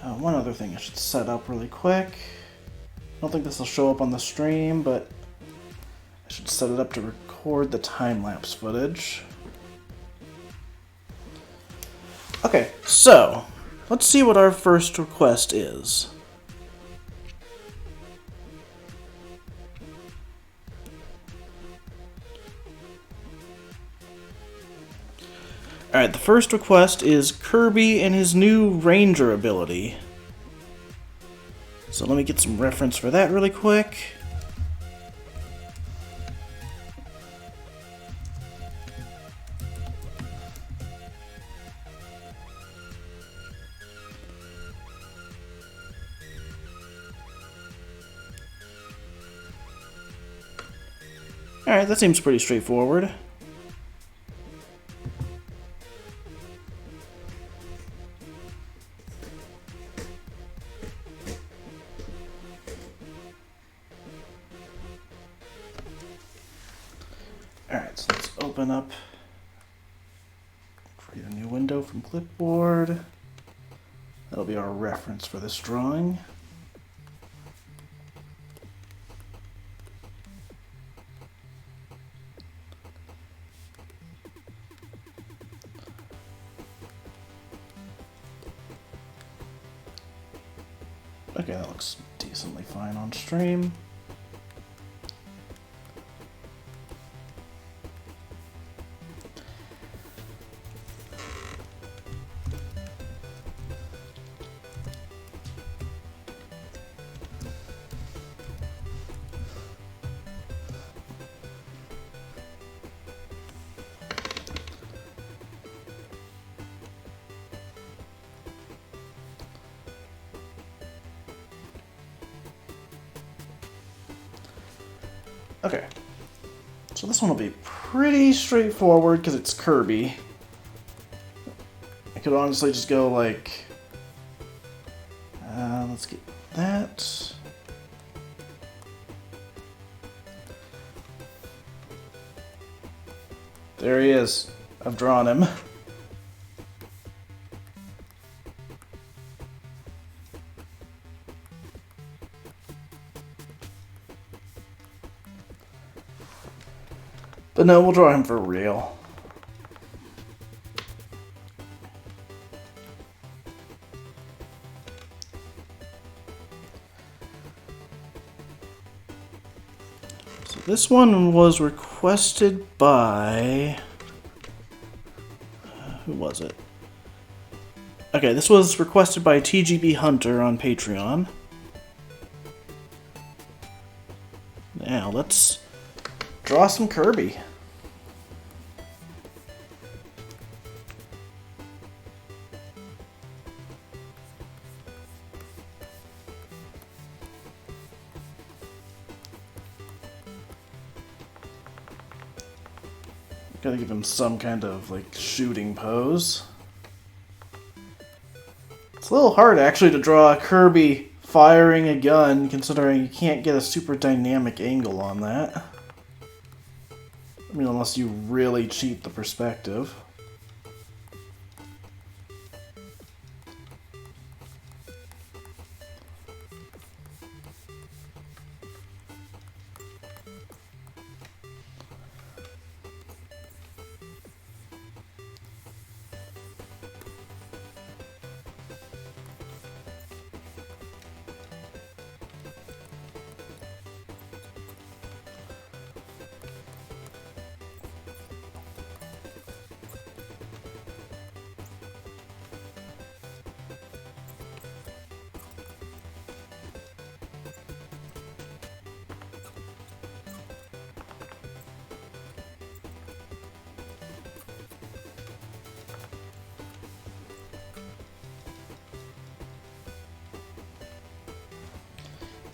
One other thing I should set up really quick. I don't think this will show up on the stream, but I should set it up to record the time-lapse footage. Okay, so let's see what our first request is. Alright, the first request is Kirby and his new Ranger ability. So let me get some reference for that really quick. Alright, that seems pretty straightforward. Alright, so let's open up, create a new window from clipboard. That'll be our reference for this drawing. Okay, that looks decently fine on stream. Okay, so this one will be pretty straightforward because it's Kirby. I could honestly just go like, let's get that. There he is. I've drawn him. But no, we'll draw him for real. So this one was requested by... who was it? Okay, this was requested by TGB Hunter on Patreon. Now, let's draw some Kirby. Gotta give him some kind of, like, shooting pose. It's a little hard, actually, to draw Kirby firing a gun, considering you can't get a super dynamic angle on that. I mean, unless you really cheat the perspective.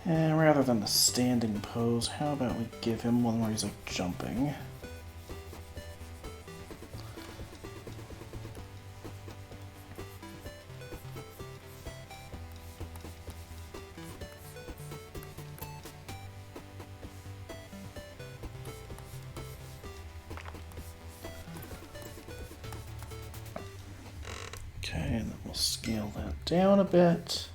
And rather than a standing pose, how about we give him one where he's like jumping? Okay, and then we'll Scale that down a bit.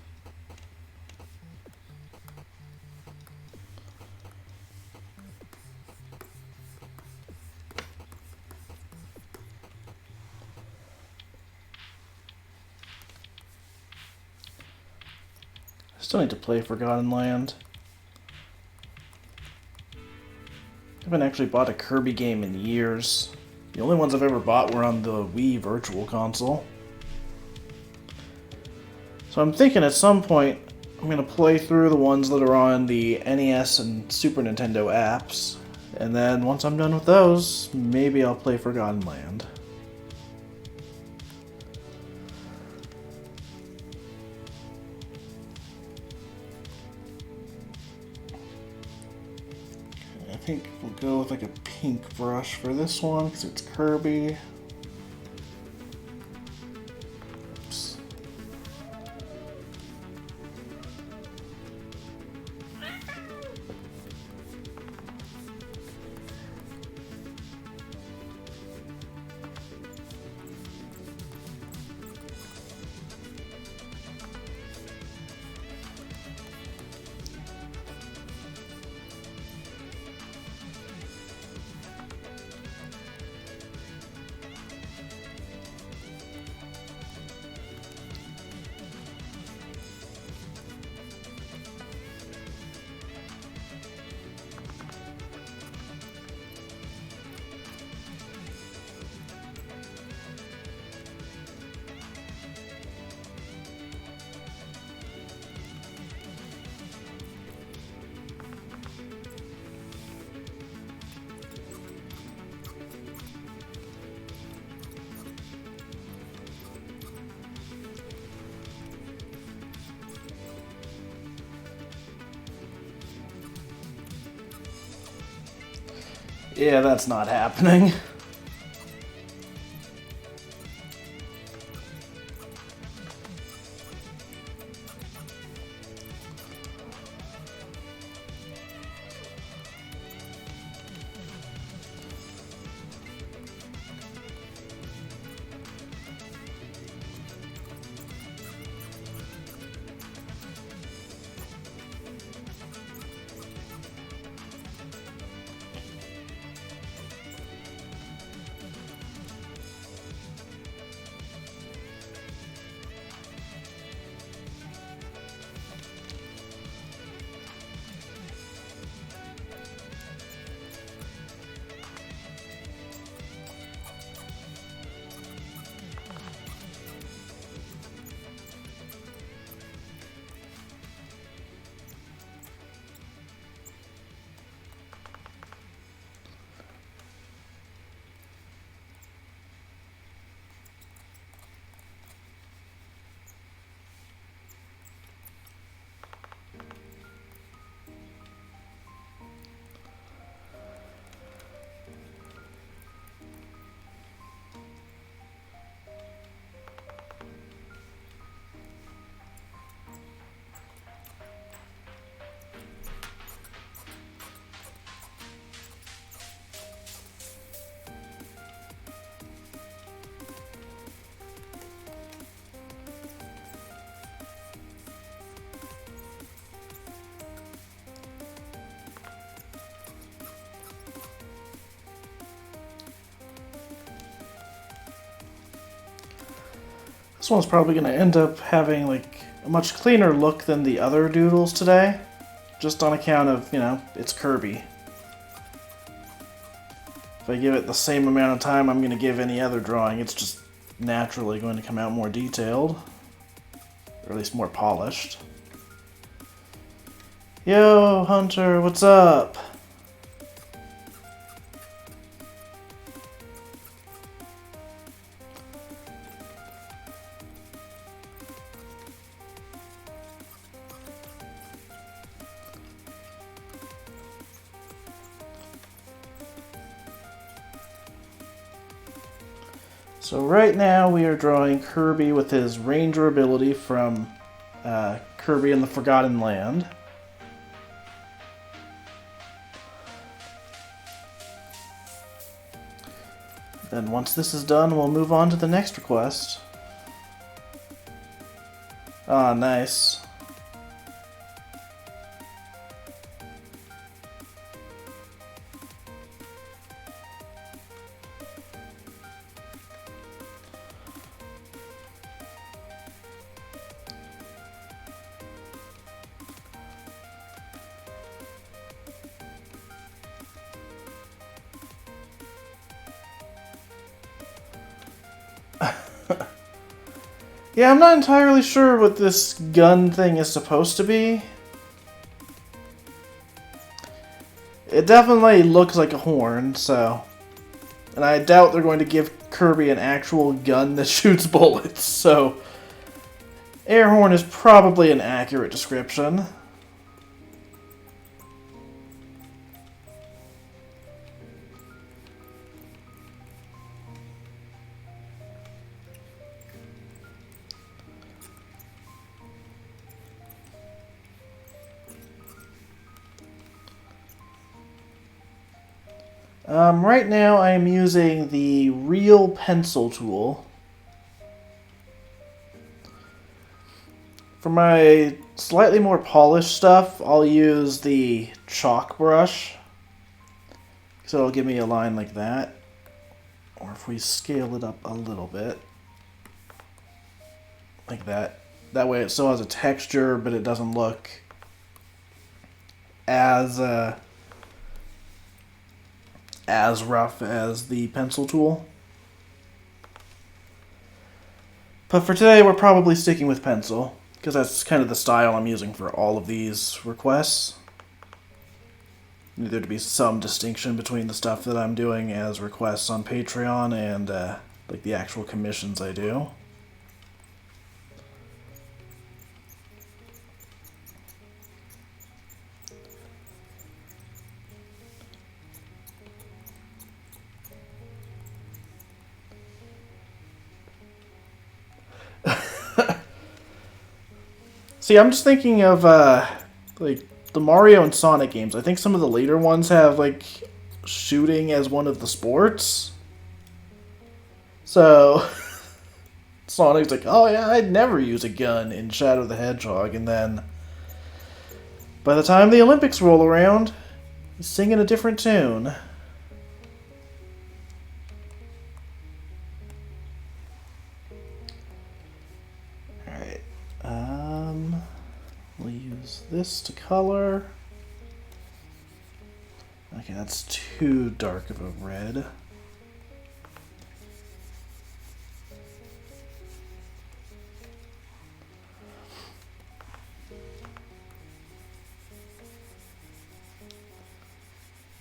I still need to play Forgotten Land. I haven't actually bought a Kirby game in years. The only ones I've ever bought were on the Wii Virtual Console. So I'm thinking at some point I'm going to play through the ones that are on the NES and Super Nintendo apps. And then once I'm done with those, maybe I'll play Forgotten Land. I think we'll go with like a pink brush for this one because it's Kirby. Oops. Yeah, that's not happening. This one's probably going to end up having like a much cleaner look than the other doodles today, just on account of, you know, it's Kirby. If I give it the same amount of time I'm going to give any other drawing, it's just naturally going to come out more detailed, or at least more polished. Yo, Hunter, what's up? So right now we are drawing Kirby with his Ranger ability from Kirby and the Forgotten Land. Then once this is done, we'll move on to the next request. Ah, nice. Yeah, I'm not entirely sure what this gun thing is supposed to be. It definitely looks like a horn, so... And I doubt they're going to give Kirby an actual gun that shoots bullets, so... Air horn is probably an accurate description. Right now I am using the real pencil tool. For my slightly more polished stuff, I'll use the chalk brush. So it'll give me a line like that. Or if we scale it up a little bit. Like that. That way it still has a texture, but it doesn't look as rough as the pencil tool. But for today, we're probably sticking with pencil, because that's kind of the style I'm using for all of these requests. Need there to be some distinction between the stuff that I'm doing as requests on Patreon and like the actual commissions I do. See, I'm just thinking of like the Mario and Sonic games. I think some of the later ones have like shooting as one of the sports. So Sonic's like, oh yeah, I'd never use a gun in Shadow the Hedgehog, and then by the time the Olympics roll around, he's singing a different tune. Alright. We'll use this to color. Okay, that's too dark of a red.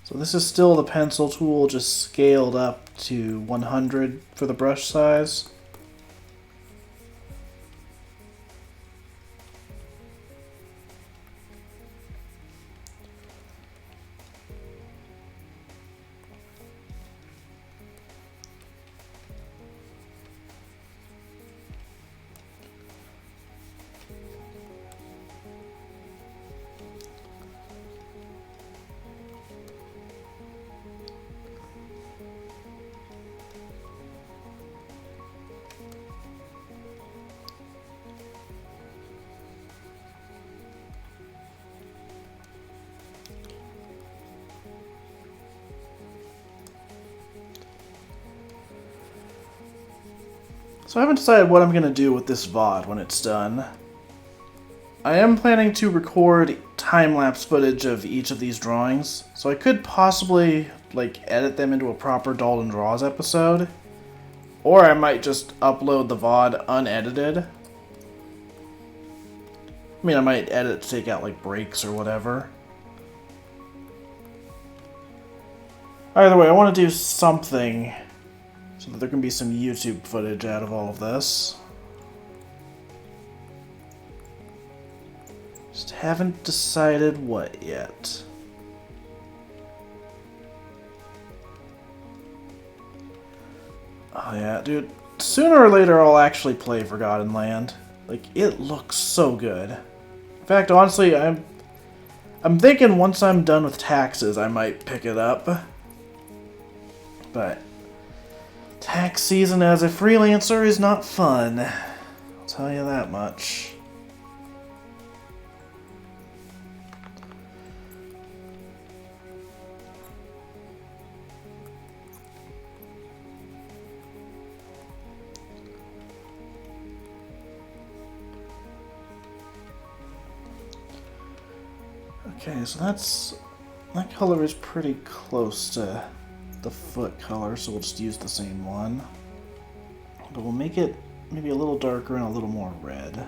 So this is still the pencil tool, just scaled up to 100 for the brush size. So I haven't decided what I'm going to do with this VOD when it's done. I am planning to record time-lapse footage of each of these drawings, so I could possibly like edit them into a proper Dalton Draws episode, or I might just upload the VOD unedited. I mean, I might edit to take out like breaks or whatever. Either way, I want to do something so that there can be some YouTube footage out of all of this. Just haven't decided what yet. Oh yeah, dude. Sooner or later I'll actually play Forgotten Land. Like, it looks so good. In fact, honestly, I'm thinking once I'm done with taxes I might pick it up. But tax season as a freelancer is not fun. I'll tell you that much. Okay, so that color is pretty close to the foot color, so we'll just use the same one. But we'll make it maybe a little darker and a little more red.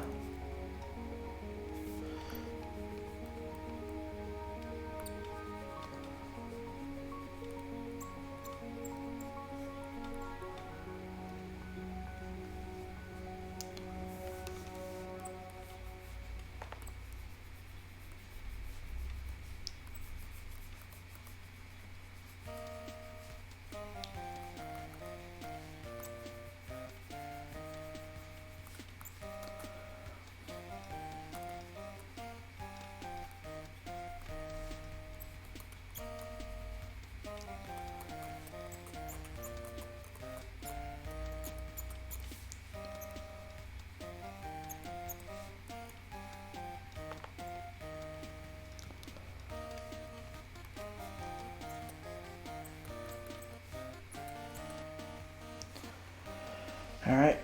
Alright,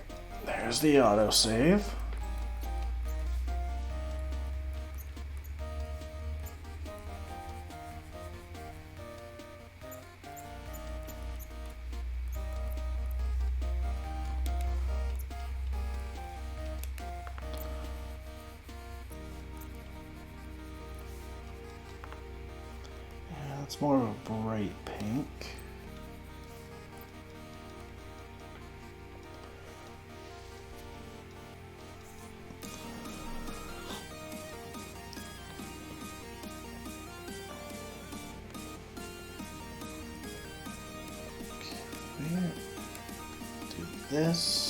there's the autosave. Yeah, it's more of a bright pink. Do this.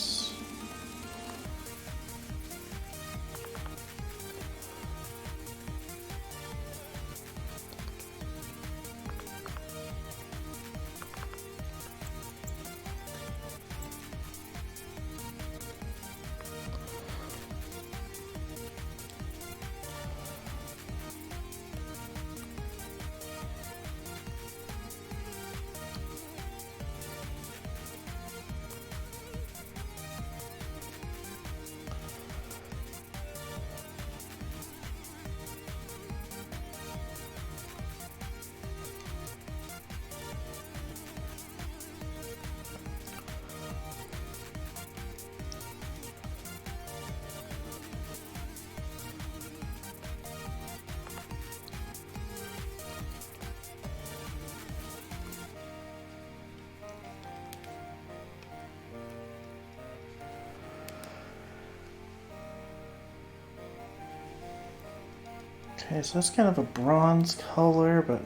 Okay, so that's kind of a bronze color, but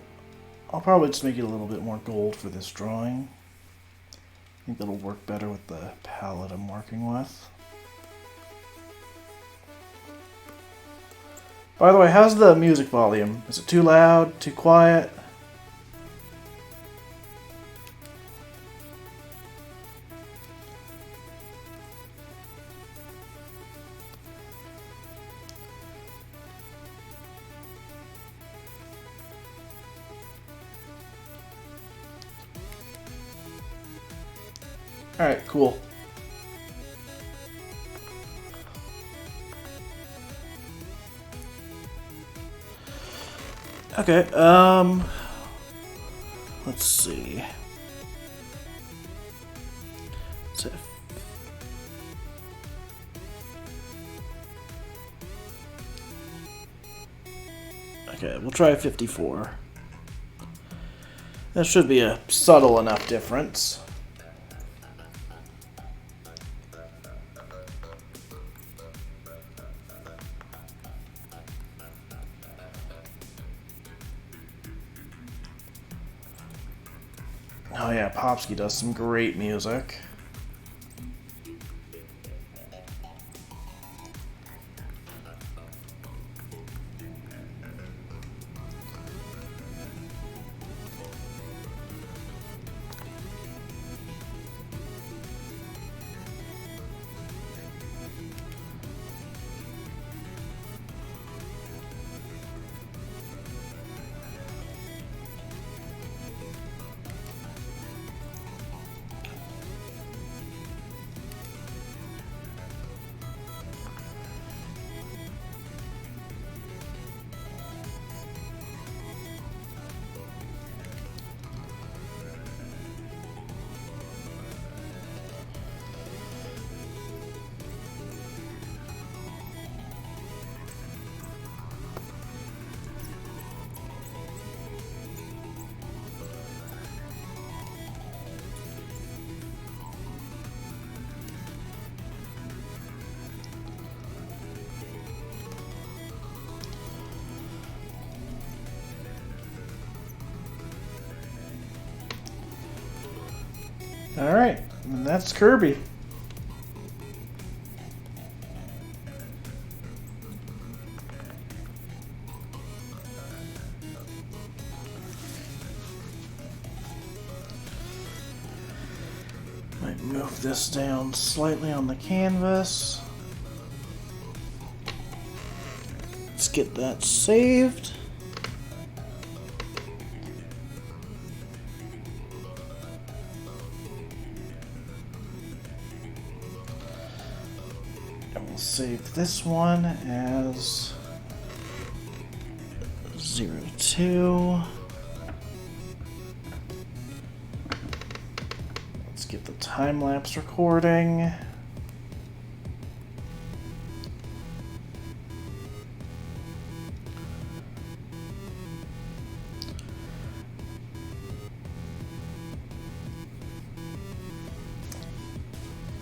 I'll probably just make it a little bit more gold for this drawing. I think that'll work better with the palette I'm working with. By the way, how's the music volume? Is it too loud? Too quiet? Alright, cool. Okay, let's see. Okay, we'll try 54. That should be a subtle enough difference. Oh yeah, Popsky does some great music. Alright, and that's Kirby. Might move this down slightly on the canvas. Let's get that saved. And we'll save this one as 02. Let's get the time-lapse recording.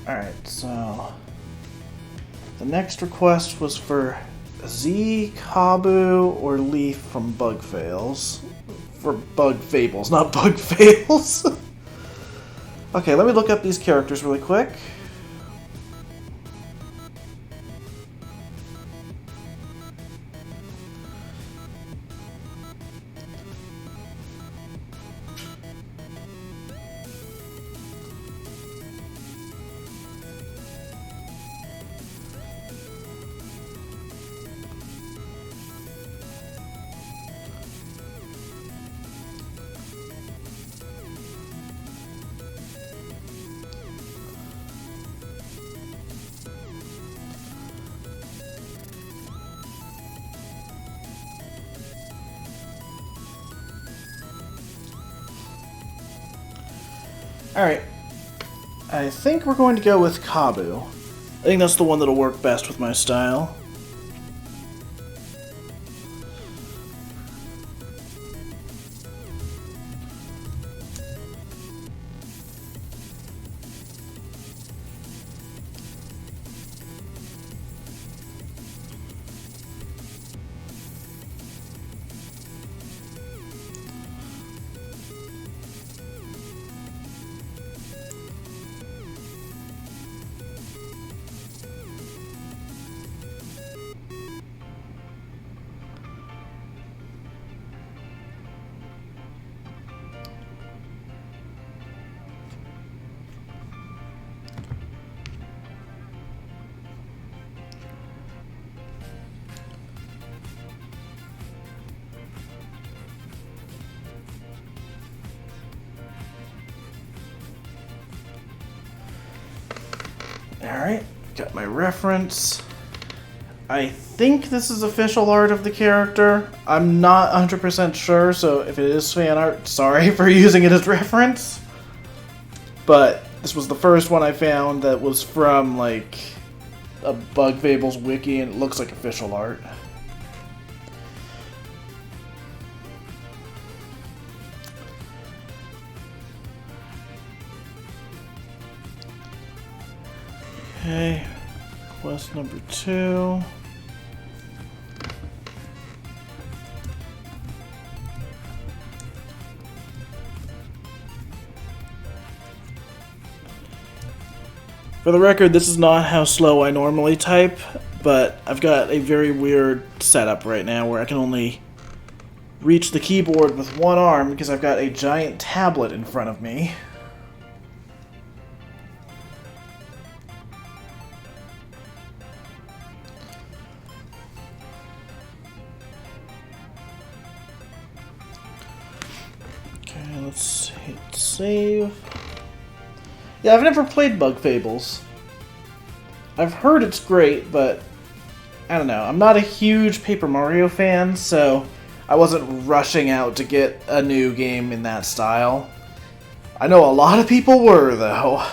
Alright, so the next request was for Z, Kabu, or Leaf from Bug Fails. For Bug Fables, not Bug Fails. Okay, let me look up these characters really quick. Alright, I think we're going to go with Kabu. I think that's the one that'll work best with my style. Alright, got my reference. I think this is official art of the character. I'm not 100% sure, so if it is fan art, sorry for using it as reference. But this was the first one I found that was from, like, a Bug Fables wiki, and it looks like official art. Okay, quest number 2. For the record, this is not how slow I normally type, but I've got a very weird setup right now where I can only reach the keyboard with one arm because I've got a giant tablet in front of me. Okay, let's hit save. Yeah, I've never played Bug Fables. I've heard it's great, but I don't know. I'm not a huge Paper Mario fan, so I wasn't rushing out to get a new game in that style. I know a lot of people were, though.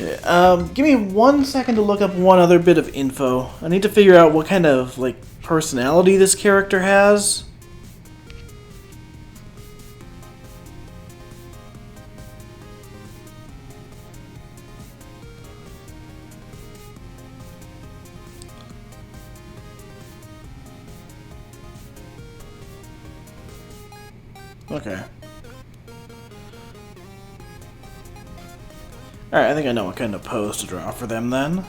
Okay, give me 1 second to look up one other bit of info. I need to figure out what kind of, like, personality this character has. Okay. Alright, I think I know what kind of pose to draw for them then.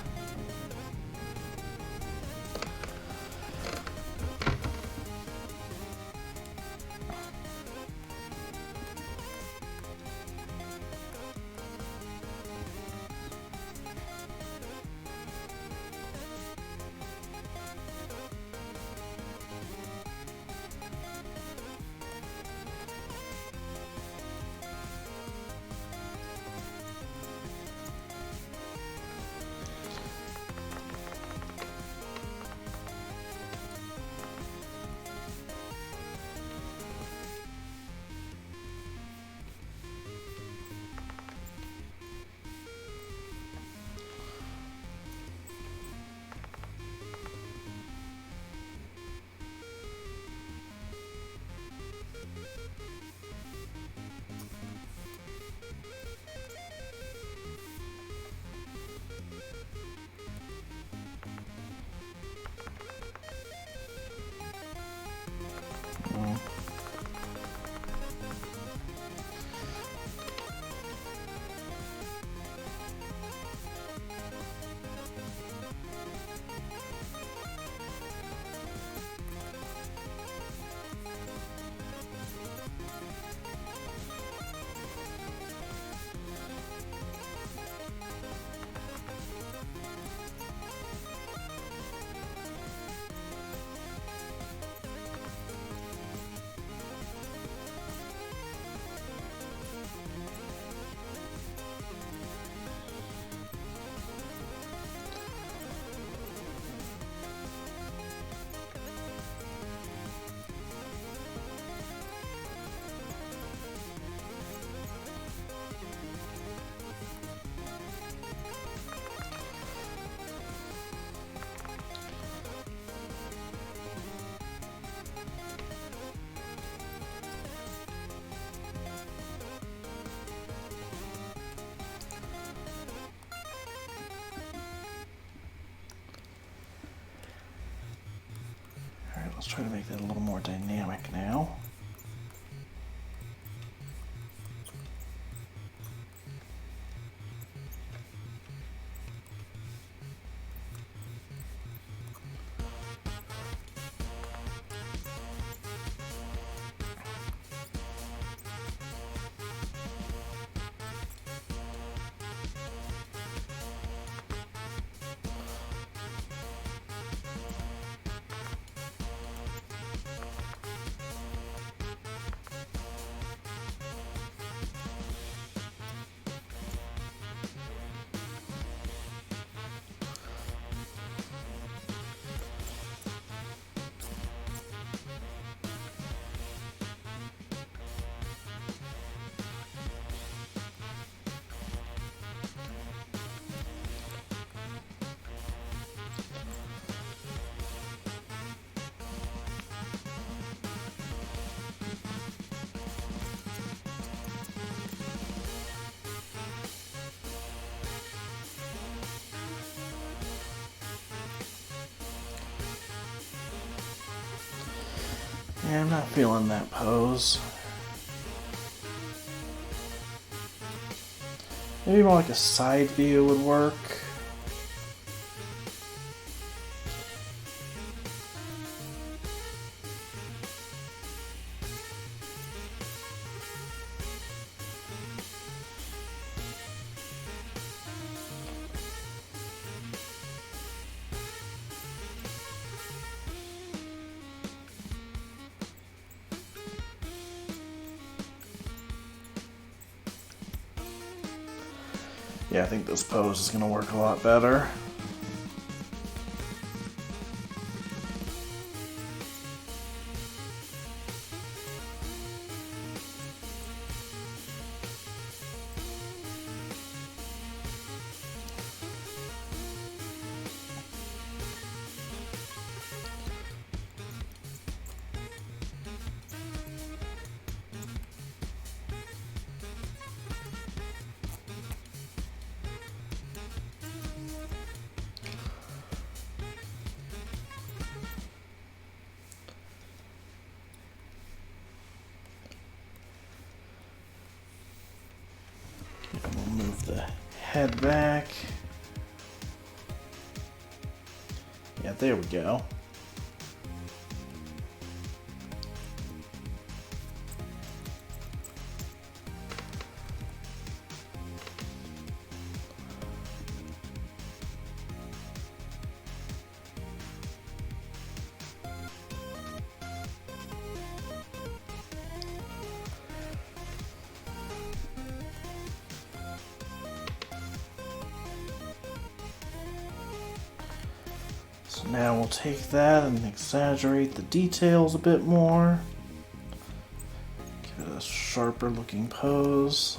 Alright, let's try to make that a little more dynamic now. Yeah, I'm not feeling that pose. Maybe more like a side view would work. Yeah, I think this pose is going to work a lot better. head back. Yeah, there we go. So now we'll take that and exaggerate the details a bit more. Give it a sharper looking pose.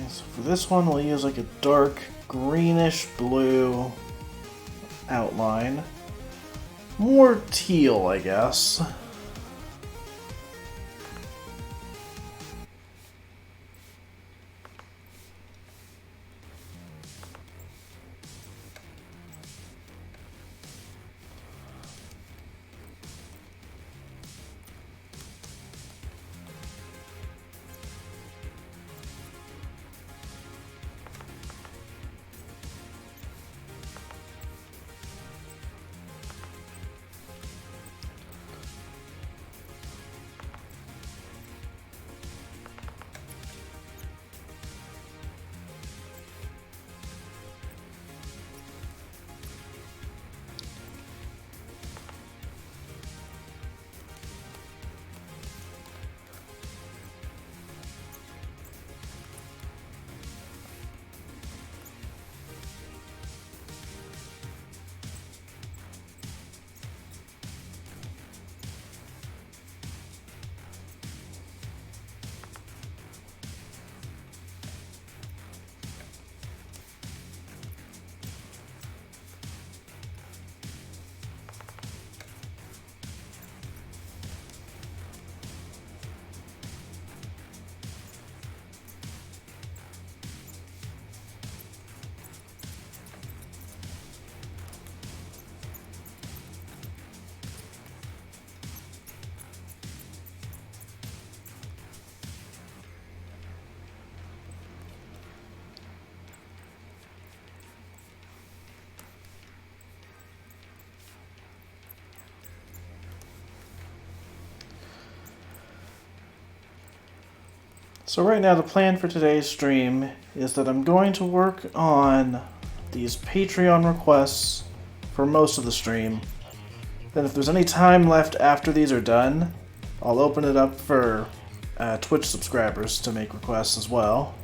So for this one, we'll use like a dark greenish blue outline. More teal, I guess. So right now the plan for today's stream is that I'm going to work on these Patreon requests for most of the stream. Then if there's any time left after these are done, I'll open it up for Twitch subscribers to make requests as well.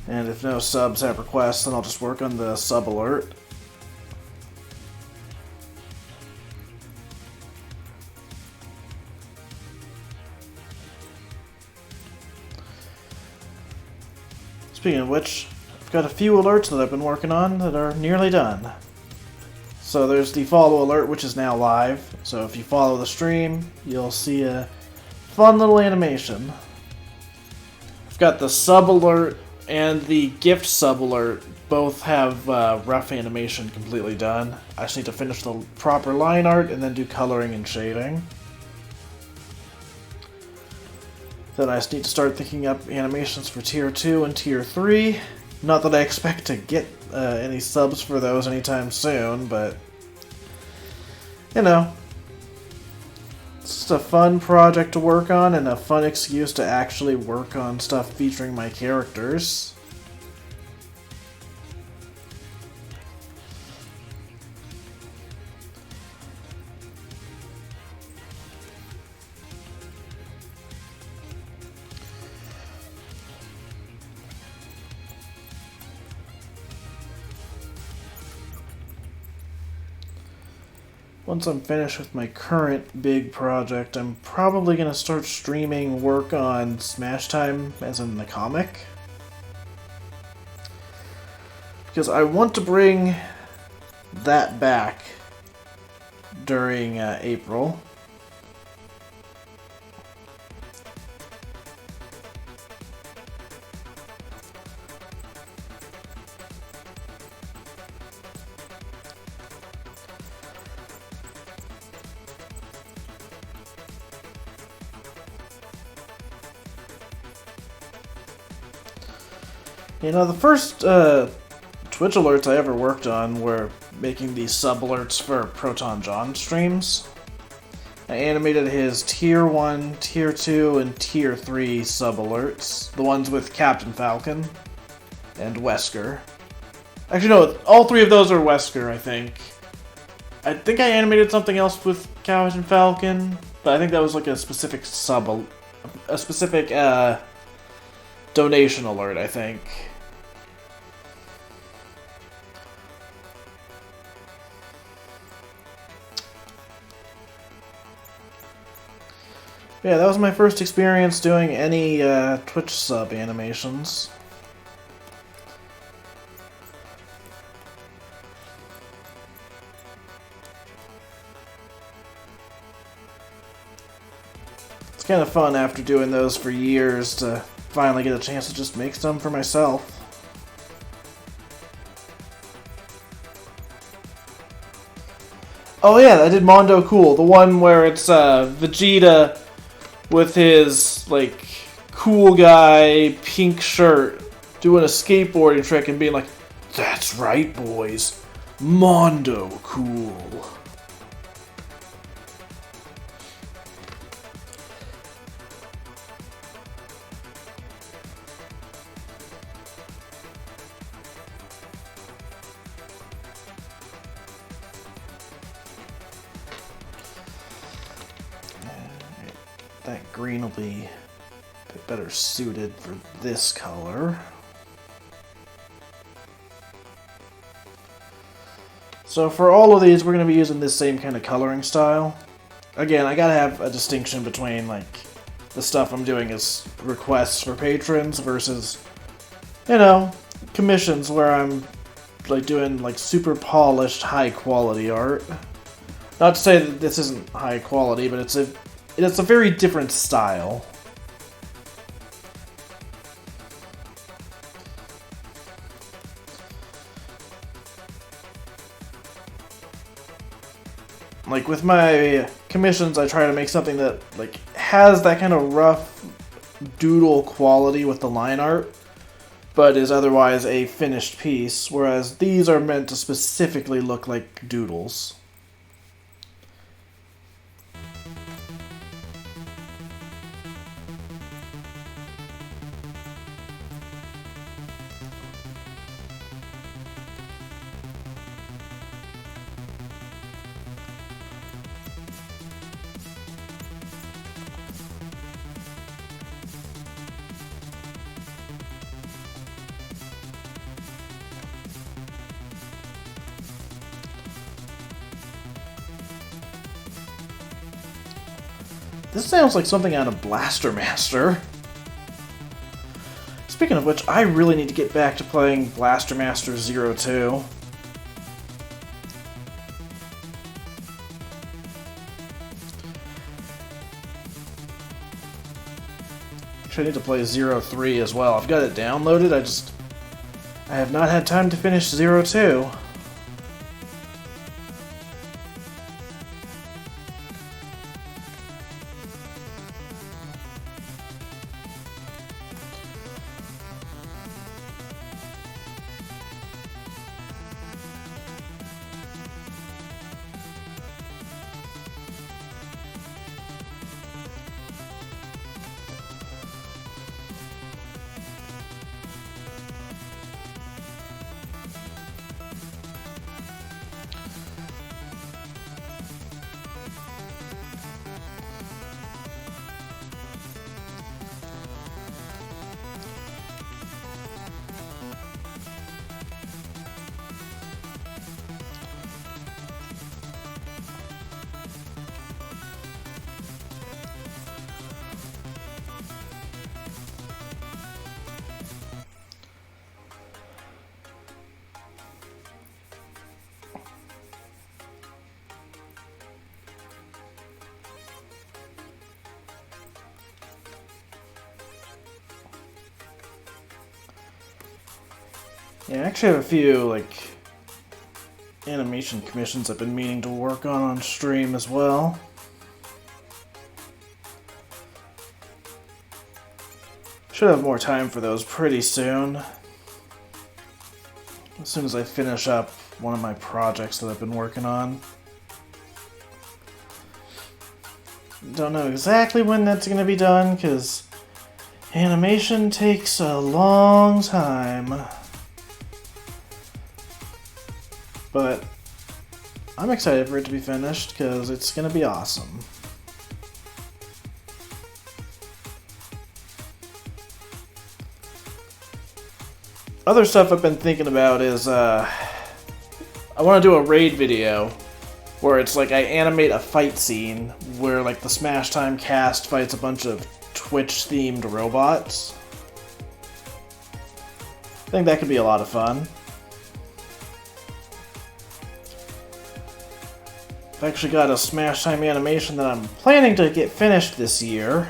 And if no subs have requests, then I'll just work on the sub alert. Speaking of which, I've got a few alerts that I've been working on that are nearly done. So there's the follow alert, which is now live. So if you follow the stream, you'll see a fun little animation. I've got the sub alert and the gift sub alert. Both have rough animation completely done. I just need to finish the proper line art and then do coloring and shading. Then I just need to start thinking up animations for Tier 2 and Tier 3. Not that I expect to get any subs for those anytime soon, but, you know, it's just a fun project to work on and a fun excuse to actually work on stuff featuring my characters. Once I'm finished with my current big project, I'm probably going to start streaming work on Smash Time, as in the comic. Because I want to bring that back during April. You know, the first Twitch alerts I ever worked on were making these sub-alerts for Proton John streams. I animated his Tier 1, Tier 2, and Tier 3 sub-alerts. The ones with Captain Falcon and Wesker. Actually, no, all three of those are Wesker, I think. I think I animated something else with Captain Falcon, but I think that was like a specific donation alert, I think. Yeah, that was my first experience doing any Twitch sub animations. It's kind of fun after doing those for years to finally get a chance to just make some for myself. Oh yeah, I did Mondo Cool, the one where it's Vegeta with his, like, cool guy pink shirt doing a skateboarding trick and being like, "That's right, boys, Mondo Cool." That green will be a bit better suited for this color. So for all of these, we're going to be using this same kind of coloring style. Again, I gotta have a distinction between, like, the stuff I'm doing as requests for patrons versus, you know, commissions where I'm, like, doing, like, super polished, high-quality art. Not to say that this isn't high quality, but it's a very different style. Like, with my commissions, I try to make something that, like, has that kind of rough doodle quality with the line art, but is otherwise a finished piece, whereas these are meant to specifically look like doodles. This sounds like something out of Blaster Master. Speaking of which, I really need to get back to playing Blaster Master 02. Actually, I need to play 03 as well. I've got it downloaded, I have not had time to finish 02. Yeah, I actually have a few, animation commissions I've been meaning to work on stream as well. Should have more time for those pretty soon. As soon as I finish up one of my projects that I've been working on. Don't know exactly when that's going to be done, because animation takes a long time. But I'm excited for it to be finished because it's going to be awesome. Other stuff I've been thinking about is I want to do a raid video where it's like I animate a fight scene where like the Smash Time cast fights a bunch of Twitch themed robots. I think that could be a lot of fun. I've actually got a Smash Time animation that I'm planning to get finished this year.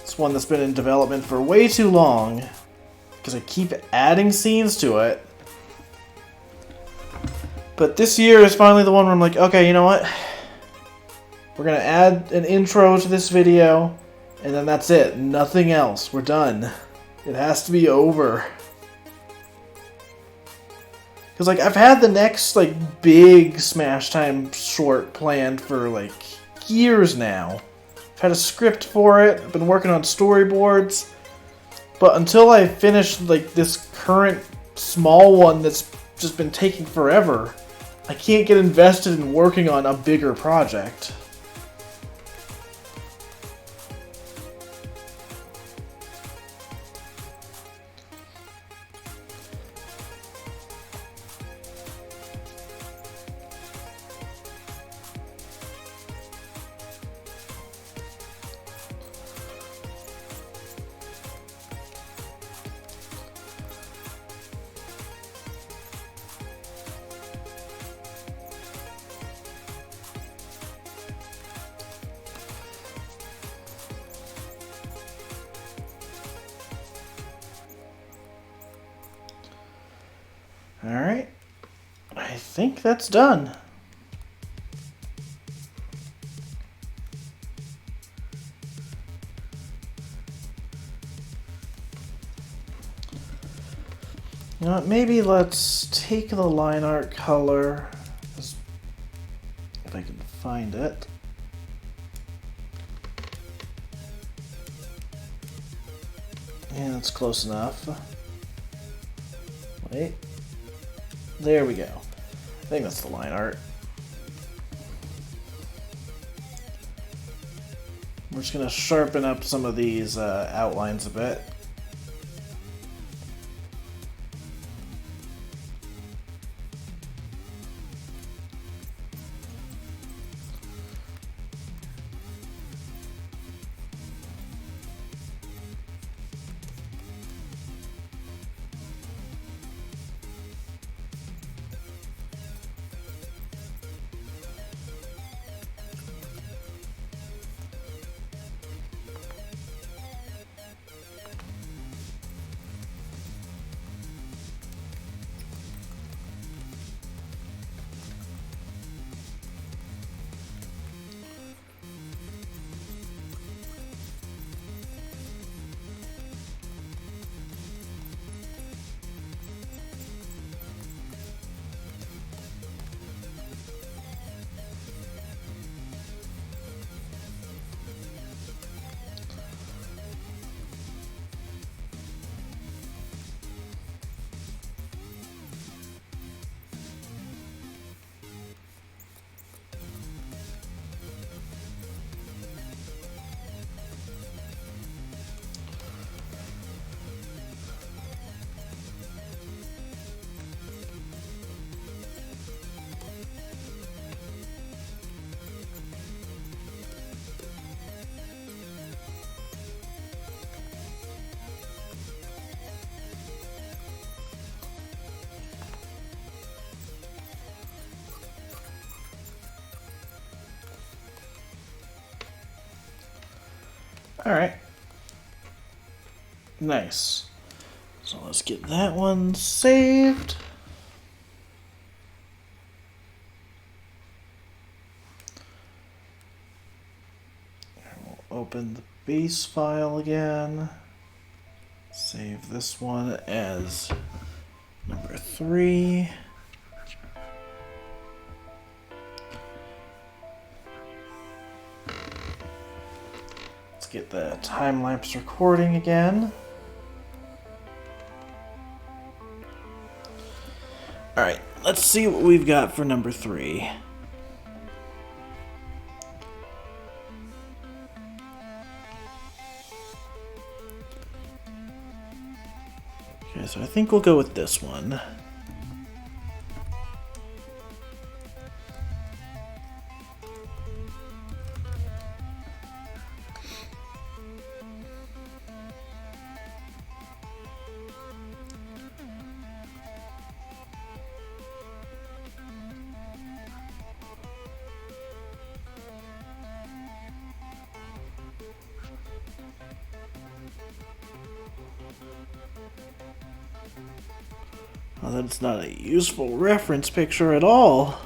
It's one that's been in development for way too long, because I keep adding scenes to it. But this year is finally the one where I'm like, okay, you know what? We're gonna add an intro to this video, and then that's it. Nothing else. We're done. It has to be over. Because, I've had the next, big Smash Time short planned for, years now. I've had a script for it. I've been working on storyboards. But until I finish, this current small one that's just been taking forever, I can't get invested in working on a bigger project. Alright, I think that's done. You know what, maybe let's take the line art color, if I can find it. Yeah, that's close enough. Wait. There we go. I think that's the line art. We're just going to sharpen up some of these outlines a bit. Alright. Nice. So let's get that one saved. We'll open the base file again. Save this one as number 3. Let's get the time-lapse recording again. Alright, let's see what we've got for number 3. Okay, so I think we'll go with this one. Well, that's not a useful reference picture at all.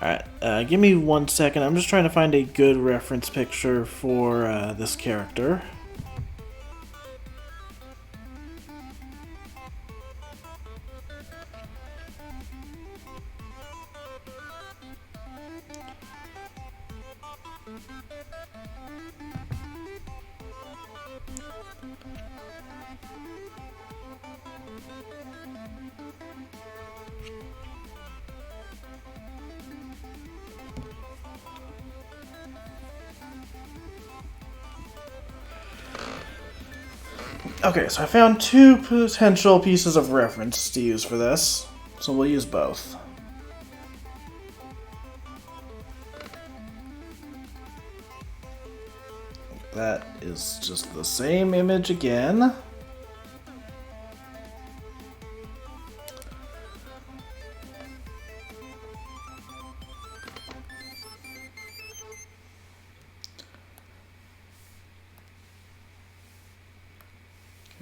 Alright, give me 1 second. I'm just trying to find a good reference picture for this character. Okay, so I found 2 potential pieces of reference to use for this, so we'll use both. That is just the same image again.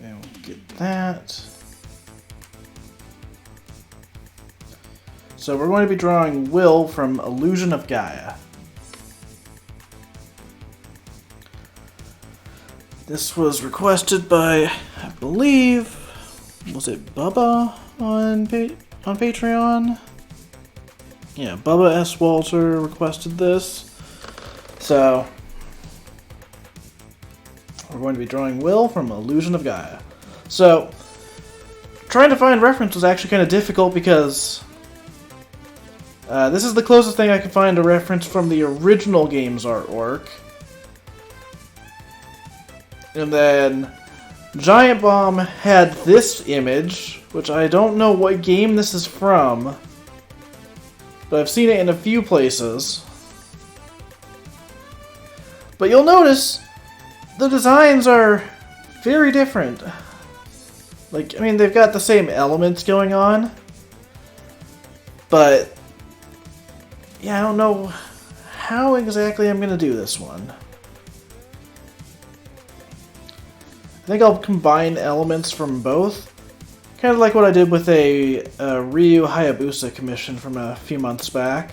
Okay, we'll get that. So we're going to be drawing Will from Illusion of Gaia. This was requested by, I believe, was it Bubba on Patreon? Yeah, Bubba S. Walter requested this. So we're going to be drawing Will from Illusion of Gaia. So trying to find reference was actually kind of difficult because this is the closest thing I could find to reference from the original game's artwork. And then Giant Bomb had this image, which I don't know what game this is from, but I've seen it in a few places. But you'll notice the designs are very different. Like, I mean, they've got the same elements going on, but yeah, I don't know how exactly I'm going to do this one. I think I'll combine elements from both. Kind of like what I did with a Ryu Hayabusa commission from a few months back.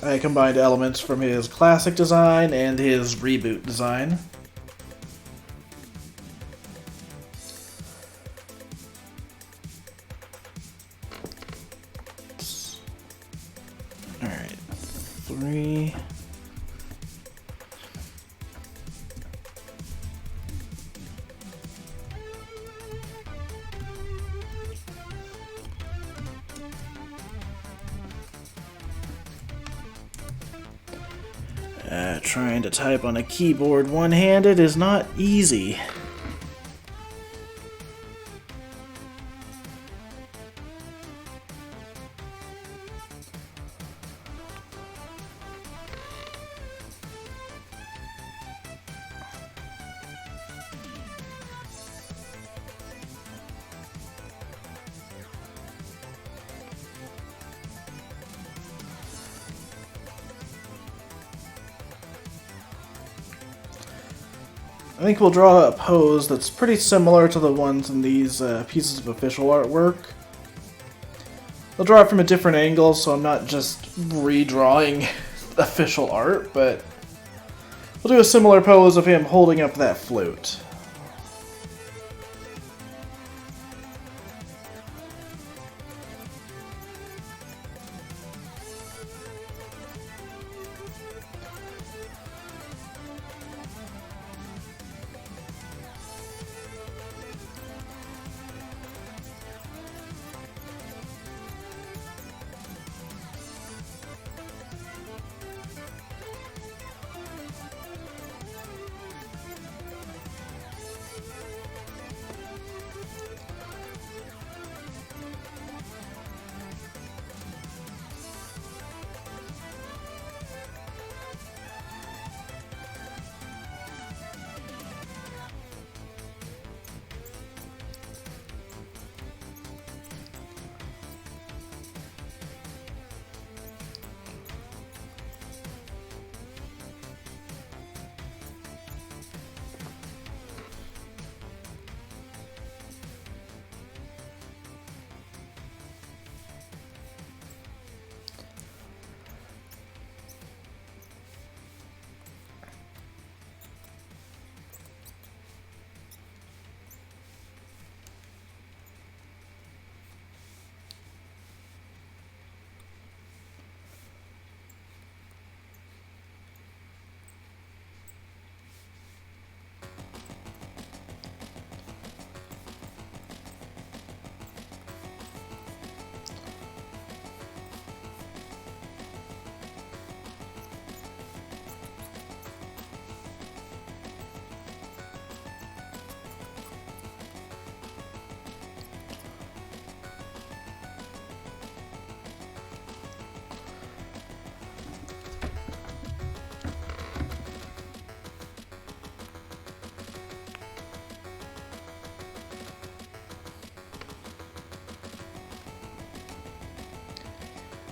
I combined elements from his classic design and his reboot design. Alright, 3... Trying to type on a keyboard one-handed is not easy. I think we'll draw a pose that's pretty similar to the ones in these pieces of official artwork. I'll draw it from a different angle, so I'm not just redrawing official art, but we'll do a similar pose of him holding up that flute.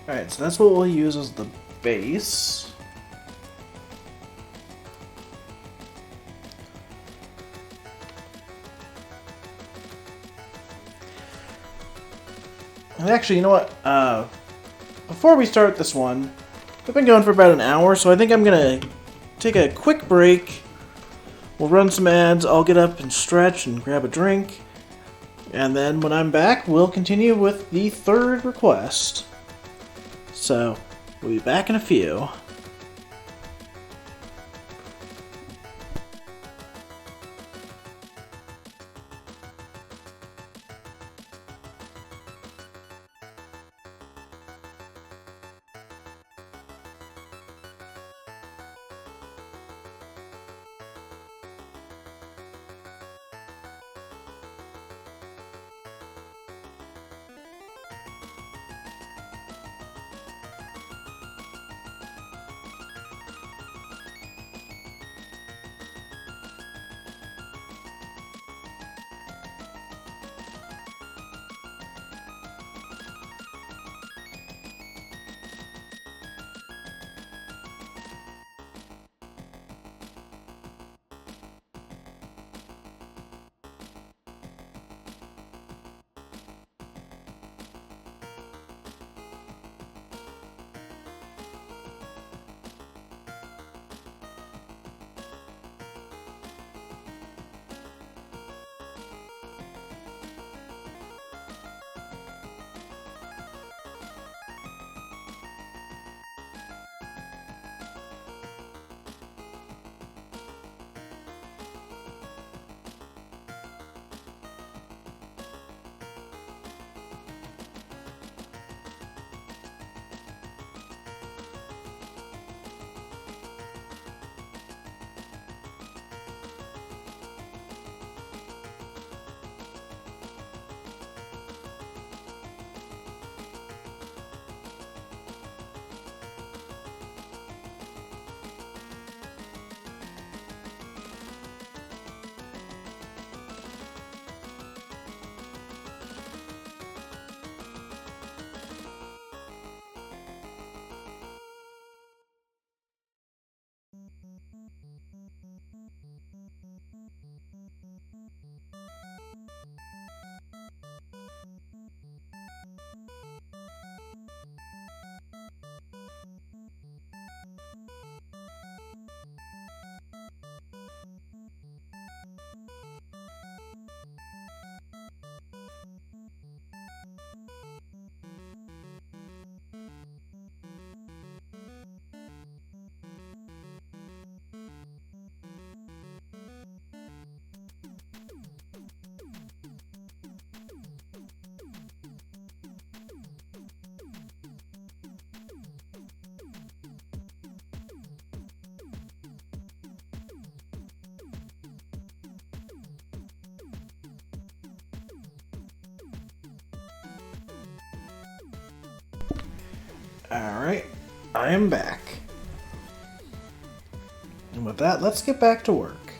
Alright, so that's what we'll use as the base. And actually, you know what? Before we start this one, we've been going for about an hour, so I think I'm gonna take a quick break. We'll run some ads, I'll get up and stretch and grab a drink. And then when I'm back, we'll continue with the third request. So, we'll be back in a few. Alright, I am back. And with that, let's get back to work.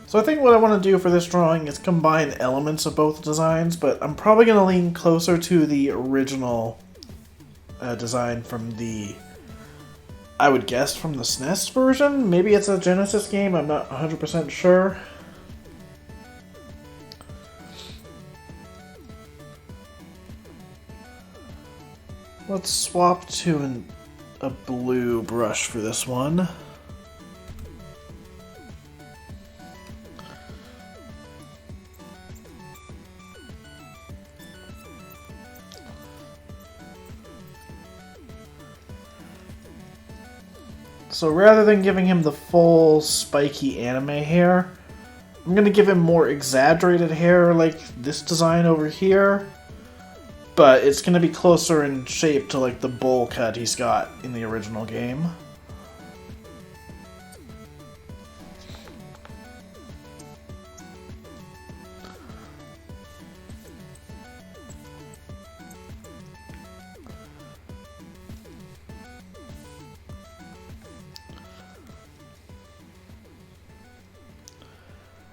So I think what I want to do for this drawing is combine elements of both designs, but I'm probably going to lean closer to the original design from the, I would guess, from the SNES version. Maybe it's a Genesis game, I'm not 100% sure. Let's swap to a blue brush for this one. So rather than giving him the full spiky anime hair, I'm going to give him more exaggerated hair like this design over here. But it's going to be closer in shape to like the bowl cut he's got in the original game.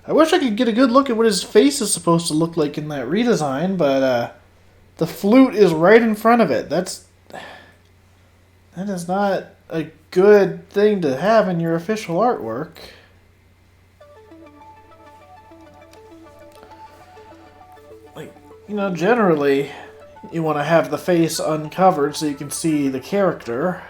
I wish I could get a good look at what his face is supposed to look like in that redesign, but the flute is right in front of it. That is not a good thing to have in your official artwork. Like, you know, generally, you want to have the face uncovered so you can see the character.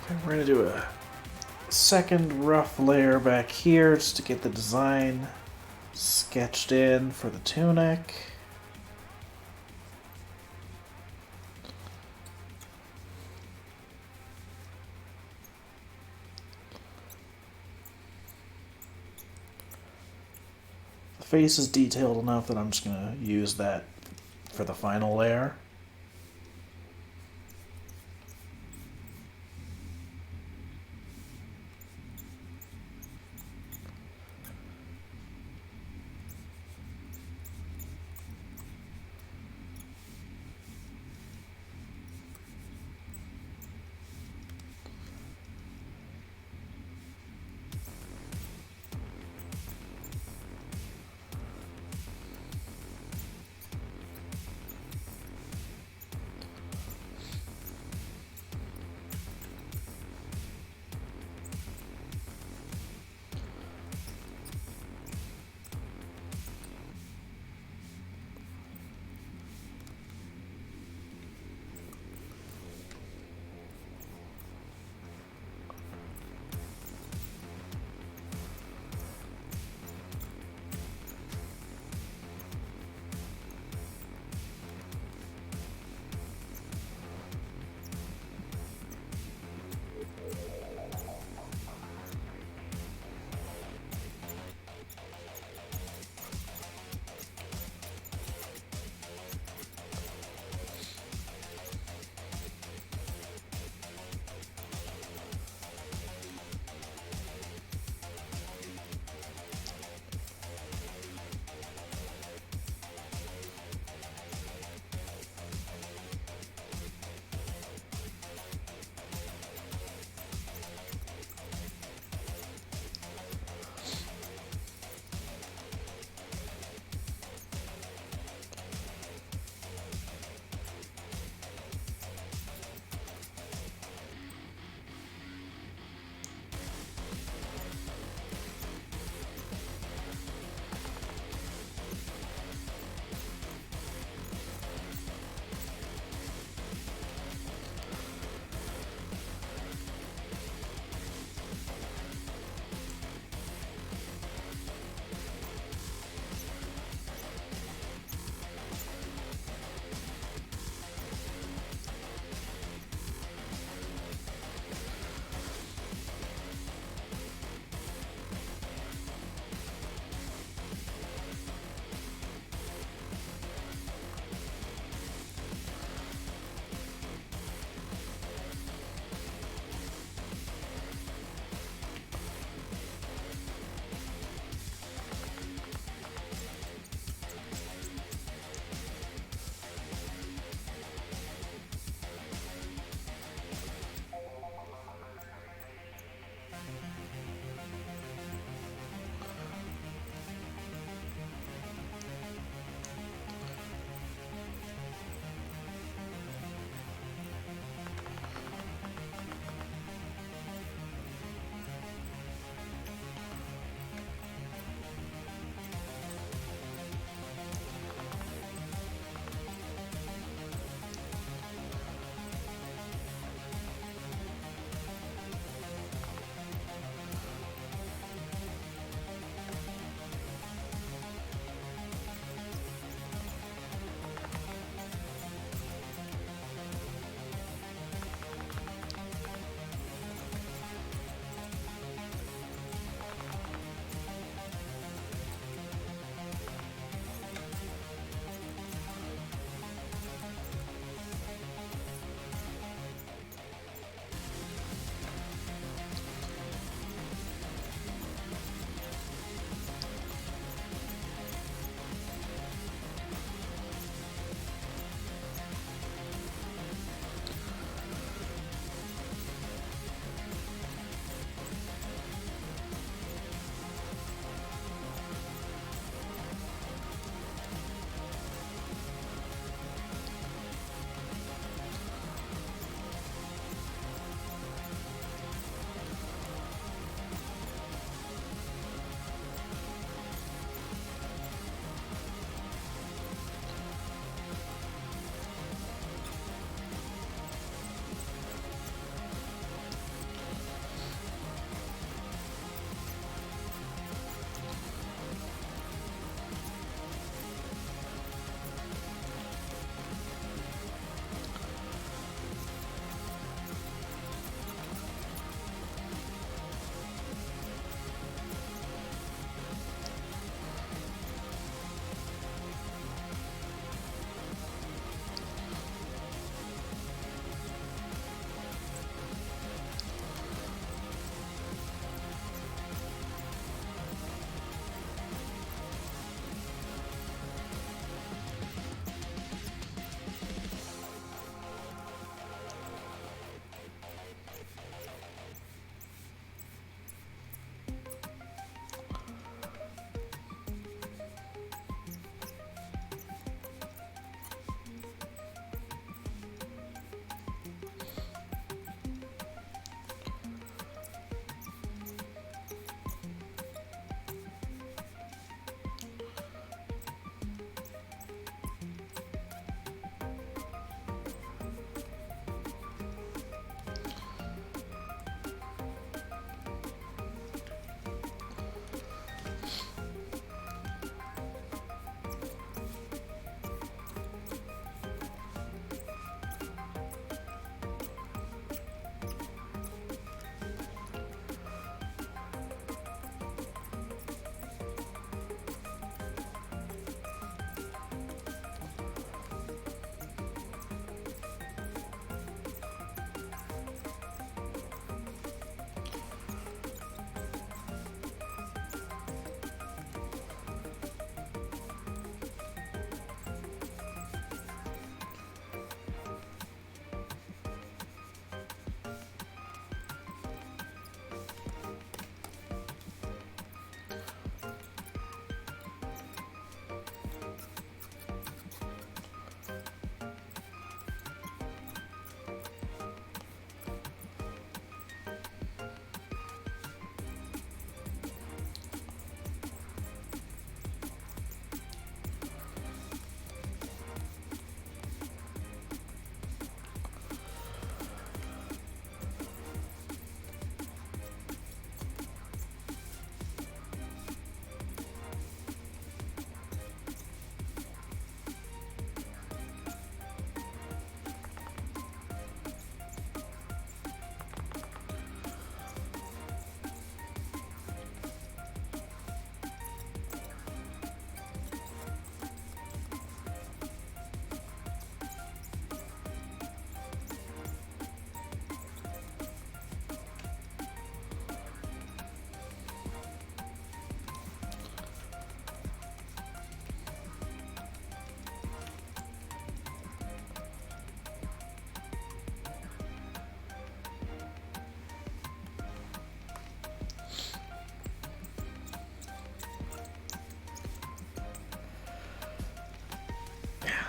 Okay, we're gonna do a second rough layer back here just to get the design sketched in for the tunic. The face is detailed enough that I'm just gonna use that for the final layer.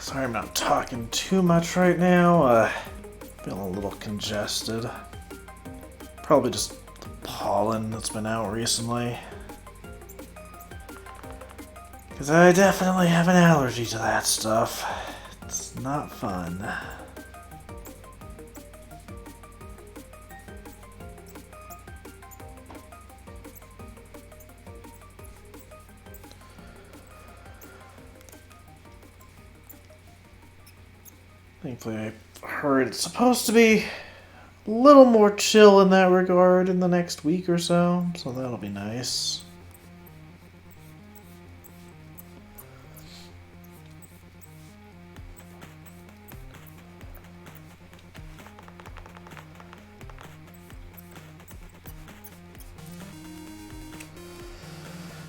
Sorry I'm not talking too much right now. Feeling a little congested. Probably just the pollen that's been out recently. Because I definitely have an allergy to that stuff. It's not fun. Thankfully, I heard it's supposed to be a little more chill in that regard in the next week or so that'll be nice.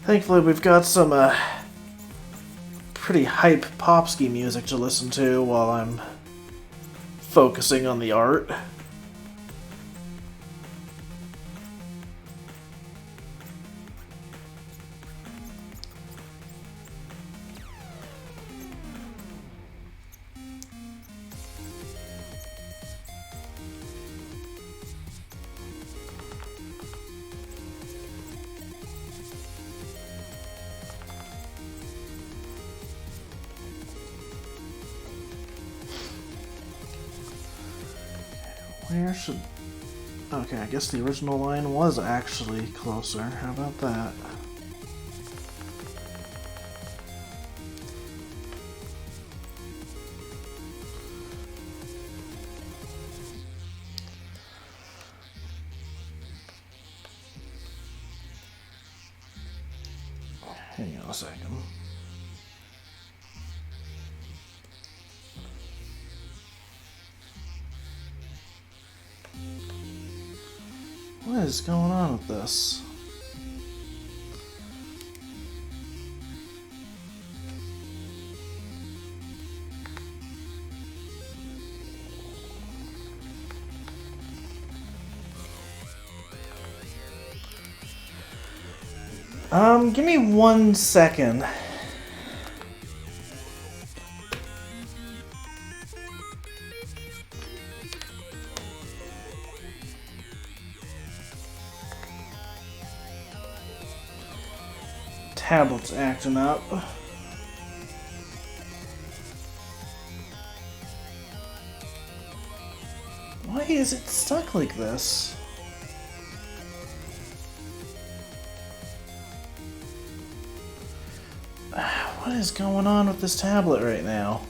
Thankfully, we've got some pretty hype Popsky music to listen to while I'm focusing on the art. Where should... Okay, I guess the original line was actually closer. How about that? Hang on a second. What is going on with this? Give me 1 second. Tablet's acting up. Why is it stuck like this? What is going on with this tablet right now?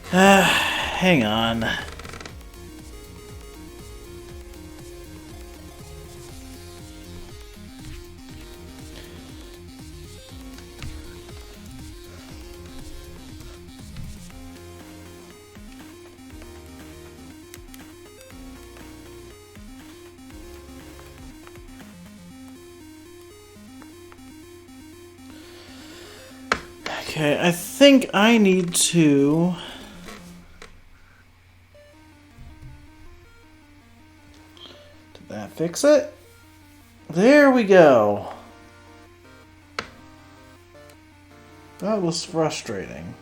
Hang on. Okay, I think I need to... Did that fix it? There we go. That was frustrating.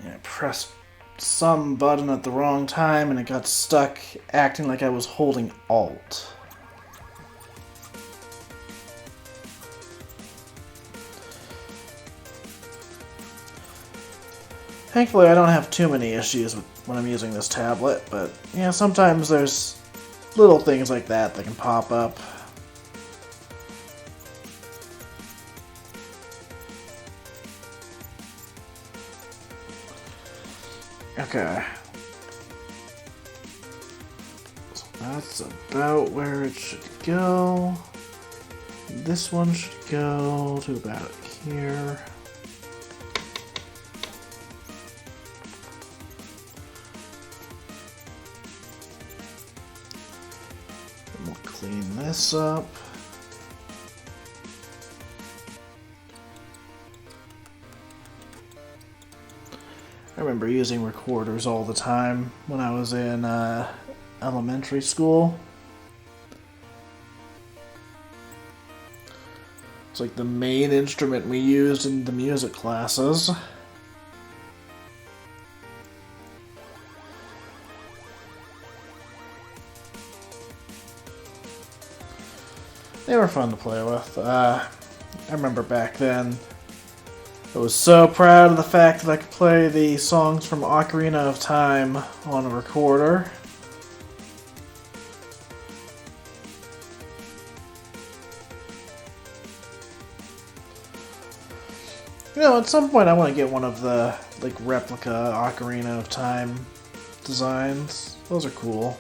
I pressed some button at the wrong time and it got stuck acting like I was holding Alt. Thankfully I don't have too many issues when I'm using this tablet, but yeah, sometimes there's little things like that that can pop up. Okay. So that's about where it should go. This one should go to about here. We'll Clean this up. I remember using recorders all the time when I was in elementary school. It's like the main instrument we used in the music classes. They were fun to play with. I remember back then, I was so proud of the fact that I could play the songs from Ocarina of Time on a recorder. You know, at some point I want to get one of the, like, replica Ocarina of Time designs. Those are cool.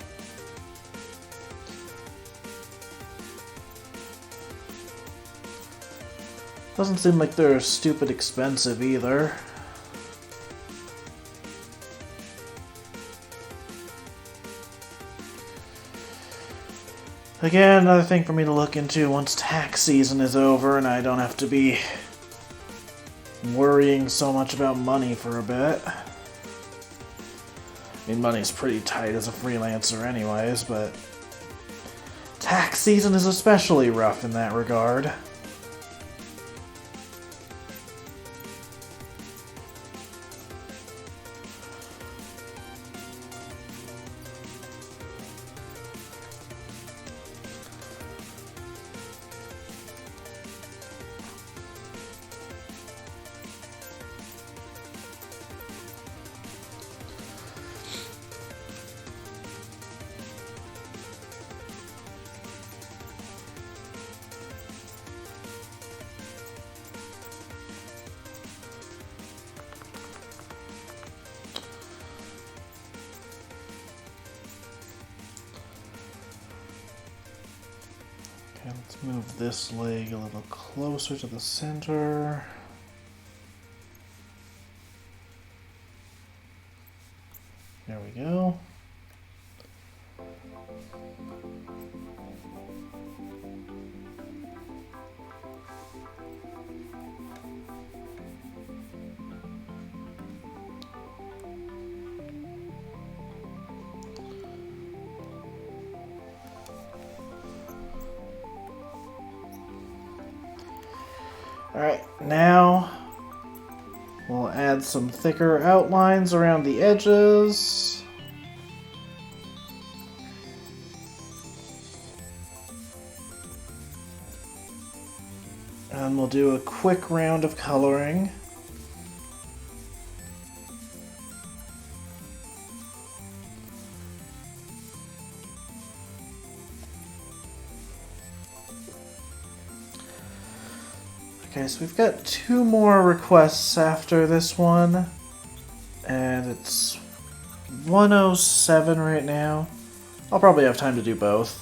Doesn't seem like they're stupid expensive either. Again, another thing for me to look into once tax season is over and I don't have to be worrying so much about money for a bit. I mean, money's pretty tight as a freelancer anyways, but tax season is especially rough in that regard. Okay, let's move this leg a little closer to the center. There we go. Alright, now we'll add some thicker outlines around the edges. And we'll do a quick round of coloring. Okay, so we've got 2 more requests after this one, and it's 1:07 right now. I'll probably have time to do both.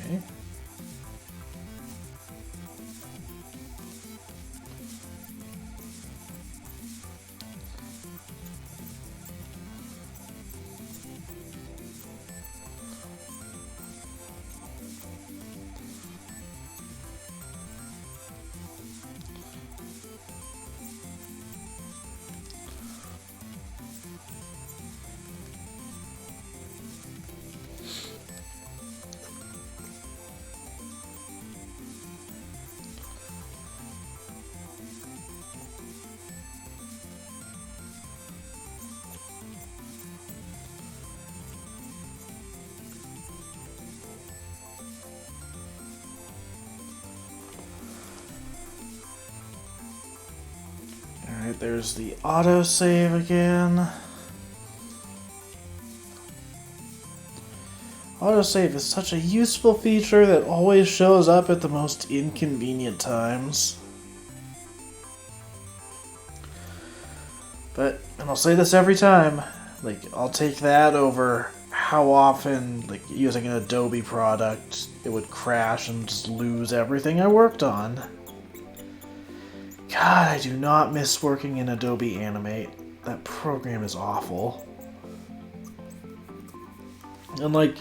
Okay. Alright, there's the autosave again. Autosave is such a useful feature that always shows up at the most inconvenient times. But, and I'll say this every time, like, I'll take that over how often, like, using an Adobe product, it would crash and just lose everything I worked on. God, I do not miss working in Adobe Animate. That program is awful. And, like,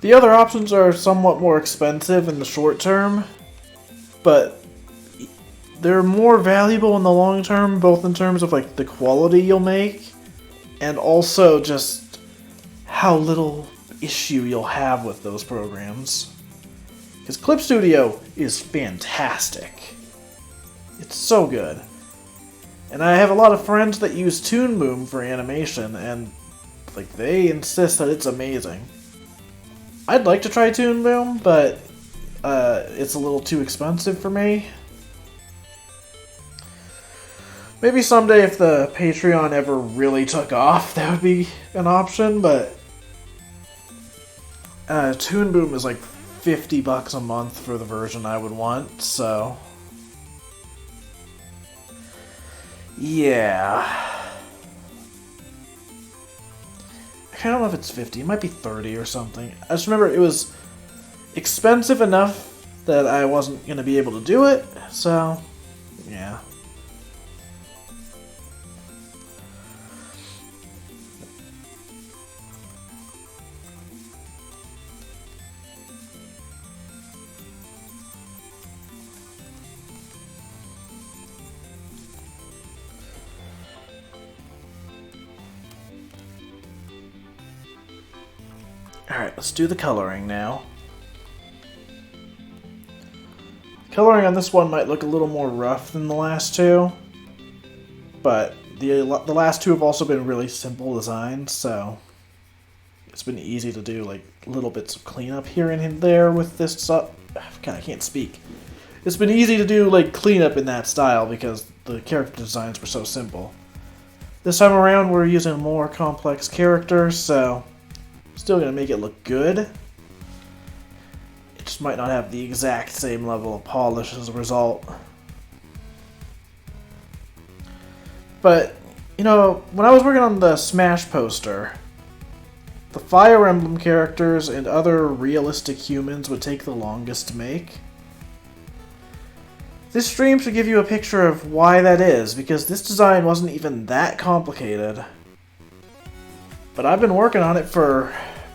the other options are somewhat more expensive in the short term, but they're more valuable in the long term, both in terms of, like, the quality you'll make, and also just how little issue you'll have with those programs. Because Clip Studio is fantastic. It's so good. And I have a lot of friends that use Toon Boom for animation, and like they insist that it's amazing. I'd like to try Toon Boom, but it's a little too expensive for me. Maybe someday if the Patreon ever really took off, that would be an option, but Toon Boom is like $50 a month for the version I would want, so yeah. I don't know if it's 50, it might be 30 or something. I just remember it was expensive enough that I wasn't going to be able to do it, so yeah. Alright, let's do the coloring now. Coloring on this one might look a little more rough than the last two, but the last two have also been really simple designs, so it's been easy to do like little bits of cleanup here and there with this stuff. God, I can't speak. It's been easy to do like cleanup in that style because the character designs were so simple. This time around we're using more complex characters, so still gonna make it look good. It just might not have the exact same level of polish as a result. But, you know, when I was working on the Smash poster, the Fire Emblem characters and other realistic humans would take the longest to make. This stream should give you a picture of why that is, because this design wasn't even that complicated. But I've been working on it for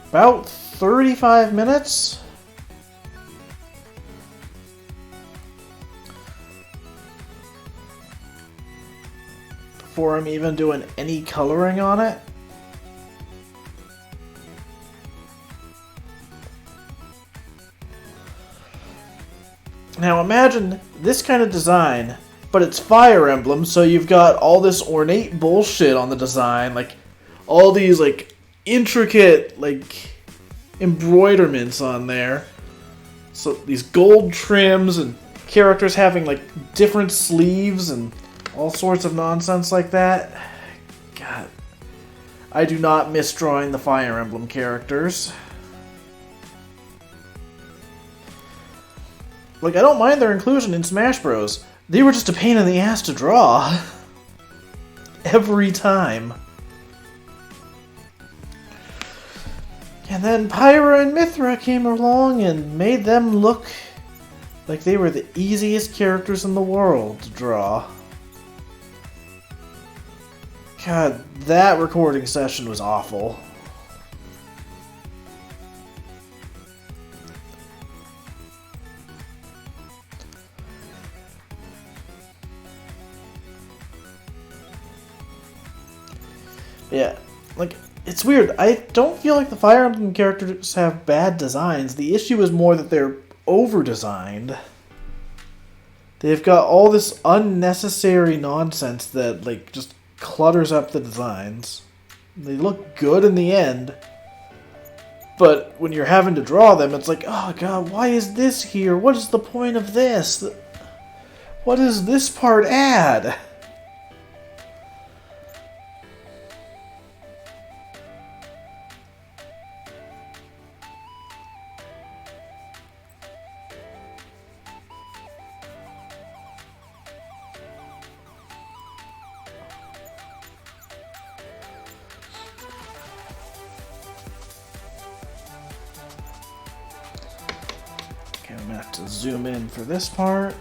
about 35 minutes. Before I'm even doing any coloring on it. Now imagine this kind of design, but it's Fire Emblem, so you've got all this ornate bullshit on the design, like all these like intricate like embroiderments on there. So these gold trims and characters having like different sleeves and all sorts of nonsense like that. God, I do not miss drawing the Fire Emblem characters. Like, I don't mind their inclusion in Smash Bros. They were just a pain in the ass to draw. Every time. And then Pyra and Mithra came along and made them look like they were the easiest characters in the world to draw. God, that recording session was awful. Yeah, like, it's weird. I don't feel like the Fire Emblem characters have bad designs. The issue is more that they're over-designed. They've got all this unnecessary nonsense that, like, just clutters up the designs. They look good in the end, but when you're having to draw them, it's like, oh god, why is this here? What is the point of this? What does this part add? Okay, I'm gonna have to zoom in for this part.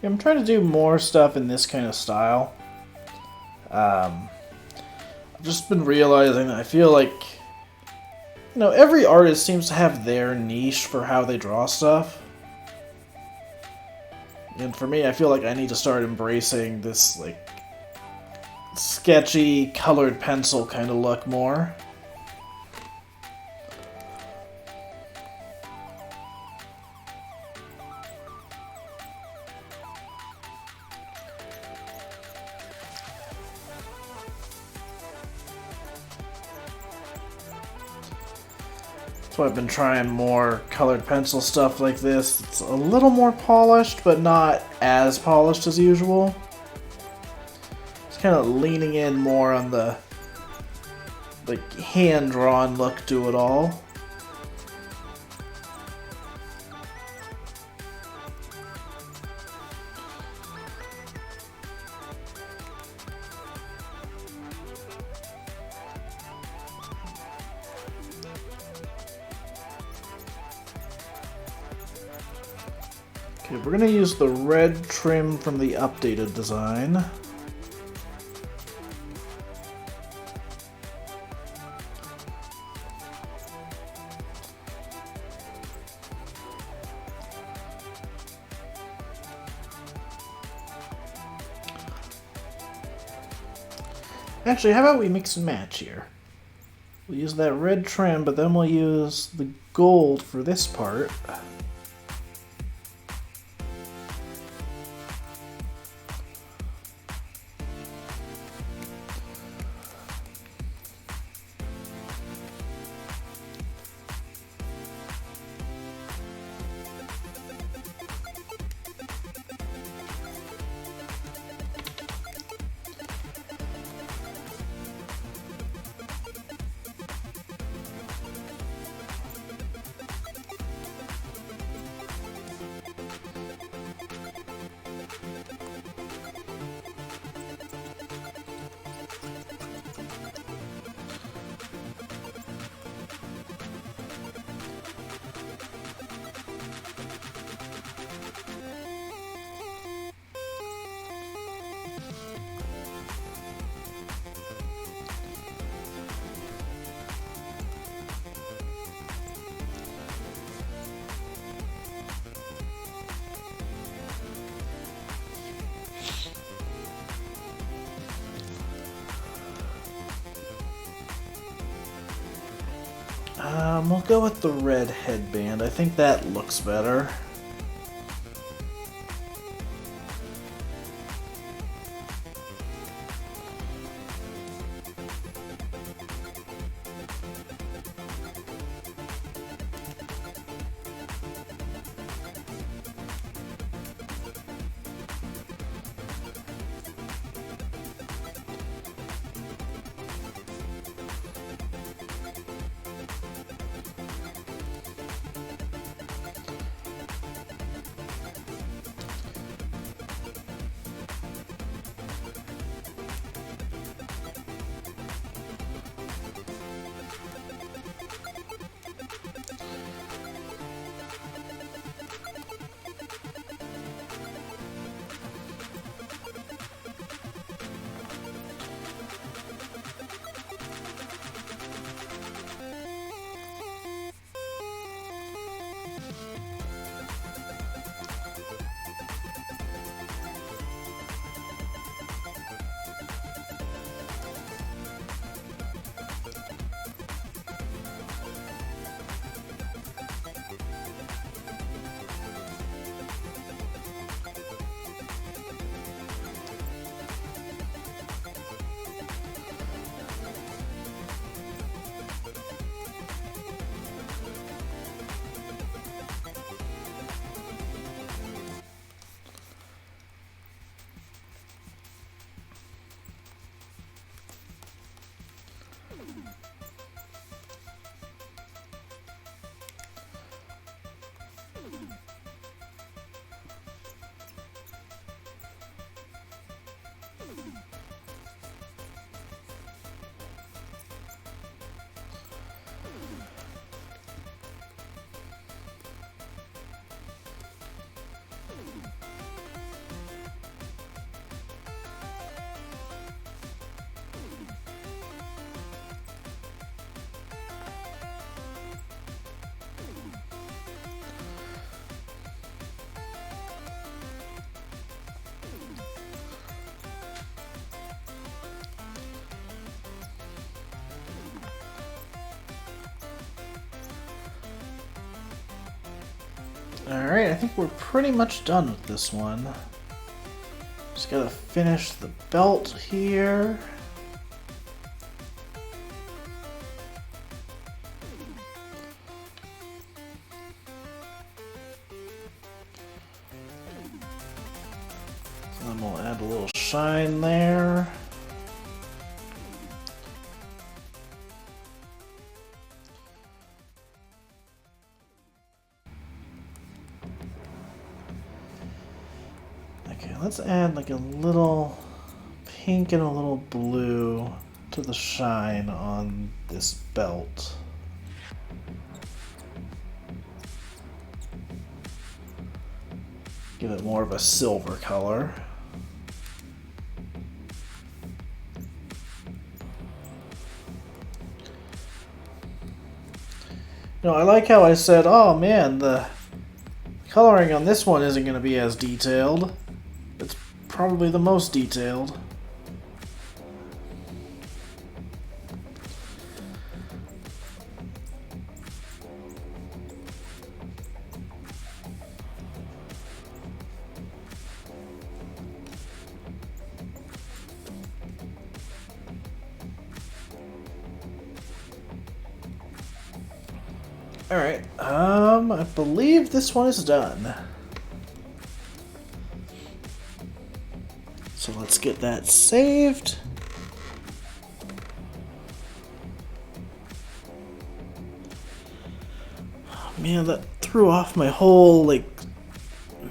I'm trying to do more stuff in this kind of style. I've just been realizing that I feel like, every artist seems to have their niche for how they draw stuff. And for me, I feel like I need to start embracing this, like, sketchy, colored pencil kind of look more. So I've been trying more colored pencil stuff like this. It's a little more polished, but not as polished as usual. It's kind of leaning in more on the hand-drawn look to it all. Okay, we're gonna use the red trim from the updated design. Actually, how about we mix and match here? We'll use that red trim, but then we'll use the gold for this part. We'll go with the red headband. I think that looks better. Alright, I think we're pretty much done with this one. Just gotta finish the belt here. So then we'll add a little shine there. Okay, let's add like a little pink and a little blue to the shine on this belt. Give it more of a silver color. You know, I like how I said, oh man, the coloring on this one isn't going to be as detailed. It's probably the most detailed. Alright, I believe this one is done. So let's get that saved. Oh, man, that threw off my whole, like,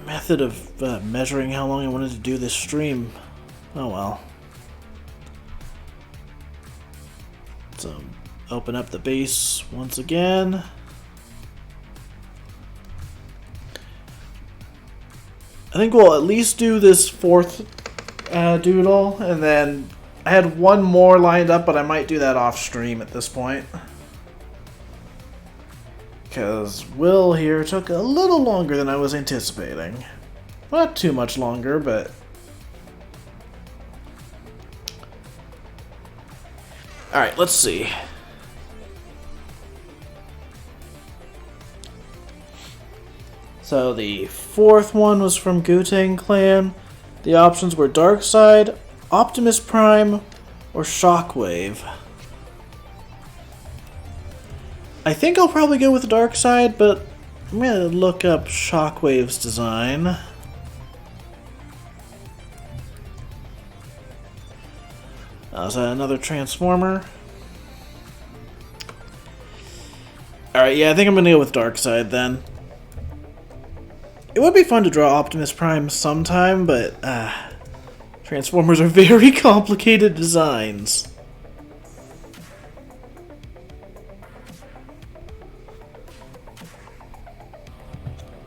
method of measuring how long I wanted to do this stream. Oh well. So, open up the base once again. I think we'll at least do this fourth doodle, and then I had one more lined up, but I might do that off stream at this point. Because Will here took a little longer than I was anticipating. Not too much longer, but... Alright, let's see. So the fourth one was from Wu-Tang Clan. The options were Darkseid, Optimus Prime, or Shockwave. I think I'll probably go with Darkseid, but I'm gonna look up Shockwave's design. Is that another Transformer? Alright, yeah, I think I'm gonna go with Darkseid then. It would be fun to draw Optimus Prime sometime, but Transformers are very complicated designs.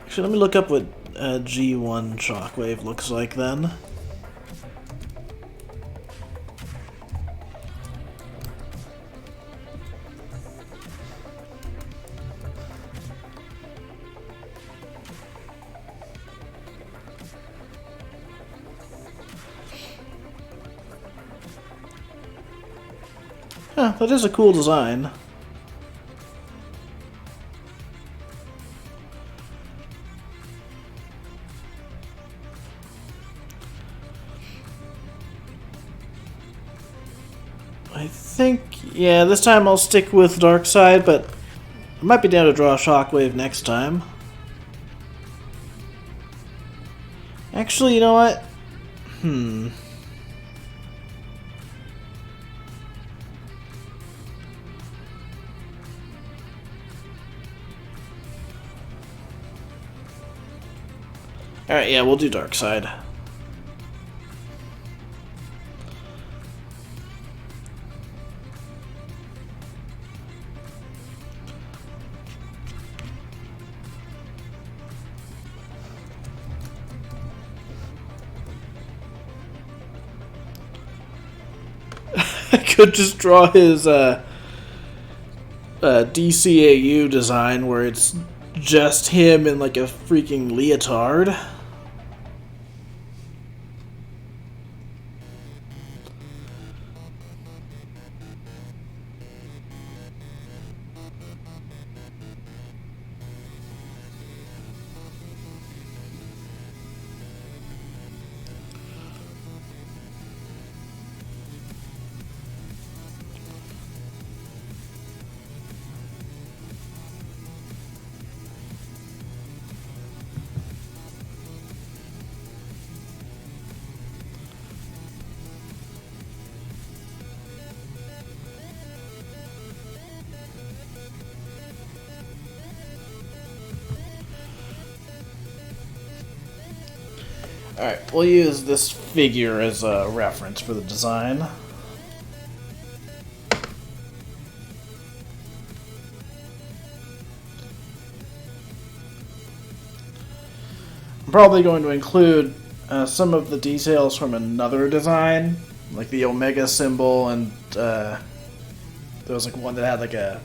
Actually, let me look up what G1 Shockwave looks like then. Huh, that is a cool design. I think, yeah, this time I'll stick with Darkseid, but I might be down to draw a Shockwave next time. Actually, you know what? Alright, yeah, we'll do Darkseid. I could just draw his DCAU design where it's just him in like a freaking leotard. Alright, we'll use this figure as a reference for the design. I'm probably going to include some of the details from another design, like the Omega symbol, and there was like one that had like a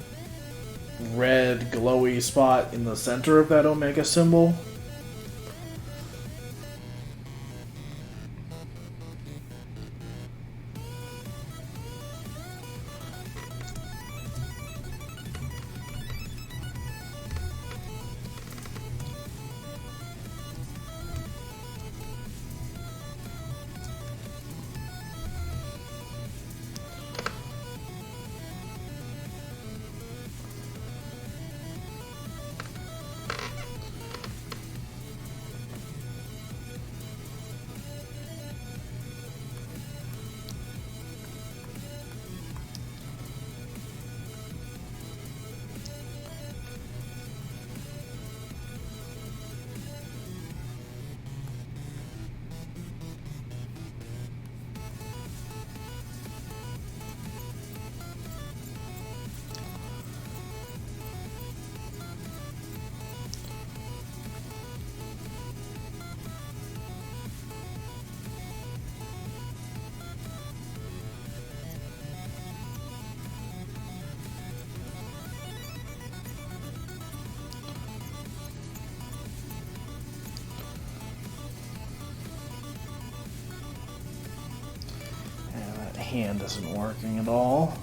red glowy spot in the center of that Omega symbol. Hand isn't working at all.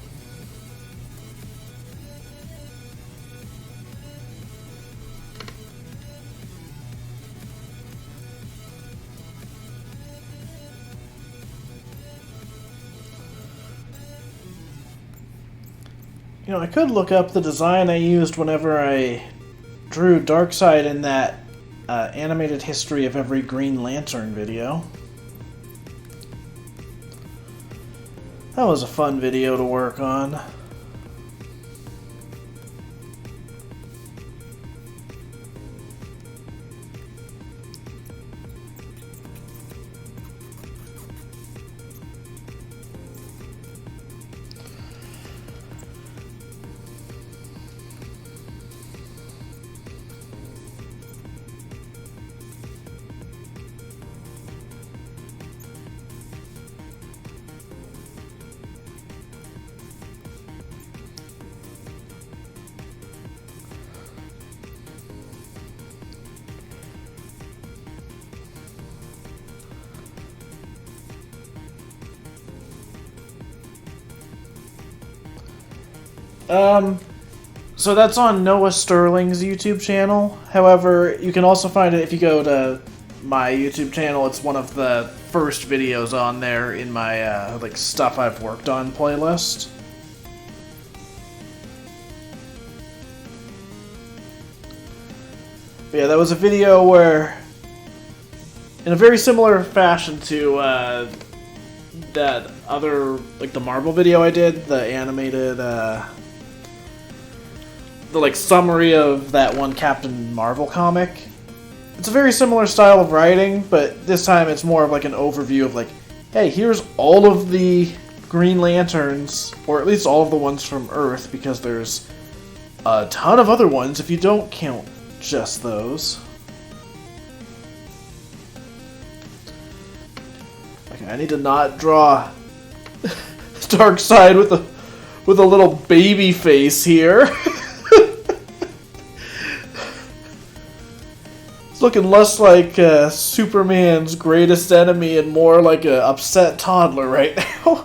You know, I could look up the design I used whenever I drew Darkseid in that animated history of every Green Lantern video. That was a fun video to work on. So that's on Noah Sterling's YouTube channel. However, you can also find it if you go to my YouTube channel. It's one of the first videos on there in my like stuff I've worked on playlist. But yeah, that was a video where, in a very similar fashion to that other, like the Marvel video I did, the animated, the like summary of that one Captain Marvel comic. It's a very similar style of writing, but this time it's more of like an overview of like, hey, here's all of the Green Lanterns, or at least all of the ones from Earth, because there's a ton of other ones if you don't count just those. Okay, I need to not draw Darkseid with a little baby face here. It's looking less like Superman's greatest enemy and more like an upset toddler right now.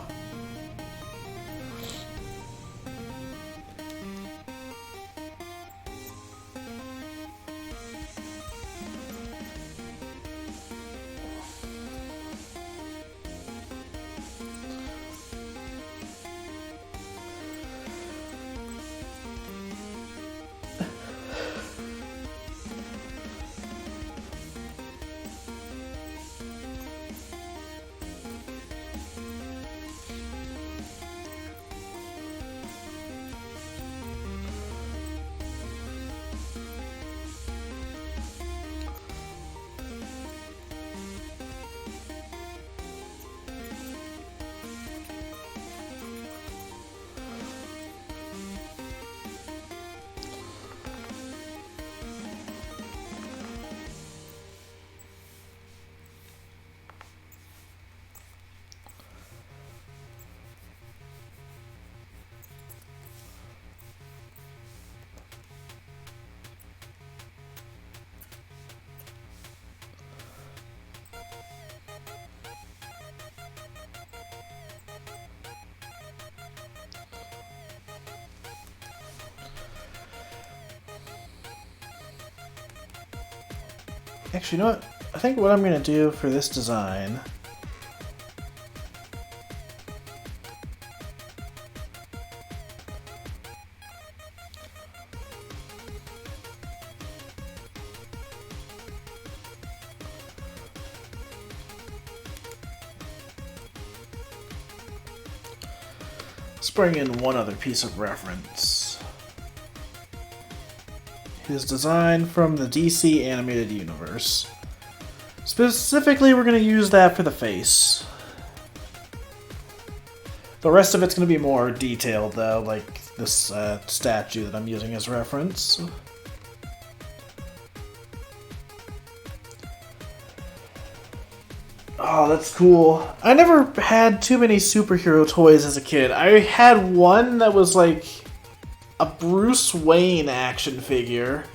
Actually, you know what? I think what I'm going to do for this design... Let's bring in one other piece of reference. His design from the DC animated universe. Specifically, we're going to use that for the face. The rest of it's going to be more detailed, though, like this statue that I'm using as reference. Oh, that's cool. I never had too many superhero toys as a kid. I had one that was like a Bruce Wayne action figure.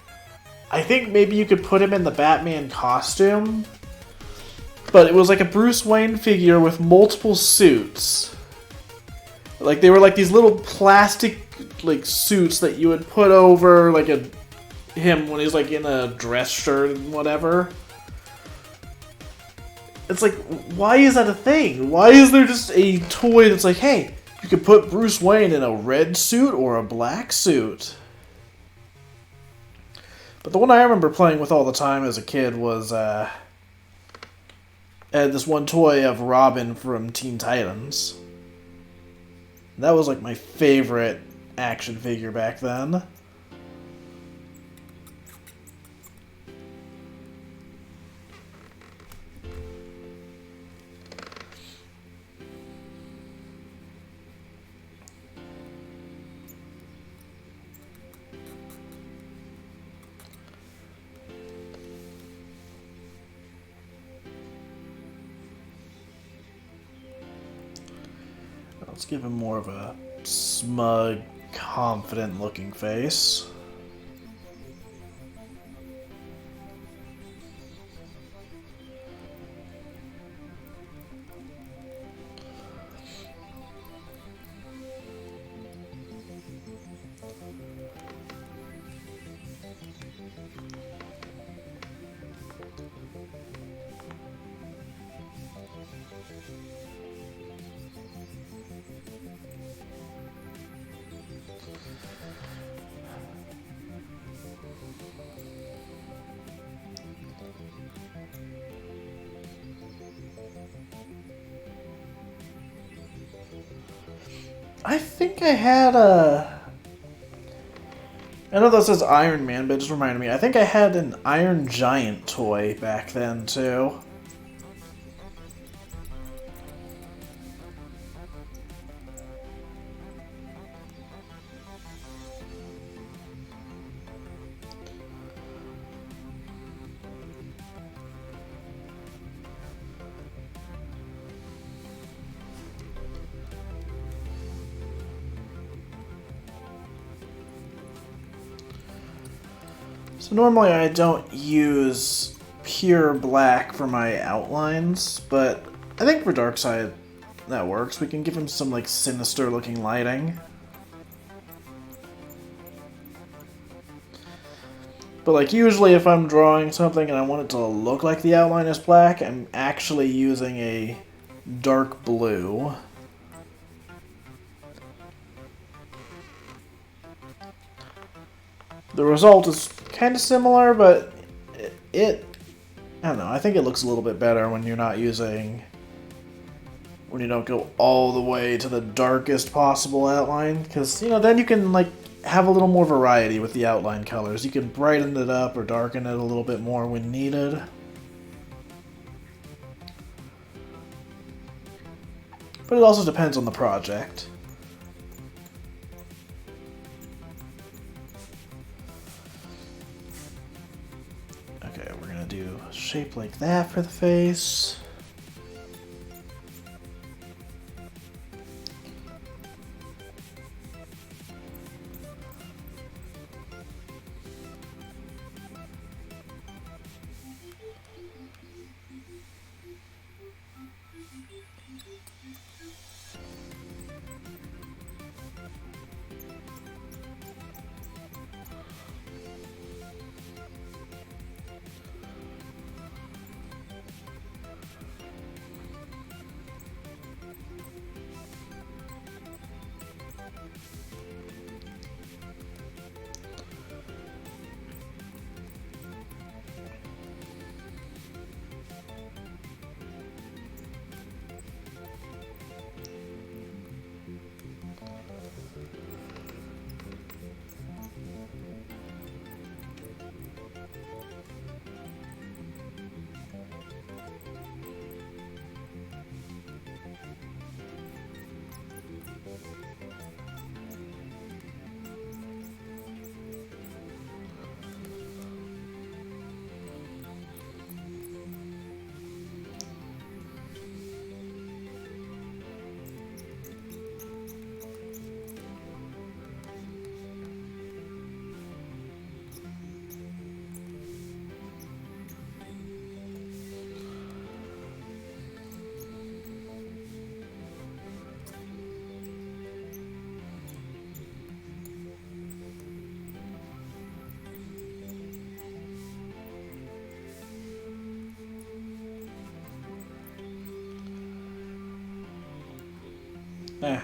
I think maybe you could put him in the Batman costume. But it was like a Bruce Wayne figure with multiple suits. Like they were like these little plastic like suits that you would put over like him when he's like in a dress shirt and whatever. It's like, why is that a thing? Why is there just a toy that's like, hey, you could put Bruce Wayne in a red suit or a black suit? But the one I remember playing with all the time as a kid was, I had this one toy of Robin from Teen Titans. That was like my favorite action figure back then. Let's give him more of a smug, confident-looking face. I think I had a... I know that says Iron Man, but it just reminded me. I think I had an Iron Giant toy back then, too. So normally I don't use pure black for my outlines, but I think for Darkseid that works. We can give him some like sinister looking lighting. But like usually if I'm drawing something and I want it to look like the outline is black, I'm actually using a dark blue. The result is kind of similar, but I don't know, I think it looks a little bit better when you're not using, when you don't go all the way to the darkest possible outline, because, you know, then you can, like, have a little more variety with the outline colors. You can brighten it up or darken it a little bit more when needed. But it also depends on the project. Okay, we're gonna do a shape like that for the face.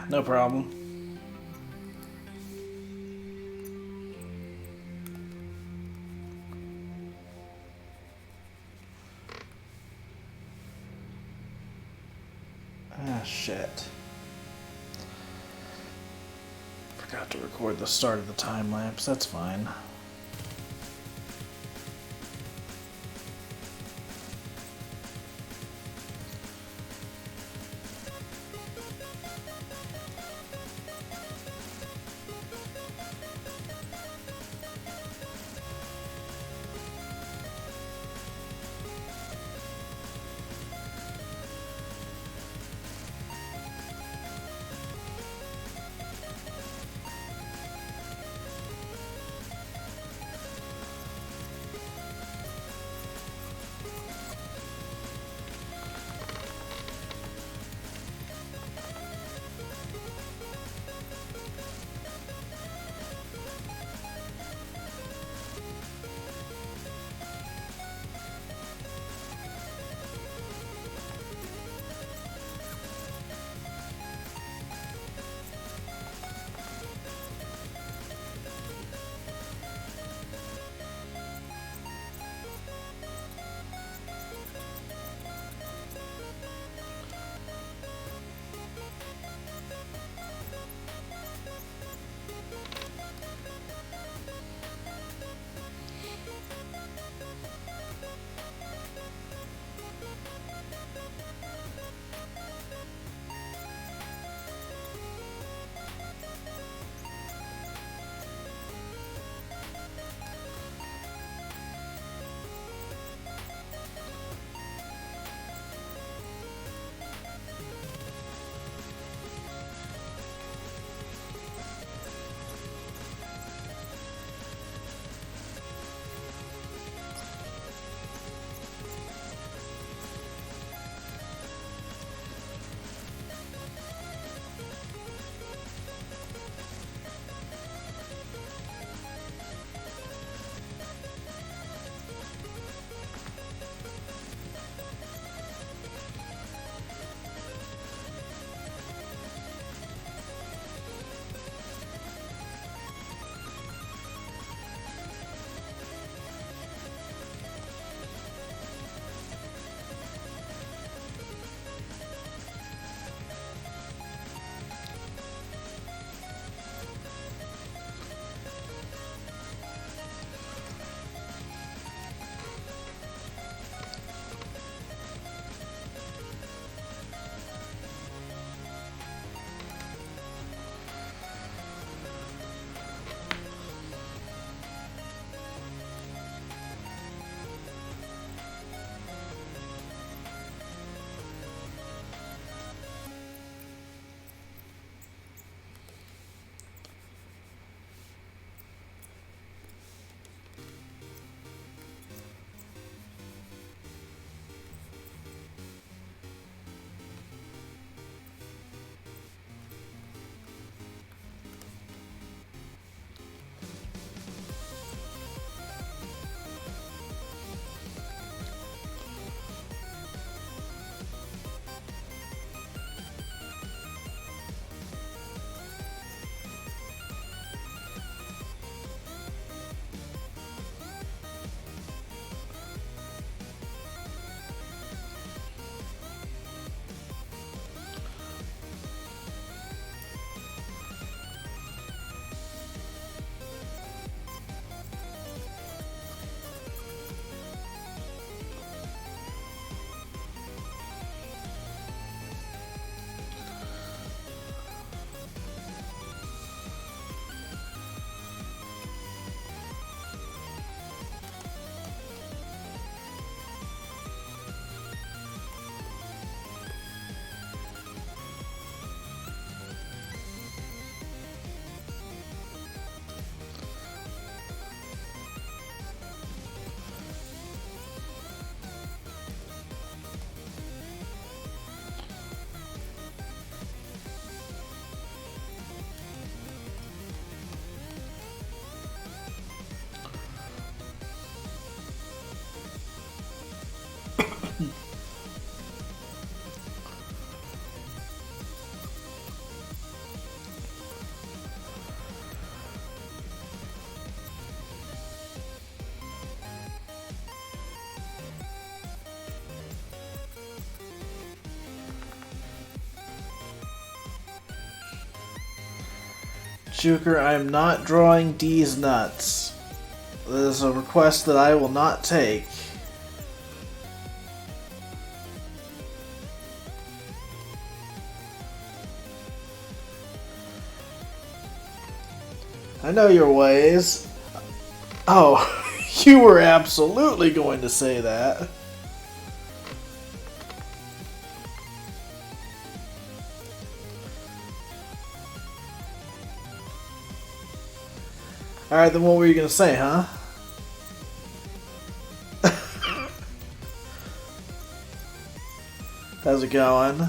No problem. Ah, shit. Forgot to record the start of the time lapse. That's fine. Juker, I am not drawing D's nuts. That is a request that I will not take. I know your ways. Oh, you were absolutely going to say that. Alright, then what were you going to say, huh? How's it going?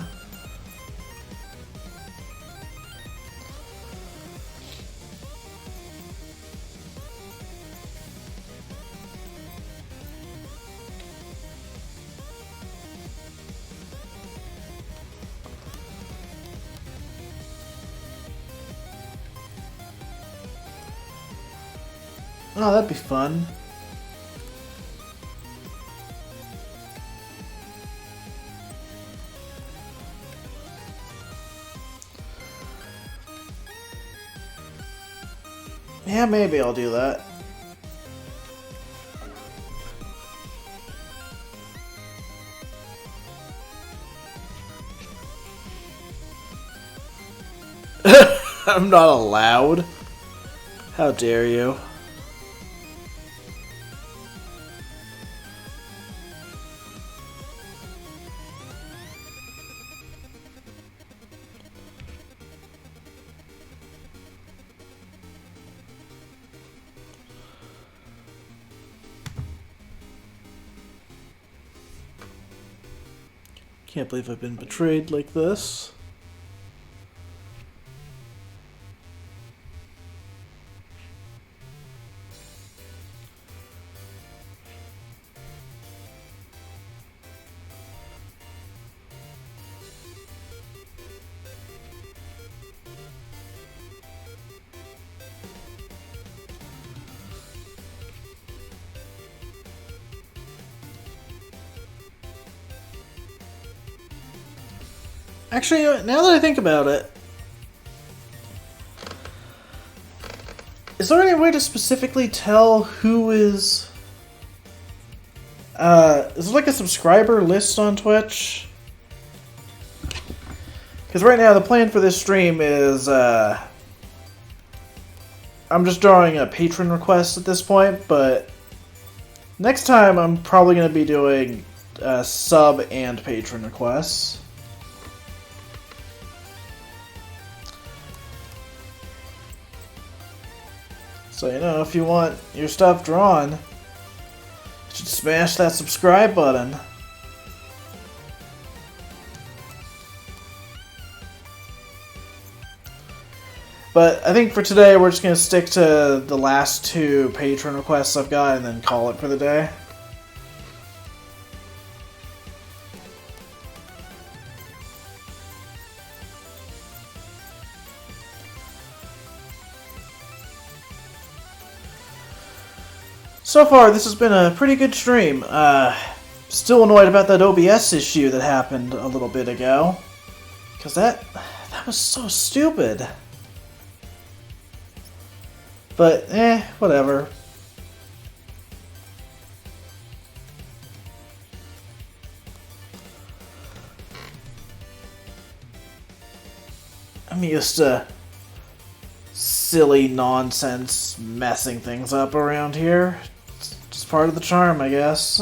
Oh, that'd be fun. Yeah, maybe I'll do that. I'm not allowed. How dare you? Can't believe I've been betrayed like this. Actually, now that I think about it, is there any way to specifically tell who is... is there like a subscriber list on Twitch? Because right now the plan for this stream is, I'm just drawing a patron request at this point, but next time I'm probably going to be doing sub and patron requests. So, you know, if you want your stuff drawn, you should smash that subscribe button. But I think for today, we're just going to stick to the last two patron requests I've got and then call it for the day. So far, this has been a pretty good stream. Still annoyed about that OBS issue that happened a little bit ago. Because that was so stupid. But, whatever. I'm used to silly nonsense messing things up around here. It's just part of the charm, I guess.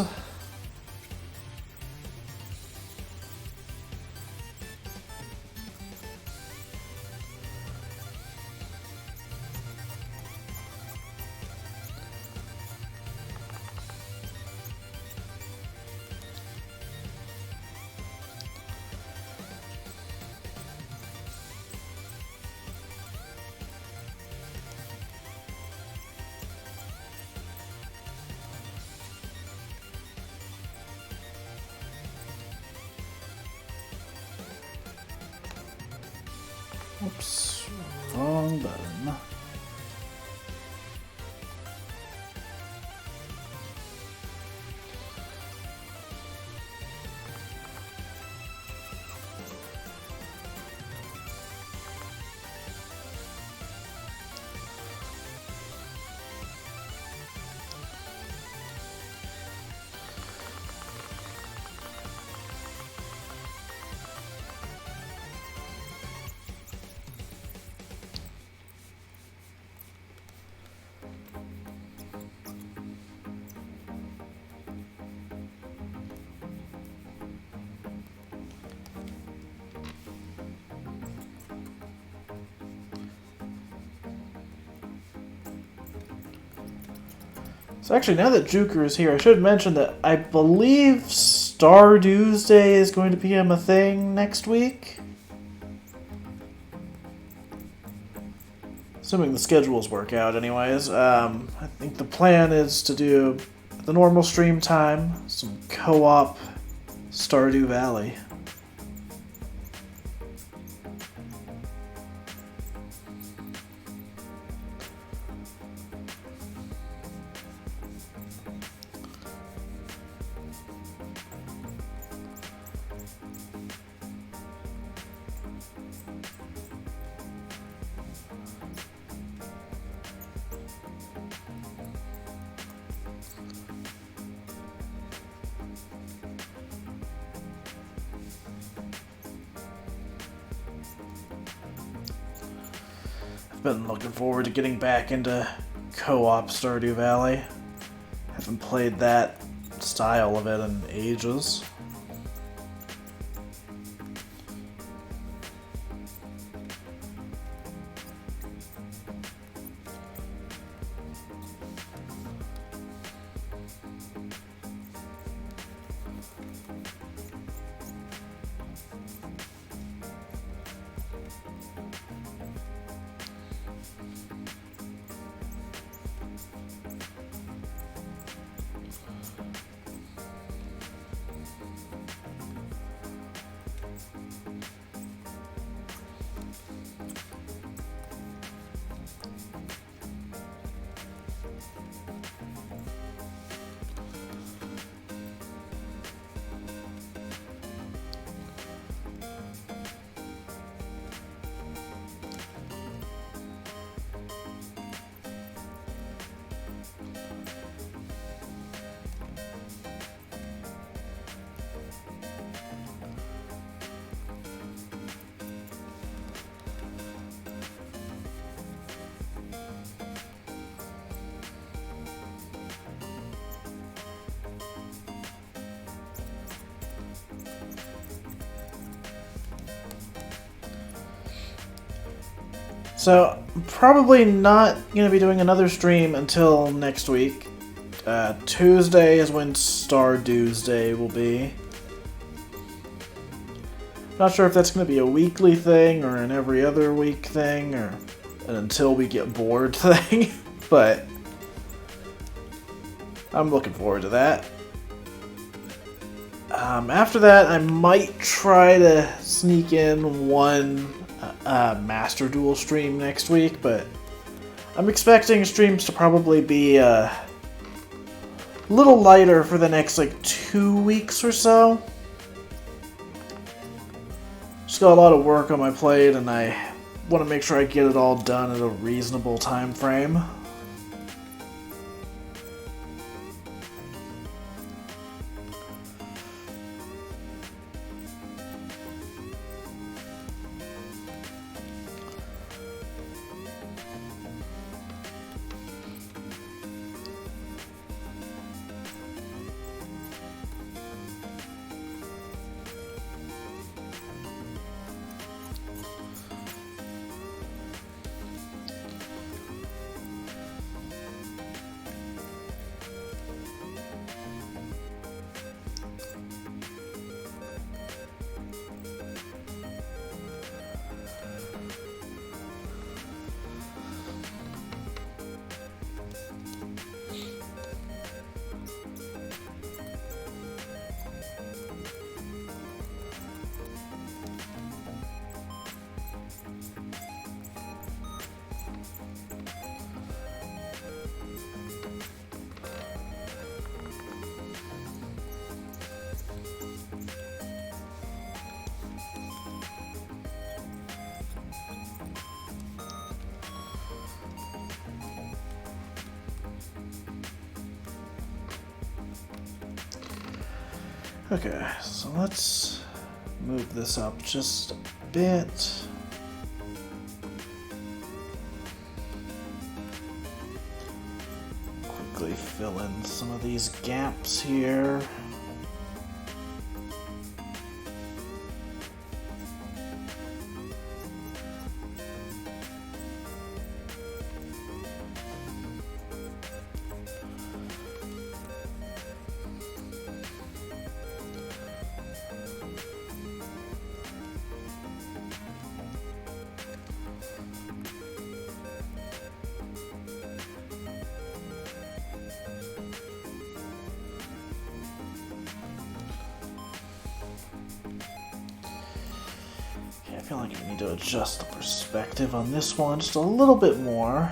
Oops, wrong button. So actually, now that Juker is here, I should mention that I believe Stardew Day is going to become a thing next week. Assuming the schedules work out anyways. I think the plan is to do the normal stream time, some co-op Stardew Valley. Been looking forward to getting back into co-op Stardew Valley. Haven't played that style of it in ages. So, I'm probably not going to be doing another stream until next week. Tuesday is when Stardew Day will be. Not sure if that's going to be a weekly thing or an every other week thing or an until we get bored thing, but I'm looking forward to that. After that, I might try to sneak in one Master Duel stream next week, but I'm expecting streams to probably be a little lighter for the next, 2 weeks or so. Just got a lot of work on my plate, and I want to make sure I get it all done at a reasonable time frame. Okay, so let's move this up just a bit. Quickly fill in some of these gaps here. feel like I need to adjust the perspective on this one just a little bit more.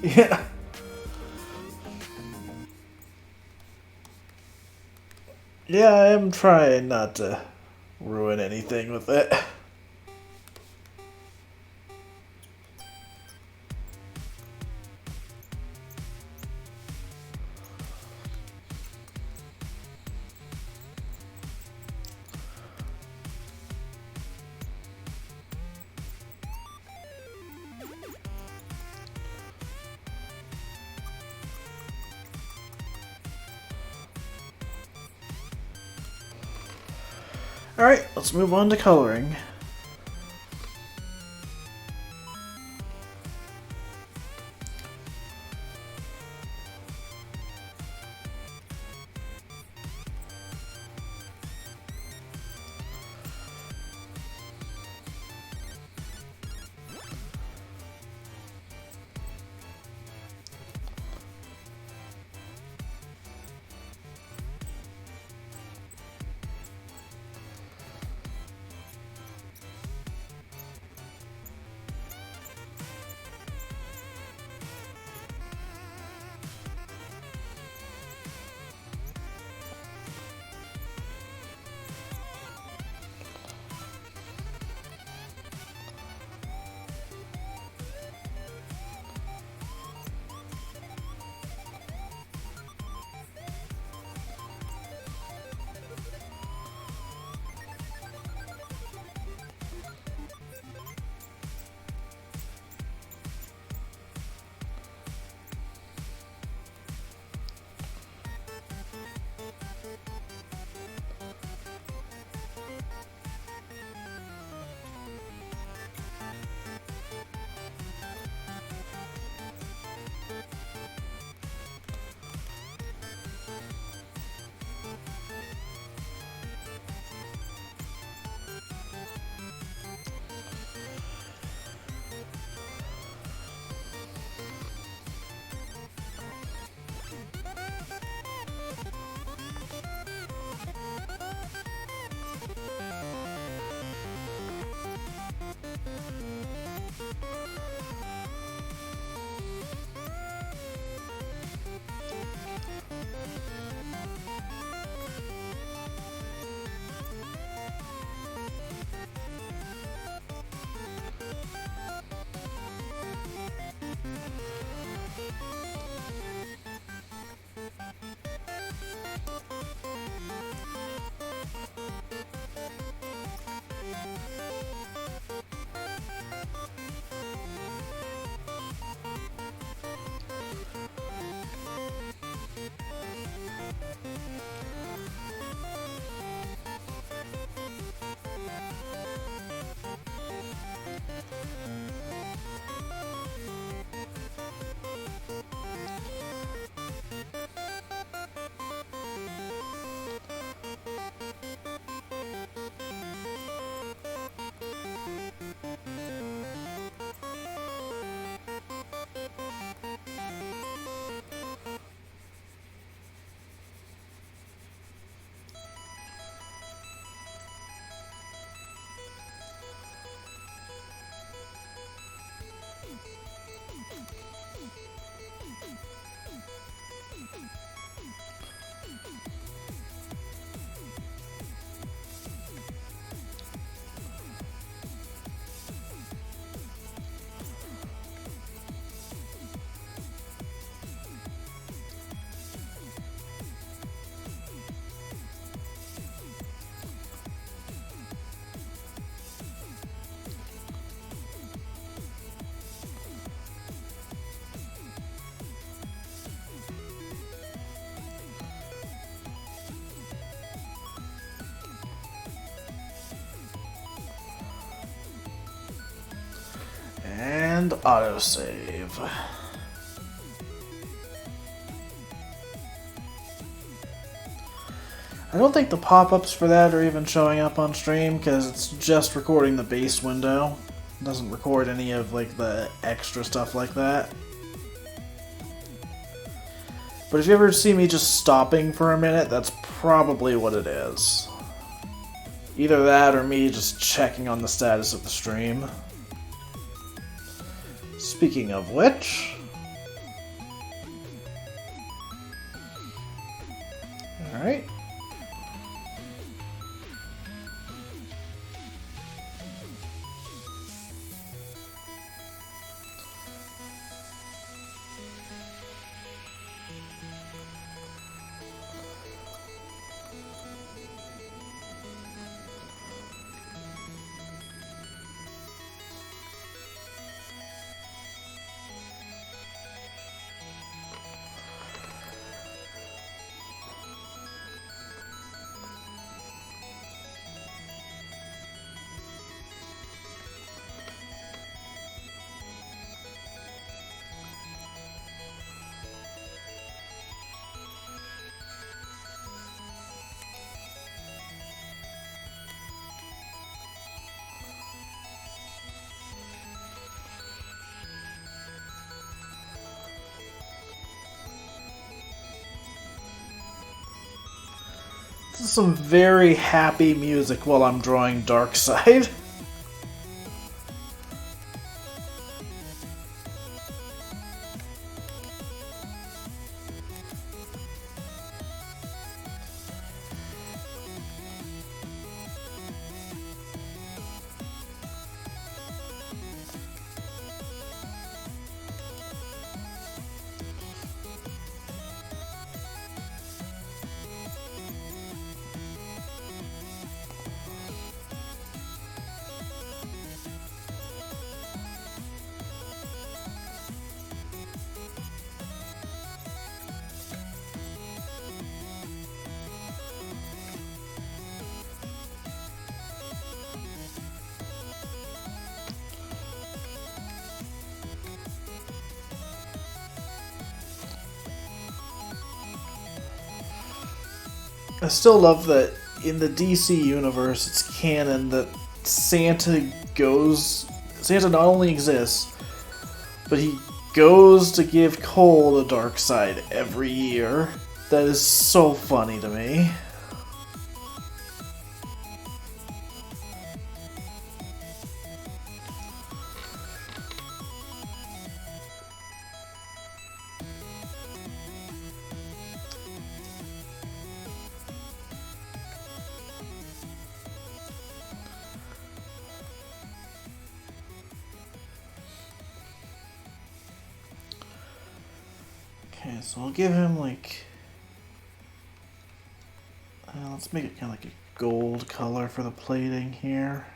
Yeah. Yeah, I am trying not to ruin anything with it. Alright, let's move on to coloring. And autosave. I don't think the pop-ups for that are even showing up on stream because it's just recording the base window. It doesn't record any of like the extra stuff like that. But if you ever see me just stopping for a minute, that's probably what it is. Either that or me just checking on the status of the stream. Speaking of which... Alright. This is some very happy music while I'm drawing Darkseid. I still love that in the DC universe, it's canon that Santa not only exists, but he goes to give Cole the Darkseid every year. That is so funny to me. Okay, so I'll give him like... let's make it kind of like a gold color for the plating here.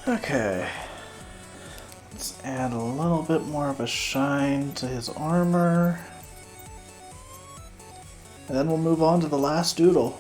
Okay. Let's add a little bit more of a shine to his armor. And then we'll move on to the last doodle.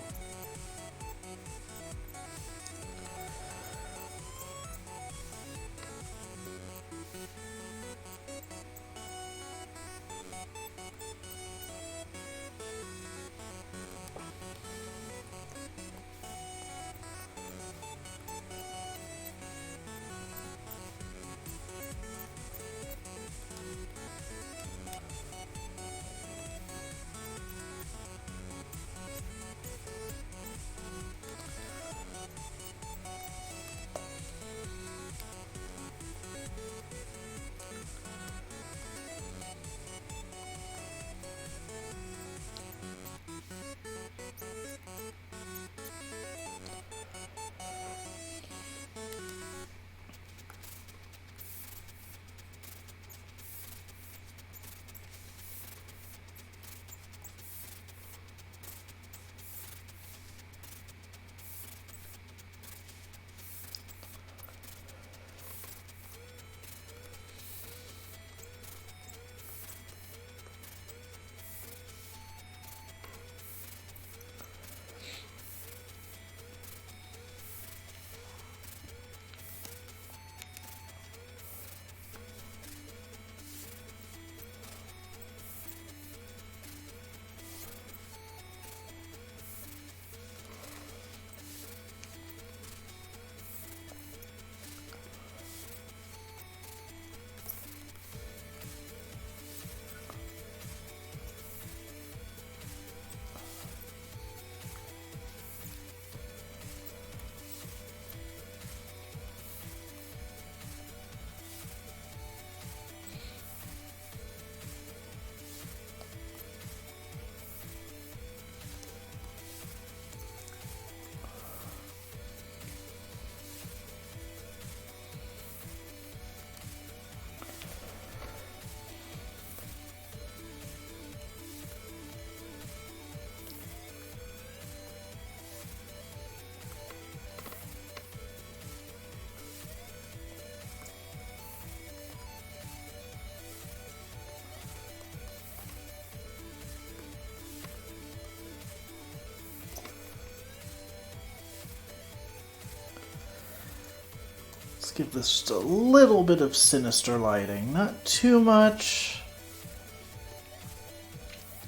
Let's give this just a little bit of sinister lighting. Not too much,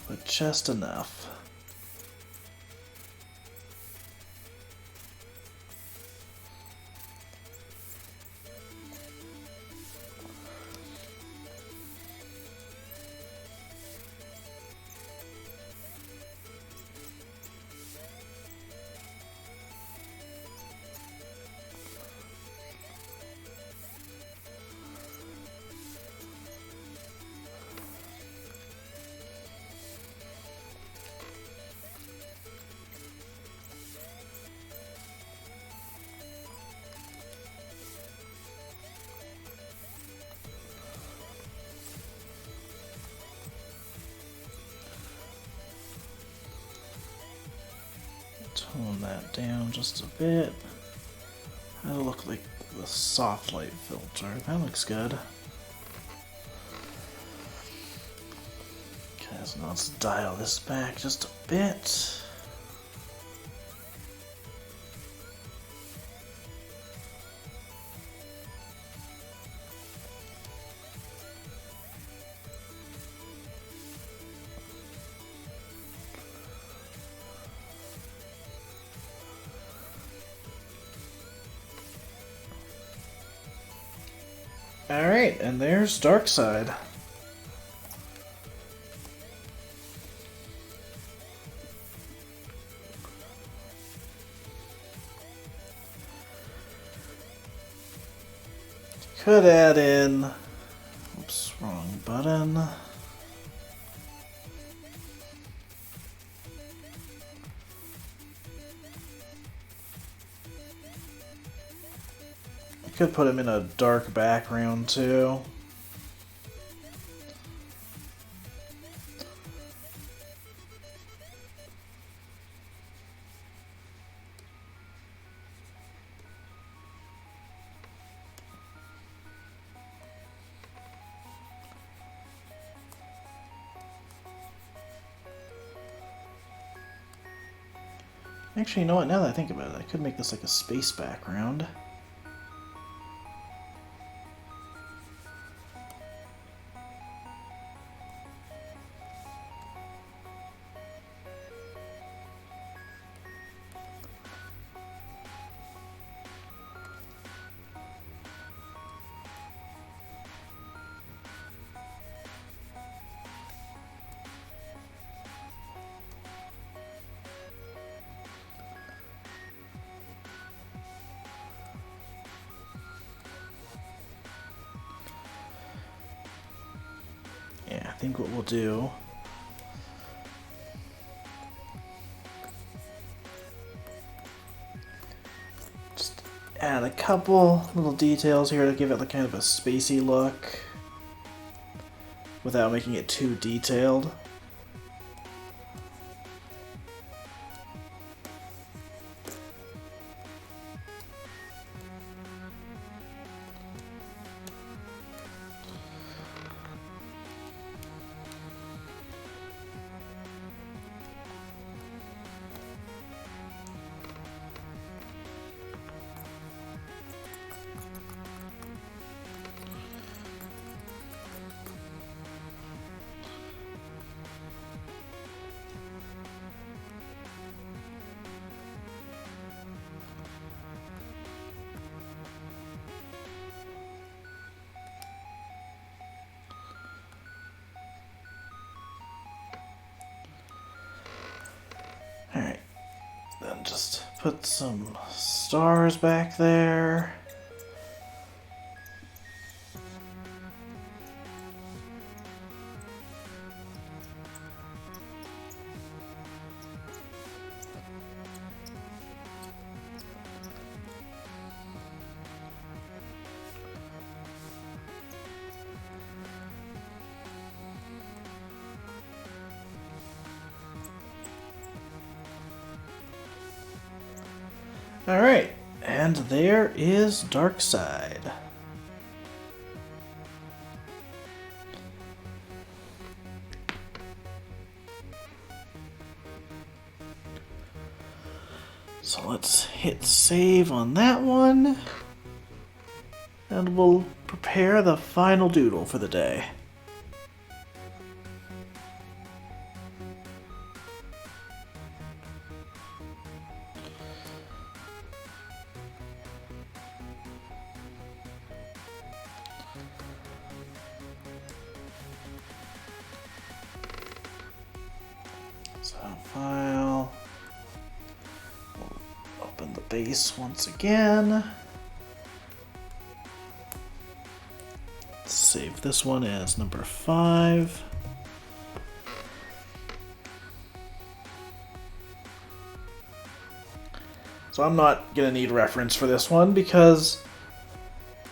but just enough. Tone that down just a bit. That'll look like the soft light filter. That looks good. Okay, so now let's dial this back just a bit. Alright, and there's Darkside. Could add in... Oops, wrong button. Could put him in a dark background too. Actually, you know what? Now that I think about it, I could make this like a space background. Yeah, I think what we'll do... just add a couple little details here to give it like kind of a spacey look without making it too detailed. Alright, then just put some stars back there. Alright, and there is Darkside. So let's hit save on that one, and we'll prepare the final doodle for the day. So file, we'll open the base once again. Save this one as number 5. So I'm not going to need reference for this one because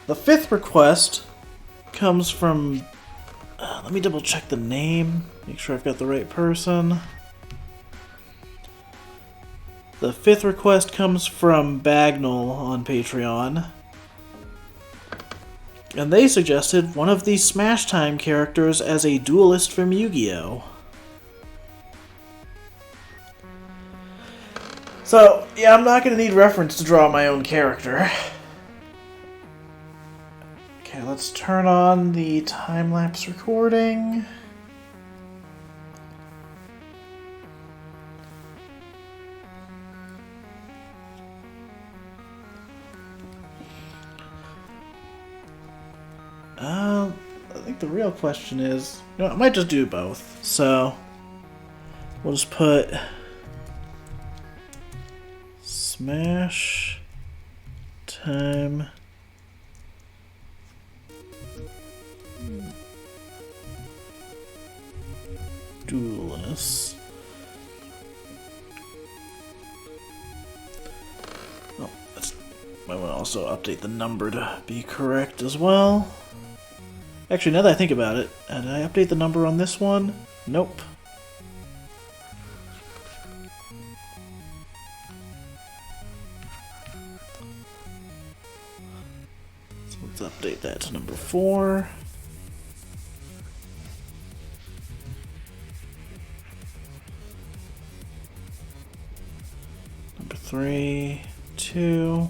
the 5th request comes from... let me double check the name, make sure I've got the right person. The 5th request comes from Bagnall on Patreon. And they suggested one of the Smash Time characters as a duelist from Yu-Gi-Oh! So, yeah, I'm not going to need reference to draw my own character. Okay, let's turn on the time-lapse recording. I think the real question is, you know, I might just do both. So, we'll just put Smash Time Duelist. Oh, I want to also update the number to be correct as well. Actually, now that I think about it, did I update the number on this one? Nope. So let's update that to number 4. 3, 2,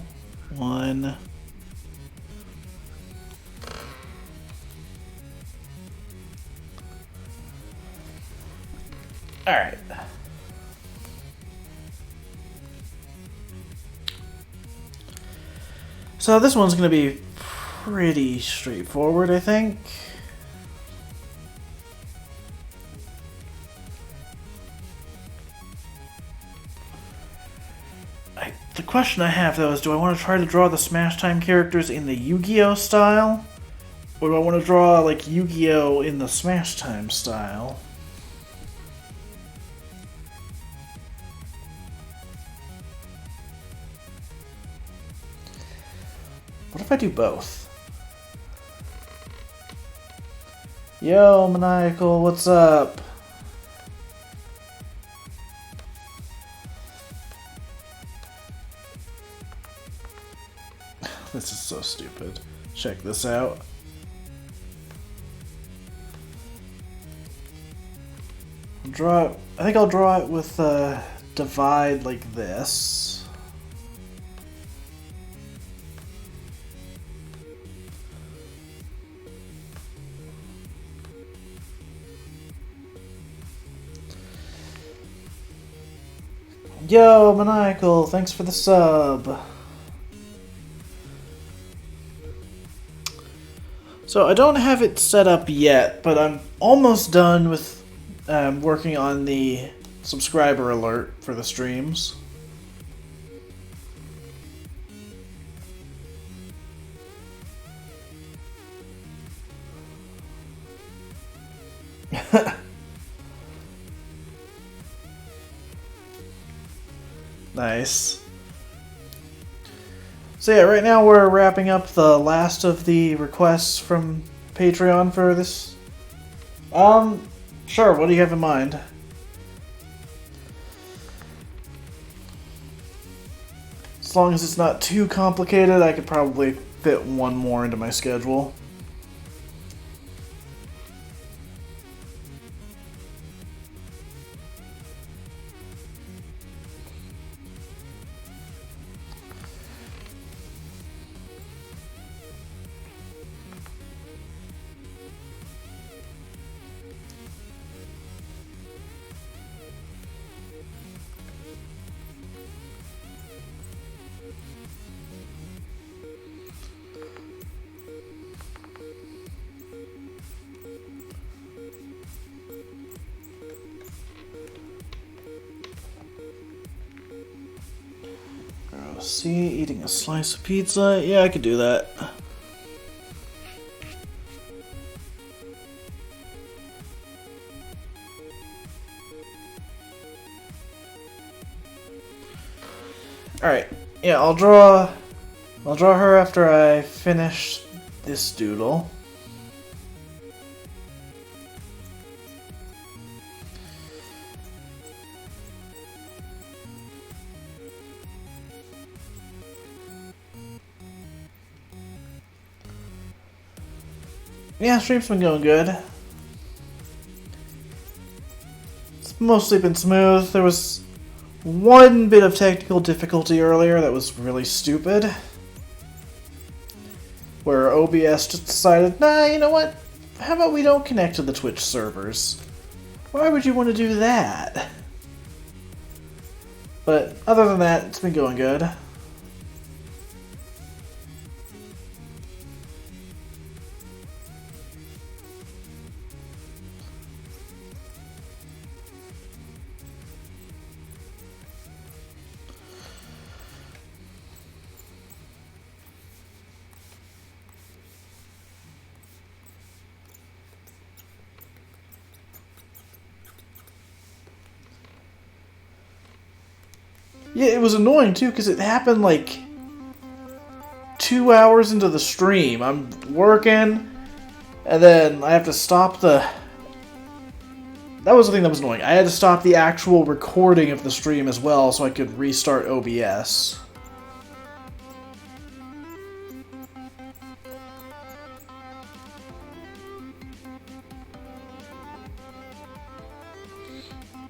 1. All right. So this one's going to be pretty straightforward, I think. The question I have, though, is do I want to try to draw the Smash Time characters in the Yu-Gi-Oh style? Or do I want to draw, like, Yu-Gi-Oh in the Smash Time style? What if I do both? Yo, Maniacal, what's up? This is so stupid. Check this out. I think I'll draw it with a divide like this. Yo, Maniacal, thanks for the sub. So I don't have it set up yet, but I'm almost done with working on the subscriber alert for the streams. Nice. So yeah, right now we're wrapping up the last of the requests from Patreon for this. Sure, what do you have in mind? As long as it's not too complicated, I could probably fit one more into my schedule. See, eating a slice of pizza? Yeah, I could do that. Alright, yeah, I'll draw her after I finish this doodle. Yeah, stream's been going good. It's mostly been smooth. There was one bit of technical difficulty earlier that was really stupid. Where OBS just decided, nah, you know what? How about we don't connect to the Twitch servers? Why would you want to do that? But other than that, it's been going good. Yeah, it was annoying too, because it happened like 2 hours into the stream. I'm working, and then I have to stop the... That was the thing that was annoying. I had to stop the actual recording of the stream as well so I could restart OBS.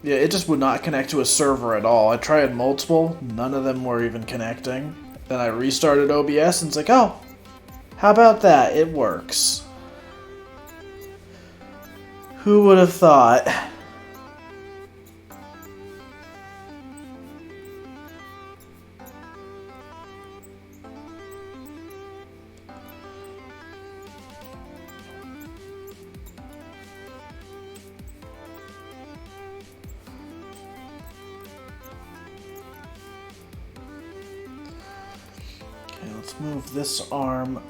Yeah, it just would not connect to a server at all. I tried multiple, none of them were even connecting. Then I restarted OBS and it's like, oh, how about that? It works. Who would have thought? Okay, let's move this arm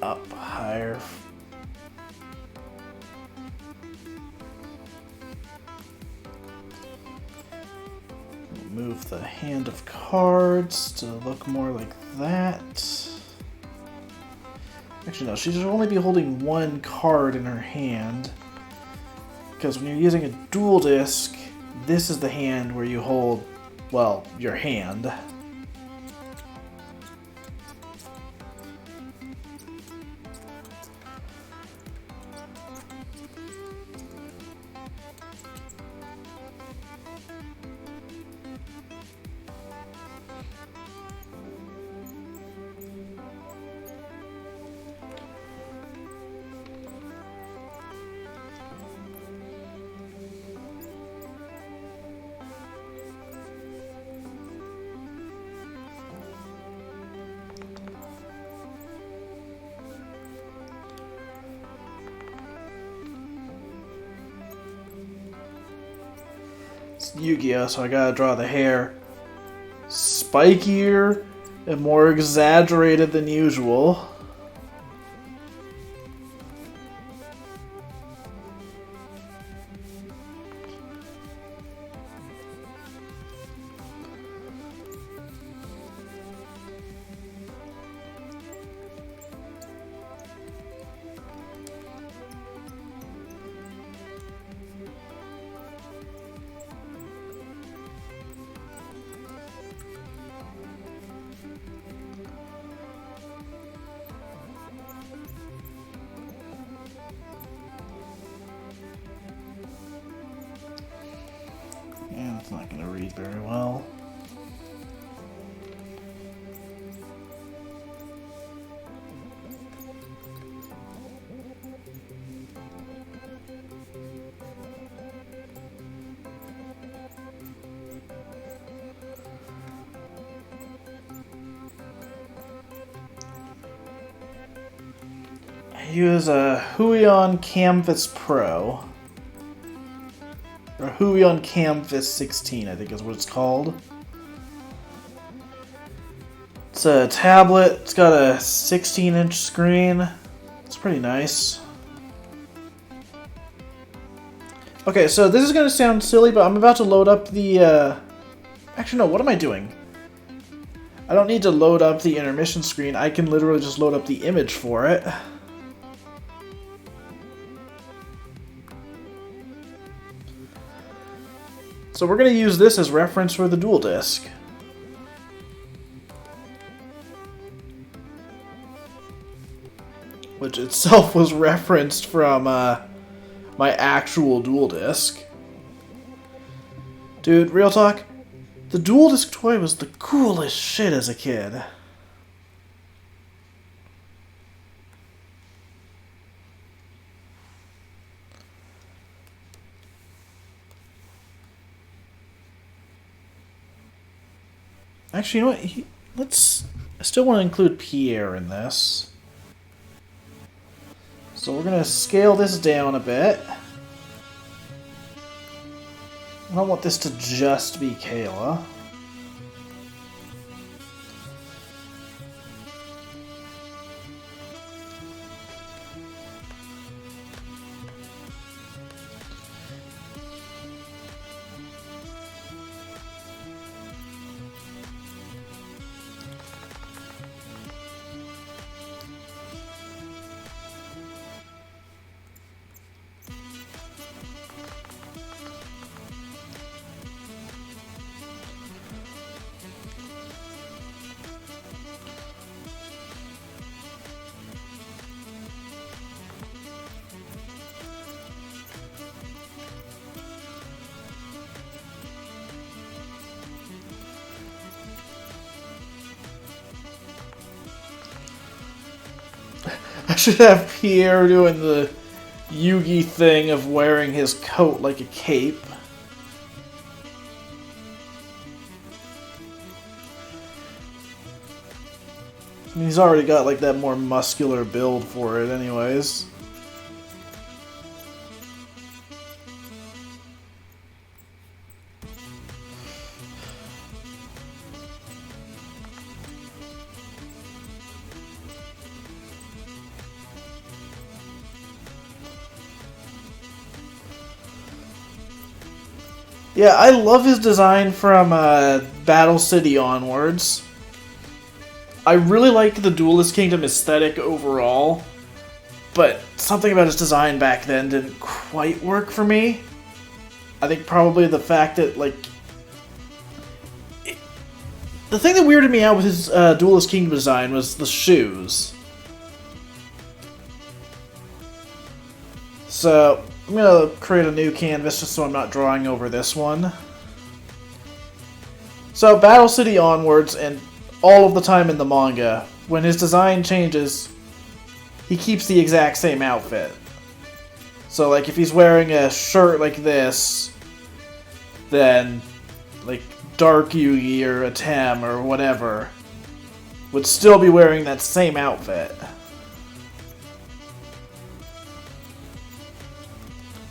up higher. Move the hand of cards to look more like that. Actually, no, she should only be holding one card in her hand. Because when you're using a dual disc, this is the hand where you hold, well, your hand. It's Yu-Gi-Oh, so I gotta draw the hair spikier and more exaggerated than usual. Yeah, it's not going to read very well. I use a Huion Canvas Pro. Or Huion Canvas 16, I think is what it's called. It's a tablet. It's got a 16-inch screen. It's pretty nice. Okay, so this is going to sound silly, but I'm about to load up the... Actually, no, what am I doing? I don't need to load up the intermission screen. I can literally just load up the image for it. So we're going to use this as reference for the dual disc. Which itself was referenced from my actual dual disc. Dude, real talk, the dual disc toy was the coolest shit as a kid. Actually, you know what? Let's... I still want to include Pierre in this. So we're going to scale this down a bit. I don't want this to just be Kayla. should have Pierre doing the Yugi thing of wearing his coat like a cape. I mean, he's already got like that more muscular build for it anyways. Yeah, I love his design from Battle City onwards. I really like the Duelist Kingdom aesthetic overall, but something about his design back then didn't quite work for me. I think probably the fact that, like... the thing that weirded me out with his Duelist Kingdom design was the shoes. So, I'm gonna create a new canvas just so I'm not drawing over this one. So, Battle City onwards, and all of the time in the manga, when his design changes, he keeps the exact same outfit. So, like, if he's wearing a shirt like this, then, like, Dark Yugi or Atem or whatever would still be wearing that same outfit.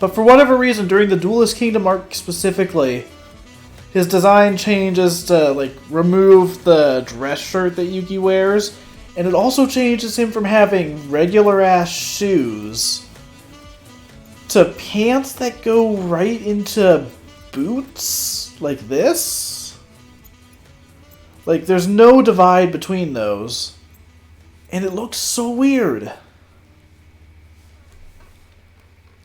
But for whatever reason, during the Duelist Kingdom arc specifically, his design changes to, like, remove the dress shirt that Yugi wears, and it also changes him from having regular-ass shoes to pants that go right into boots, like this. Like, there's no divide between those, and it looks so weird.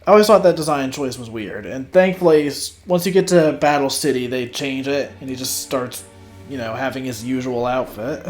I always thought that design choice was weird, and thankfully, once you get to Battle City, they change it, and he just starts, you know, having his usual outfit.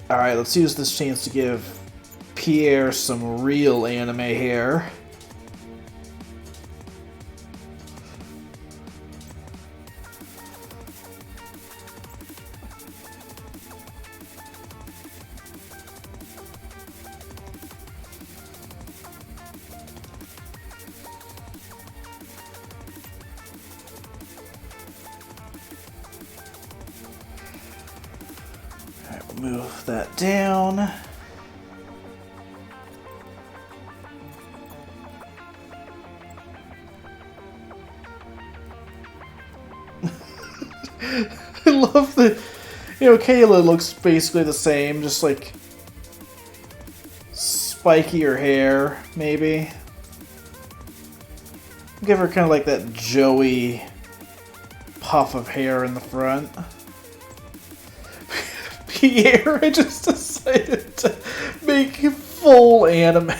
Alright, let's use this chance to give Pierre some real anime hair. Move that down. I love the... You know, Kayla looks basically the same, just like... spikier hair, maybe. Give her kind of like that Joey puff of hair in the front. Pierre, I just decided to make full anime.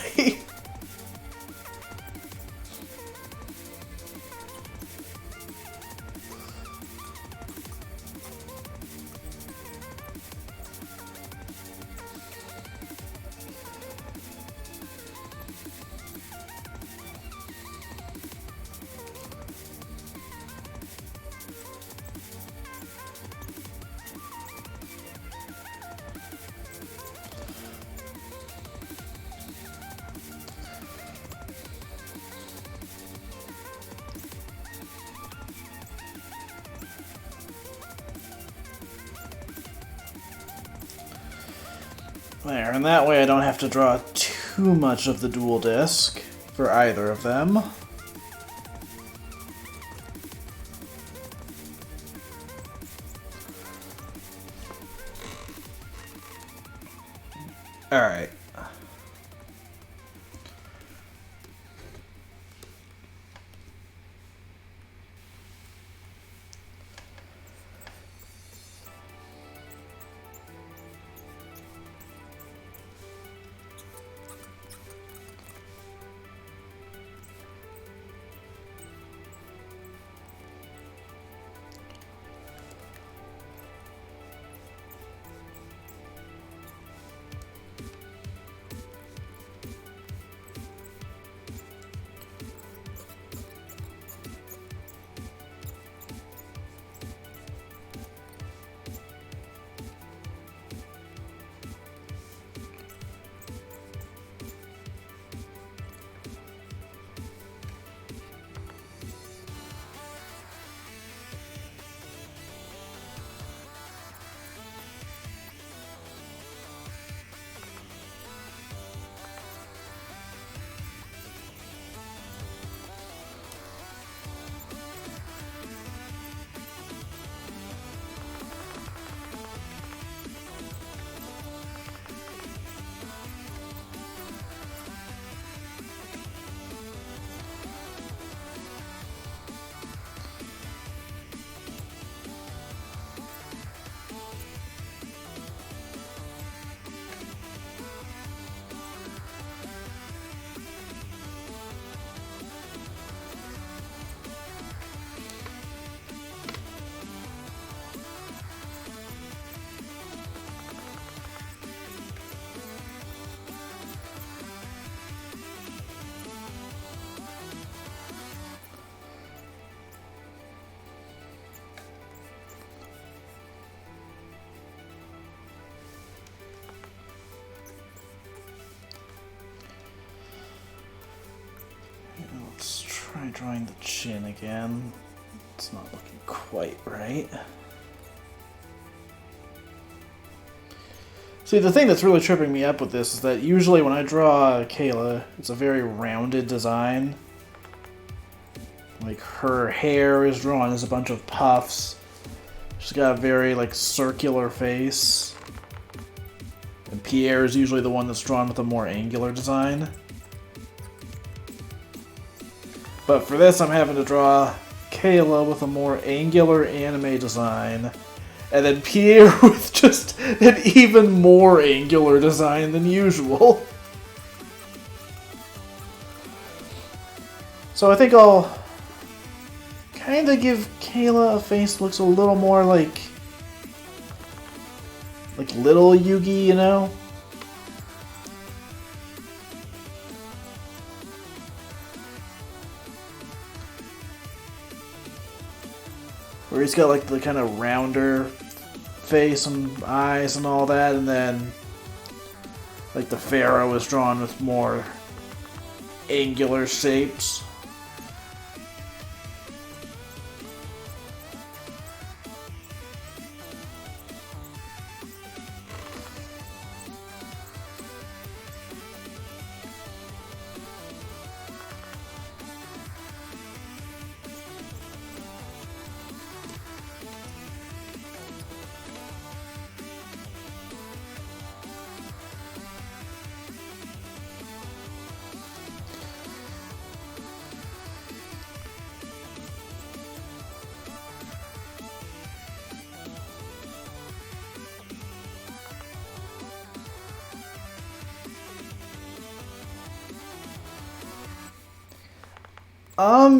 There, and that way I don't have to draw too much of the dual disc for either of them. Alright. Try drawing the chin again. It's not looking quite right. See, the thing that's really tripping me up with this is that usually when I draw Kayla, it's a very rounded design. Like, her hair is drawn as a bunch of puffs. She's got a very, like, circular face. And Pierre is usually the one that's drawn with a more angular design. But for this, I'm having to draw Kayla with a more angular anime design. And then Pierre with just an even more angular design than usual. So I think I'll kind of give Kayla a face that looks a little more like little Yugi, you know? Where he's got like the kind of rounder face and eyes and all that, and then like the Pharaoh is drawn with more angular shapes.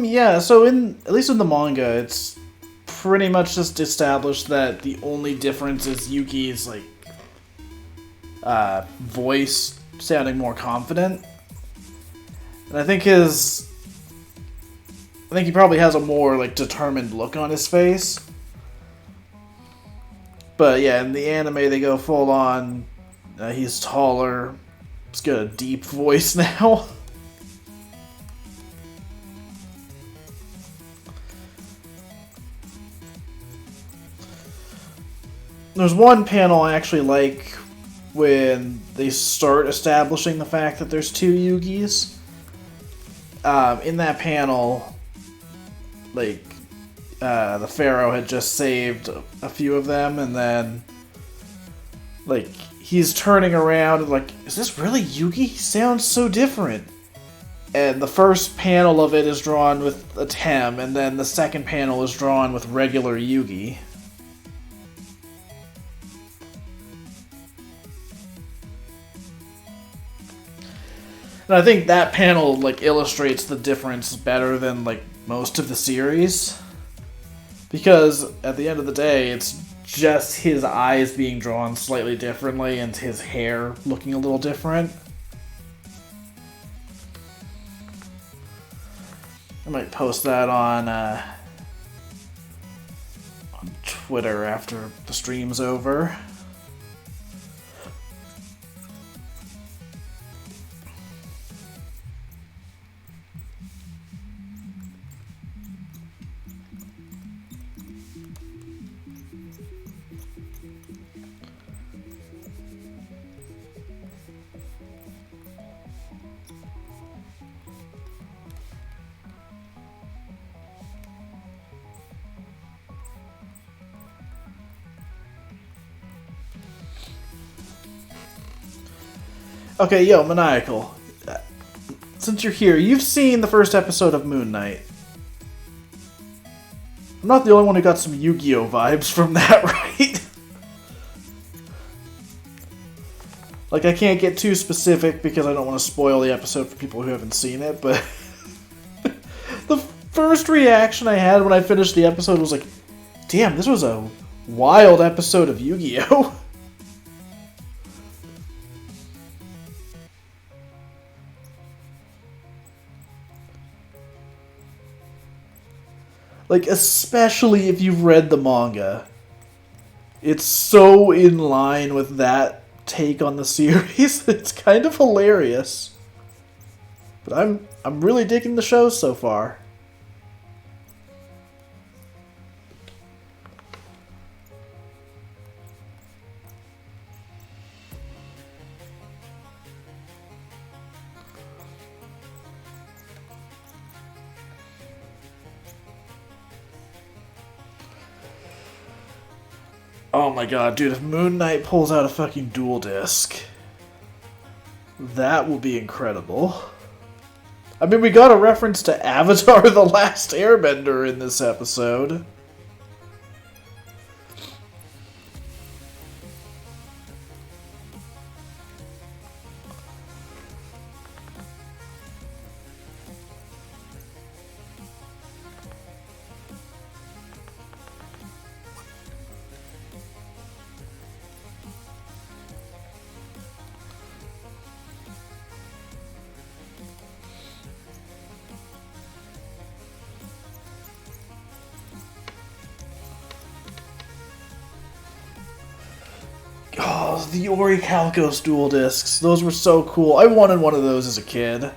Yeah, so at least in the manga, it's pretty much just established that the only difference is Yuki's, like, voice sounding more confident. And I think he probably has a more, like, determined look on his face. But yeah, in the anime, they go full on, he's taller, he's got a deep voice now. There's one panel I actually like when they start establishing the fact that there's two Yugis. In that panel, like, the Pharaoh had just saved a few of them, and then, like, he's turning around and like, is this really Yugi? He sounds so different. And the first panel of it is drawn with a Tem, and then the second panel is drawn with regular Yugi. And I think that panel, like, illustrates the difference better than, like, most of the series. Because, at the end of the day, it's just his eyes being drawn slightly differently and his hair looking a little different. I might post that on Twitter after the stream's over. Okay, yo, Maniacal. Since you're here, you've seen the first episode of Moon Knight. I'm not the only one who got some Yu-Gi-Oh vibes from that, right? Like, I can't get too specific because I don't want to spoil the episode for people who haven't seen it, but the first reaction I had when I finished the episode was like, damn, this was a wild episode of Yu-Gi-Oh! Like, especially if you've read the manga. It's so in line with that take on the series. It's kind of hilarious. But I'm really digging the show so far. Oh my god, dude, if Moon Knight pulls out a fucking dual disc, that will be incredible. I mean, we got a reference to Avatar The Last Airbender in this episode. Oh, the Orichalcos dual discs. Those were so cool. I wanted one of those as a kid. I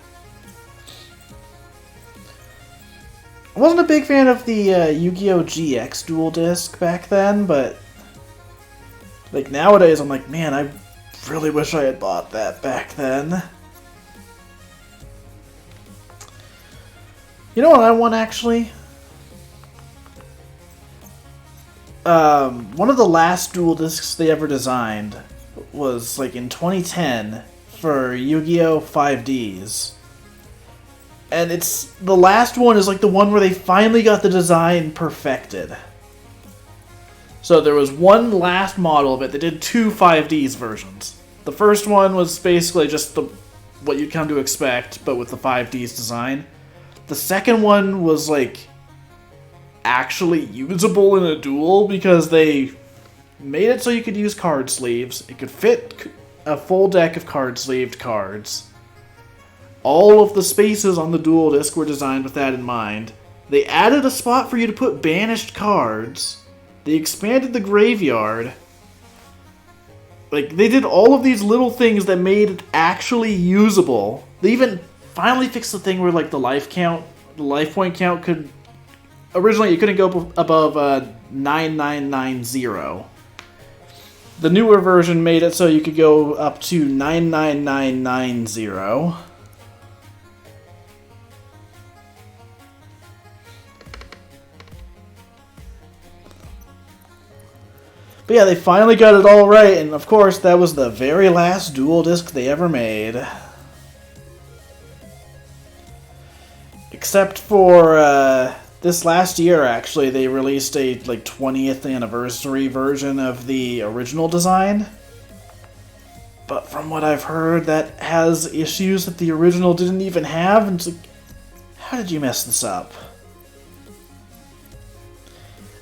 wasn't a big fan of the Yu-Gi-Oh! GX dual disc back then, but like nowadays I'm like, man, I really wish I had bought that back then. You know what I want, actually? One of the last dual discs they ever designed was like in 2010 for Yu-Gi-Oh! 5Ds. And it's the last one is like the one where they finally got the design perfected. So there was one last model of it that did two 5Ds versions. The first one was basically just what you'd come to expect, but with the 5Ds design. The second one was like actually usable in a duel because they made it so you could use card sleeves. It could fit a full deck of card-sleeved cards. All of the spaces on the dual disc were designed with that in mind. They added a spot for you to put banished cards. They expanded the graveyard. Like, they did all of these little things that made it actually usable. They even finally fixed the thing where, like, the life point count could... Originally, it couldn't go above 9990. The newer version made it so you could go up to 99990. But yeah, they finally got it all right, and of course, that was the very last dual disc they ever made. Except for this last year, actually, they released a 20th anniversary version of the original design. But from what I've heard, that has issues that the original didn't even have, and it's like, how did you mess this up?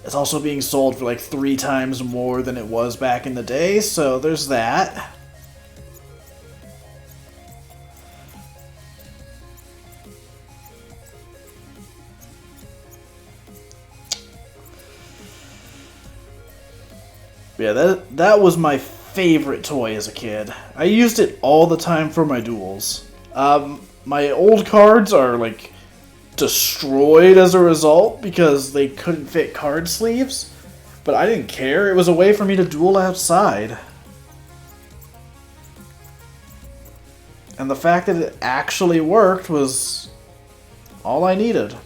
It's also being sold for 3 times more than it was back in the day, so there's that. Yeah, that was my favorite toy as a kid. I used it all the time for my duels. My old cards are destroyed as a result because they couldn't fit card sleeves, but I didn't care. It was a way for me to duel outside. And the fact that it actually worked was all I needed.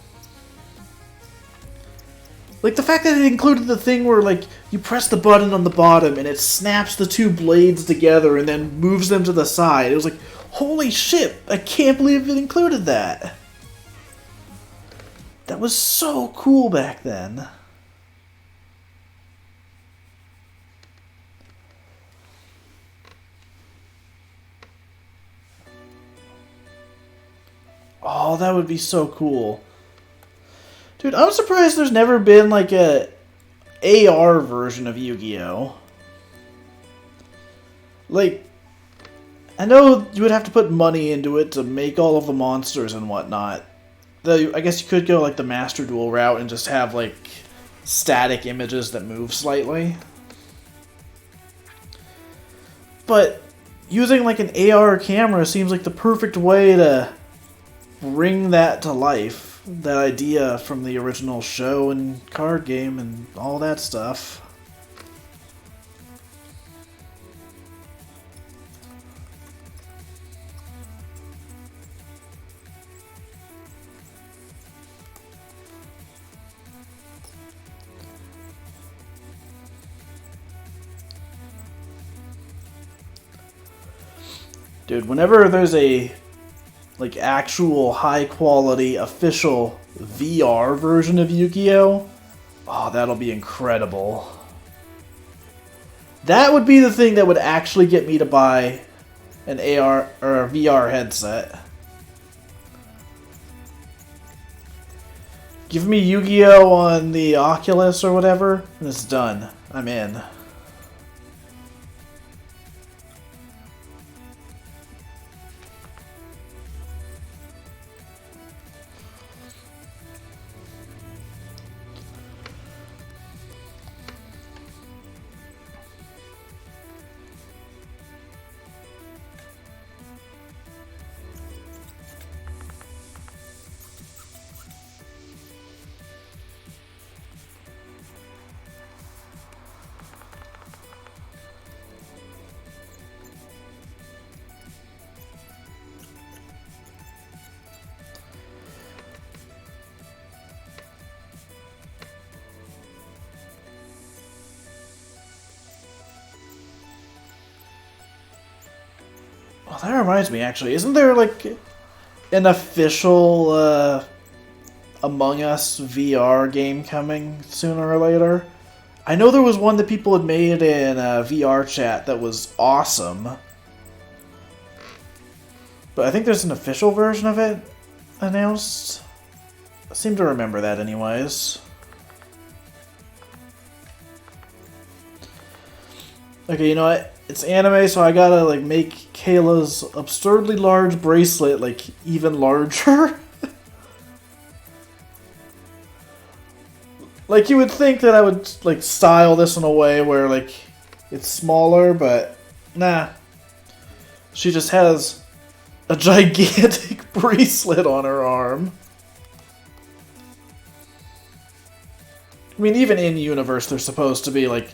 The fact that it included the thing where, you press the button on the bottom and it snaps the 2 blades together and then moves them to the side. It was like, holy shit, I can't believe it included that. That was so cool back then. Oh, that would be so cool. Dude, I'm surprised there's never been a AR version of Yu-Gi-Oh! I know you would have to put money into it to make all of the monsters and whatnot. Though, I guess you could go the Master Duel route and just have static images that move slightly. But using an AR camera seems like the perfect way to bring that to life. That idea from the original show and card game and all that stuff. Dude, whenever there's a like actual high quality official VR version of Yu-Gi-Oh! Oh, that'll be incredible. That would be the thing that would actually get me to buy an AR or a VR headset. Give me Yu-Gi-Oh! On the Oculus or whatever, and it's done. I'm in. Well, that reminds me, actually. Isn't there, like, an official Among Us VR game coming sooner or later? I know there was one that people had made in VR chat that was awesome. But I think there's an official version of it announced. I seem to remember that anyways. Okay, you know what? It's anime, so I gotta like make Kayla's absurdly large bracelet like even larger. Like you would think that I would like style this in a way where like it's smaller, but nah. She just has a gigantic bracelet on her arm. I mean, even in universe, they're supposed to be like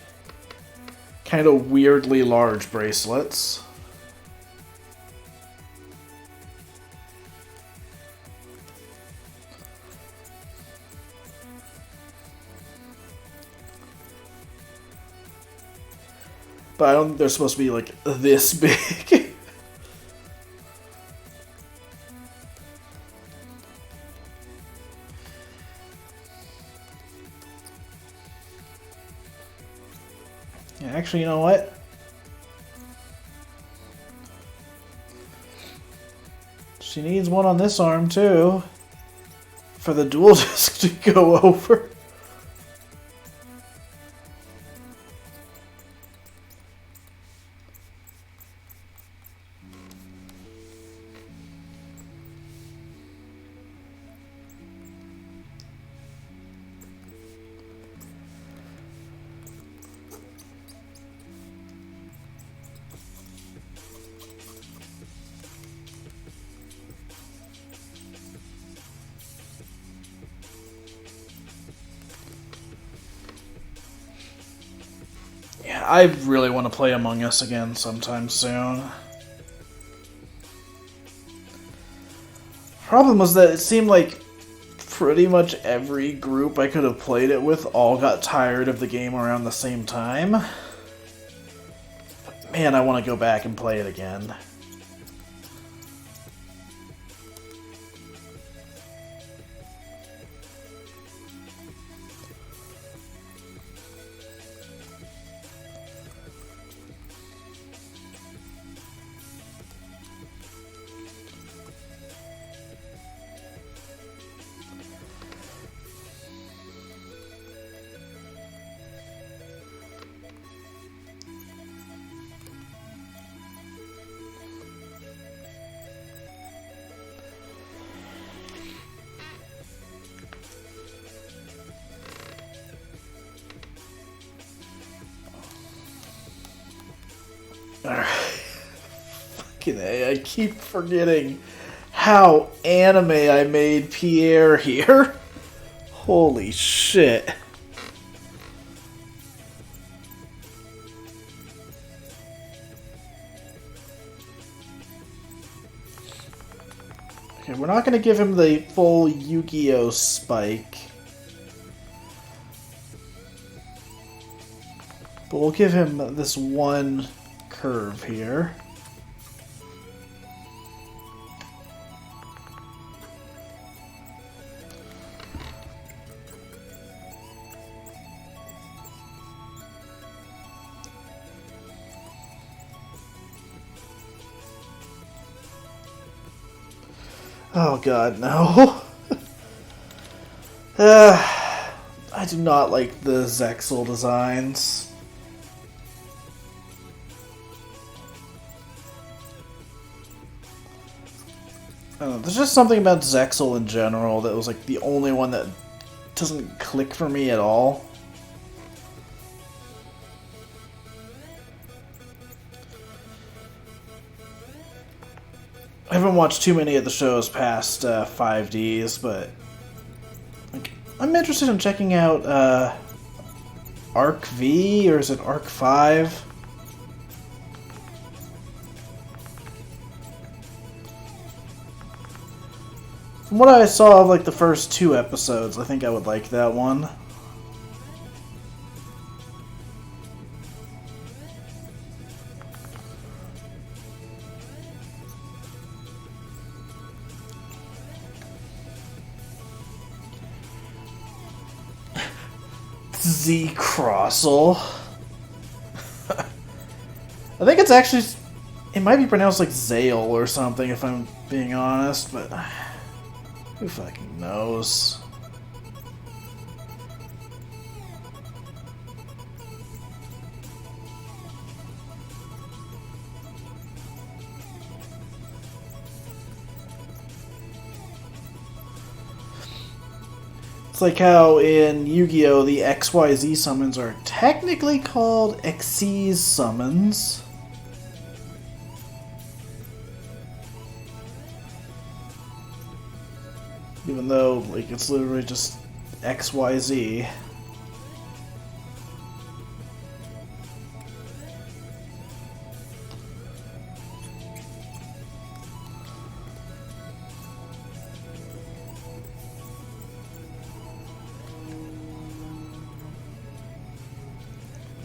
kind of weirdly large bracelets. But I don't think they're supposed to be like this big. Yeah, actually, you know what? She needs one on this arm too, for the dual disc to go over. I really want to play Among Us again sometime soon. Problem was that it seemed like pretty much every group I could have played it with all got tired of the game around the same time. But man, I want to go back and play it again. Alright. Fucking A, I keep forgetting how anime I made Pierre here. Holy shit. Okay, we're not going to give him the full Yu-Gi-Oh! Spike. But we'll give him this one curve here. Oh god, no. I do not like the Zexal designs. I don't know, there's just something about Zexal in general that was like the only one that doesn't click for me at all. I haven't watched too many of the shows past 5Ds, but like, I'm interested in checking out Arc V, or is it Arc 5? From what I saw of like the first 2 episodes, I think I would like that one. Z Crossel. I think it's actually, it might be pronounced like Zale or something if I'm being honest, but who fucking knows? It's like how in Yu-Gi-Oh! The XYZ summons are technically called Xyz summons. Even though, like, it's literally just XYZ.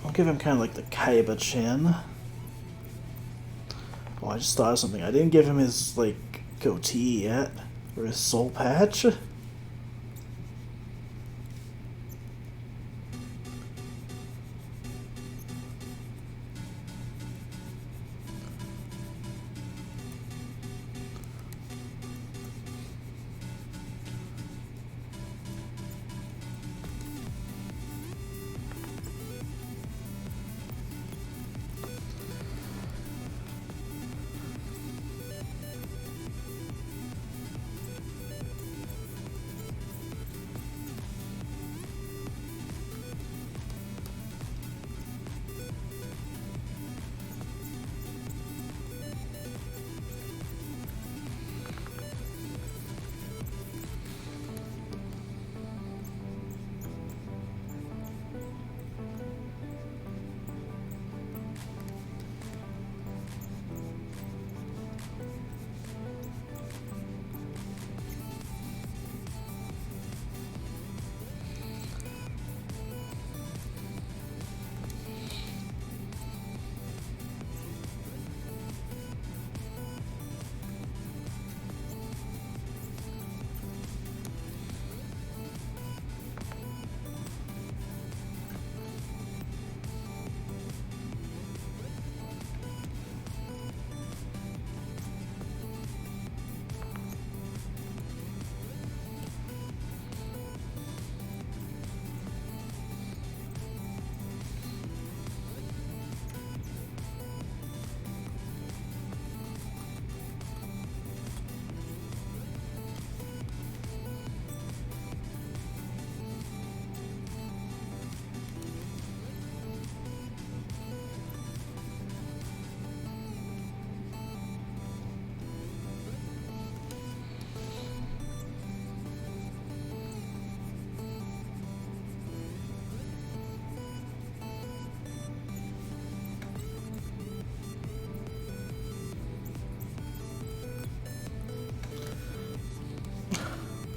I'll give him kind of like the Kaiba chin. Oh, I just thought of something. I didn't give him his, like, goatee yet. Or his soul patch.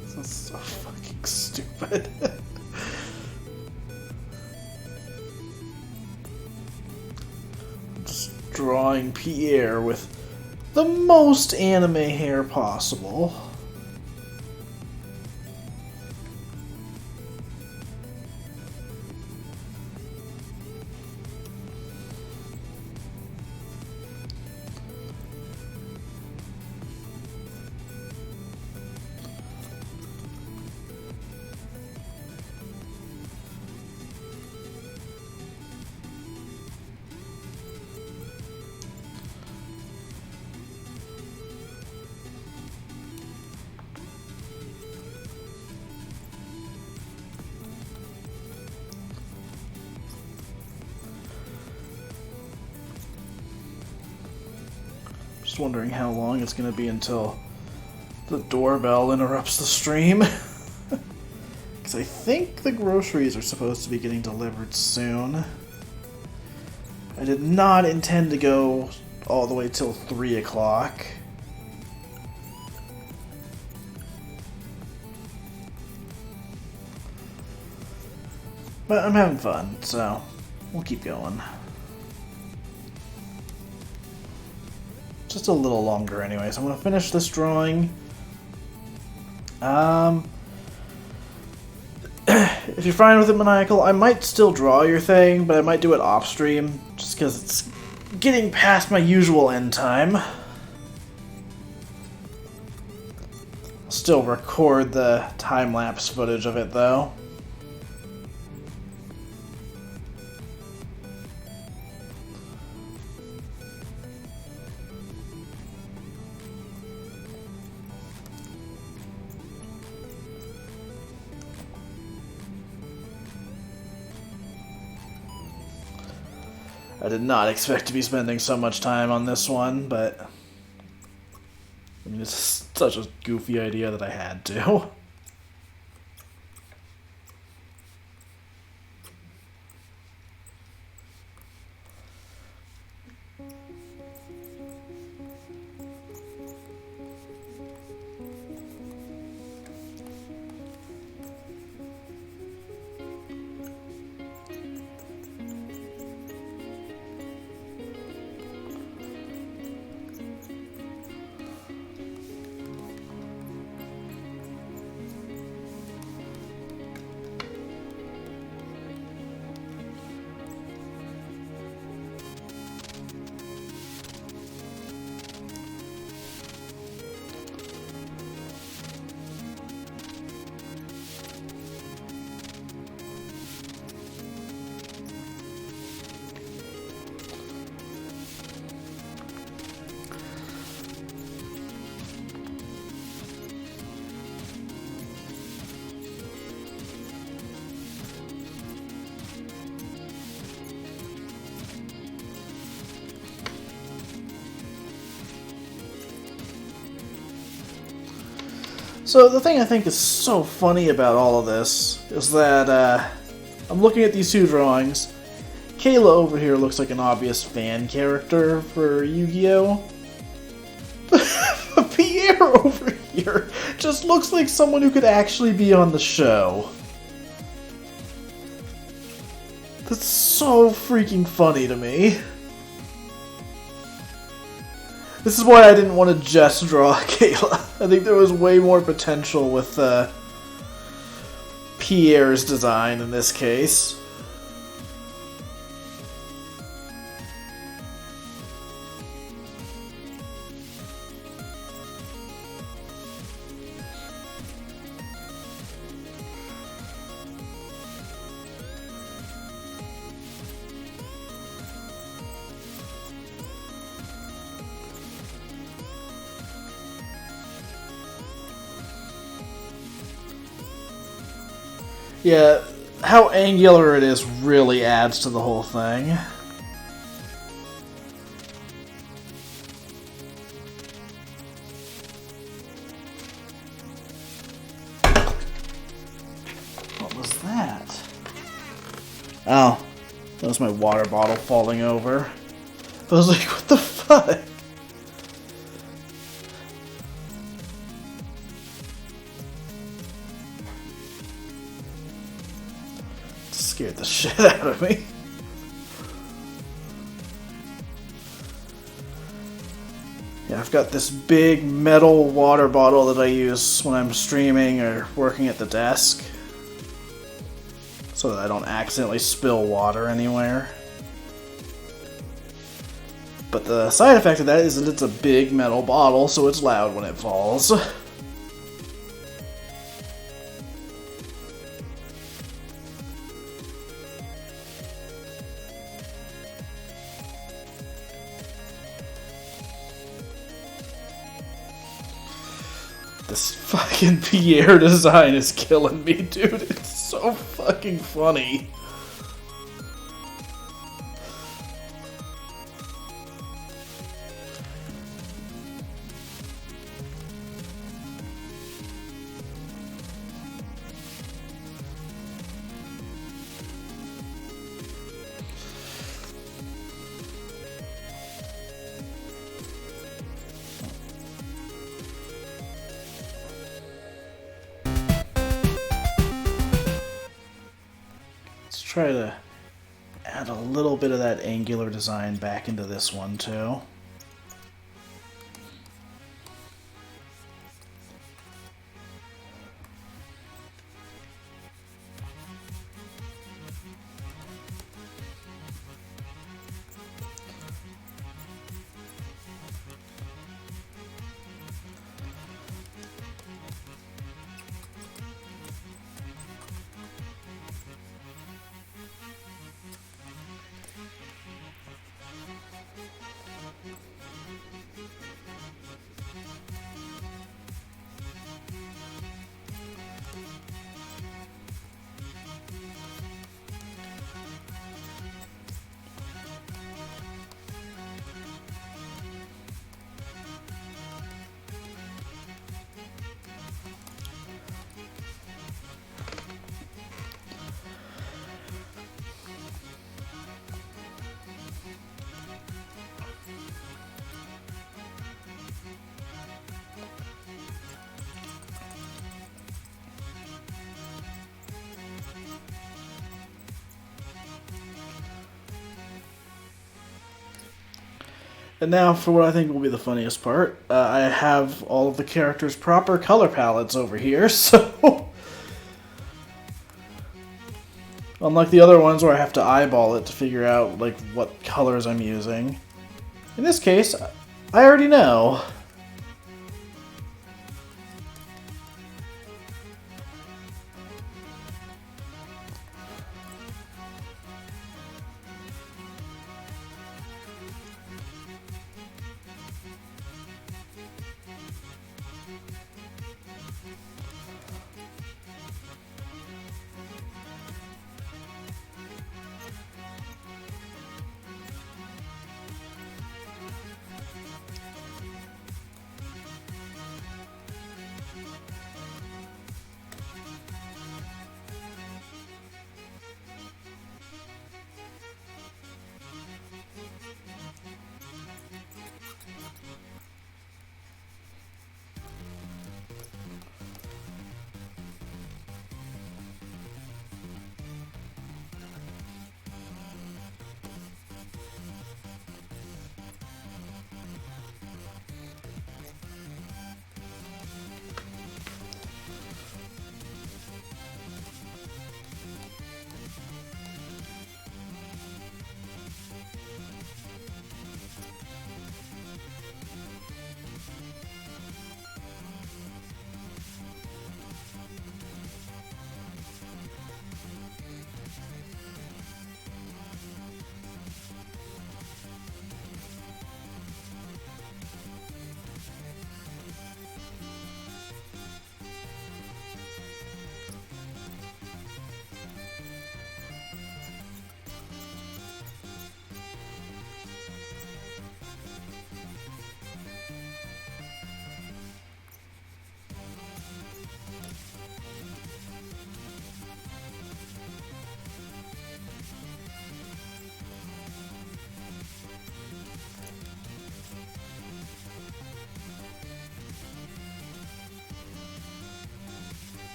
This is so fucking stupid. Just drawing Pierre with the most anime hair possible. Just wondering how long it's going to be until the doorbell interrupts the stream. Because I think the groceries are supposed to be getting delivered soon. I did not intend to go all the way till 3 o'clock. But I'm having fun, so we'll keep going. Just a little longer anyway, so I'm going to finish this drawing. If you're fine with it, Maniacal, I might still draw your thing, but I might do it off-stream, just because it's getting past my usual end time. I'll still record the time-lapse footage of it, though. I did not expect to be spending so much time on this one, but I mean, it's such a goofy idea that I had to. So the thing I think is so funny about all of this is that I'm looking at these two drawings. Kayla over here looks like an obvious fan character for Yu-Gi-Oh! Pierre over here just looks like someone who could actually be on the show. That's so freaking funny to me. This is why I didn't want to just draw Kayla. I think there was way more potential with Pierre's design in this case. Yeah, how angular it is really adds to the whole thing. What was that? Oh, that was my water bottle falling over. I was like, what the fuck? Scared the shit out of me. Yeah, I've got this big metal water bottle that I use when I'm streaming or working at the desk, so that I don't accidentally spill water anywhere. But the side effect of that is that it's a big metal bottle, so it's loud when it falls. This fucking Pierre design is killing me, dude. It's so fucking funny. try to add a little bit of that angular design back into this one too. And now for what I think will be the funniest part. I have all of the characters' proper color palettes over here, so... Unlike the other ones where I have to eyeball it to figure out, like, what colors I'm using. In this case, I already know.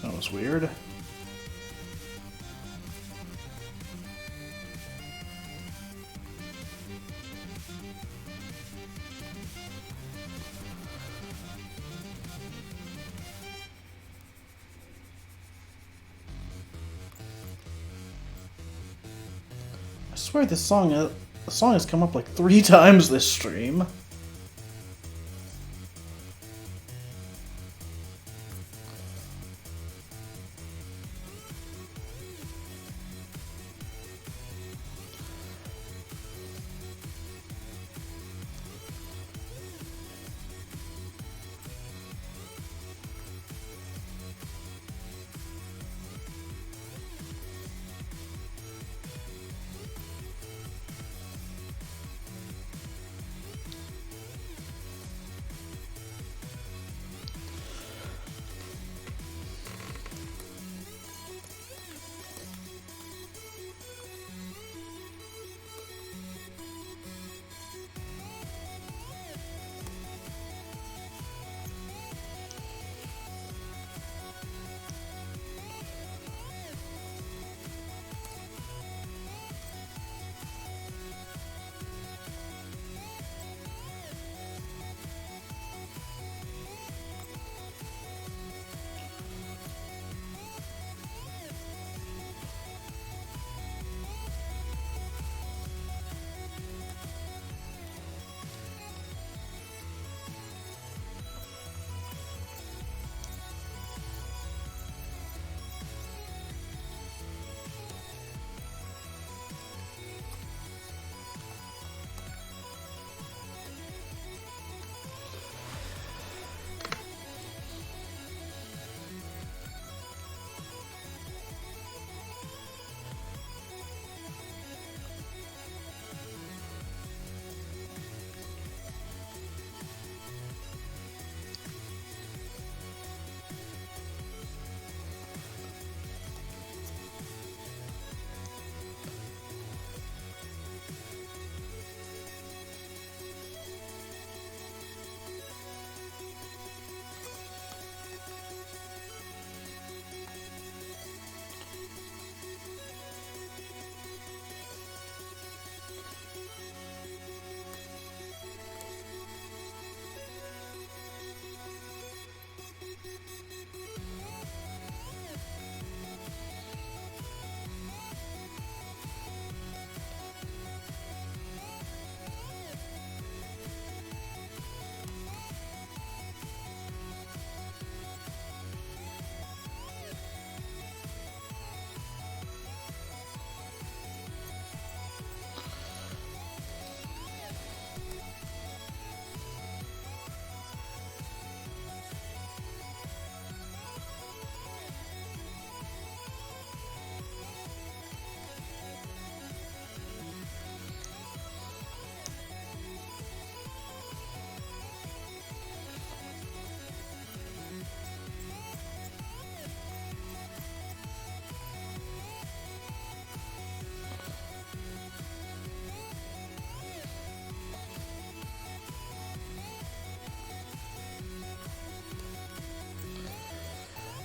That was weird. I swear this song, the song has come up like 3 times this stream.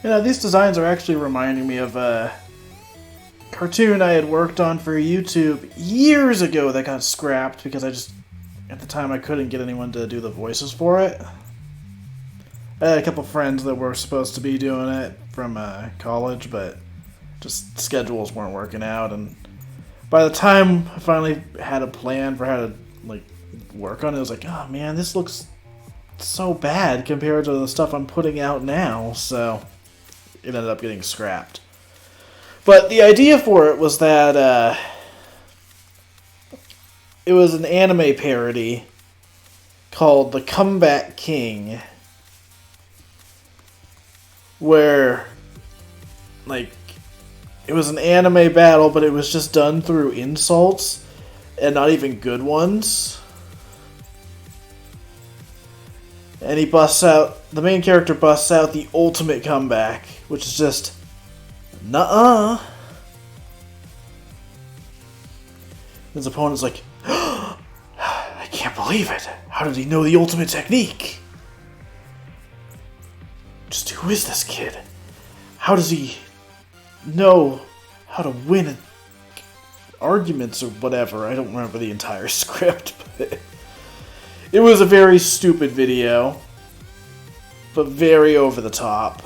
You know, these designs are actually reminding me of a cartoon I had worked on for YouTube years ago that got scrapped because at the time I couldn't get anyone to do the voices for it. I had a couple friends that were supposed to be doing it from college, but just schedules weren't working out, and by the time I finally had a plan for how to like work on it, I was like, oh man, this looks so bad compared to the stuff I'm putting out now, so it ended up getting scrapped. But the idea for it was that it was an anime parody called The Comeback King, where like it was an anime battle, but it was just done through insults and not even good ones. And the main character busts out the ultimate comeback, which is just, nuh-uh. His opponent's like, I can't believe it. How did he know the ultimate technique? Just who is this kid? How does he know how to win arguments or whatever? I don't remember the entire script, but it was a very stupid video, but very over the top.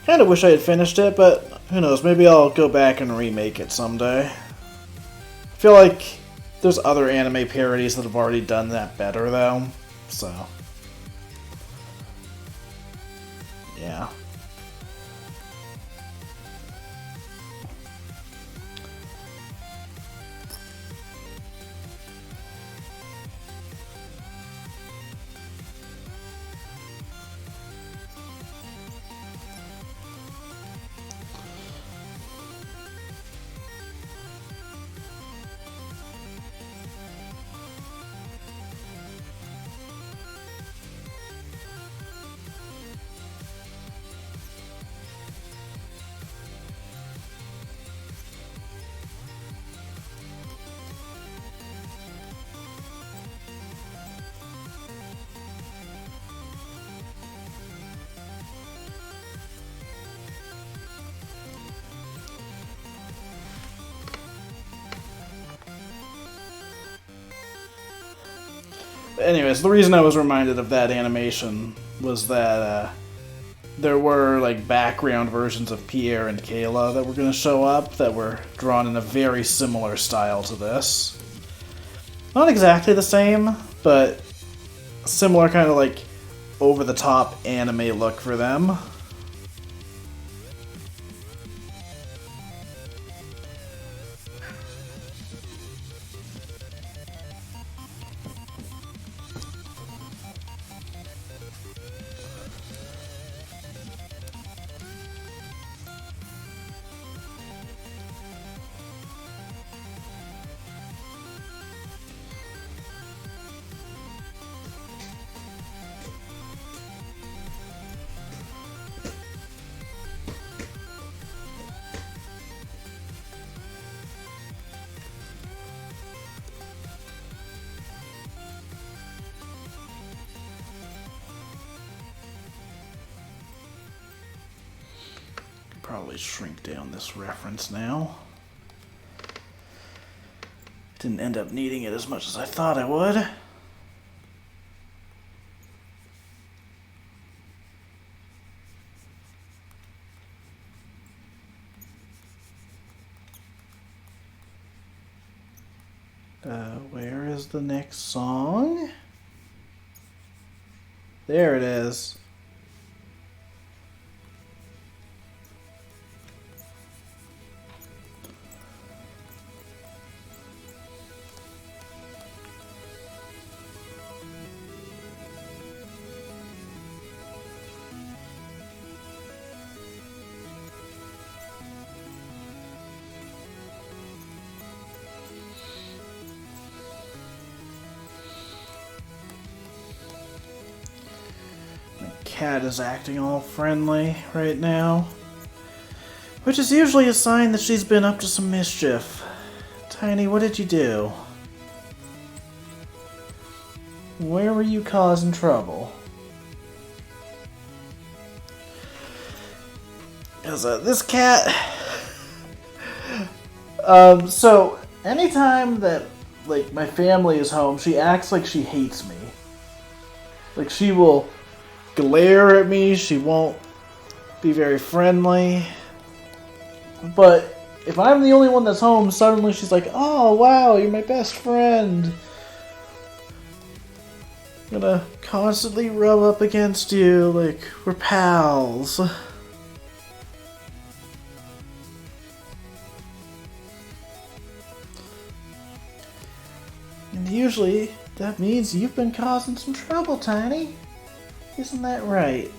Kinda wish I had finished it, but who knows, maybe I'll go back and remake it someday. I feel like there's other anime parodies that have already done that better, though, so yeah. Anyways, the reason I was reminded of that animation was that there were like background versions of Pierre and Kayla that were going to show up that were drawn in a very similar style to this. Not exactly the same, but similar kind of like over-the-top anime look for them. Probably shrink down this reference now. Didn't end up needing it as much as I thought I would. Where is the next song? There it is. Cat is acting all friendly right now, which is usually a sign that she's been up to some mischief. Tiny, what did you do? Where were you causing trouble? Because this cat... so, anytime that, like, my family is home, she acts like she hates me. Like, she will glare at me, she won't be very friendly. But if I'm the only one that's home, suddenly she's like, oh, wow, you're my best friend. I'm gonna constantly rub up against you like we're pals. And usually, that means you've been causing some trouble, Tiny. Isn't that right?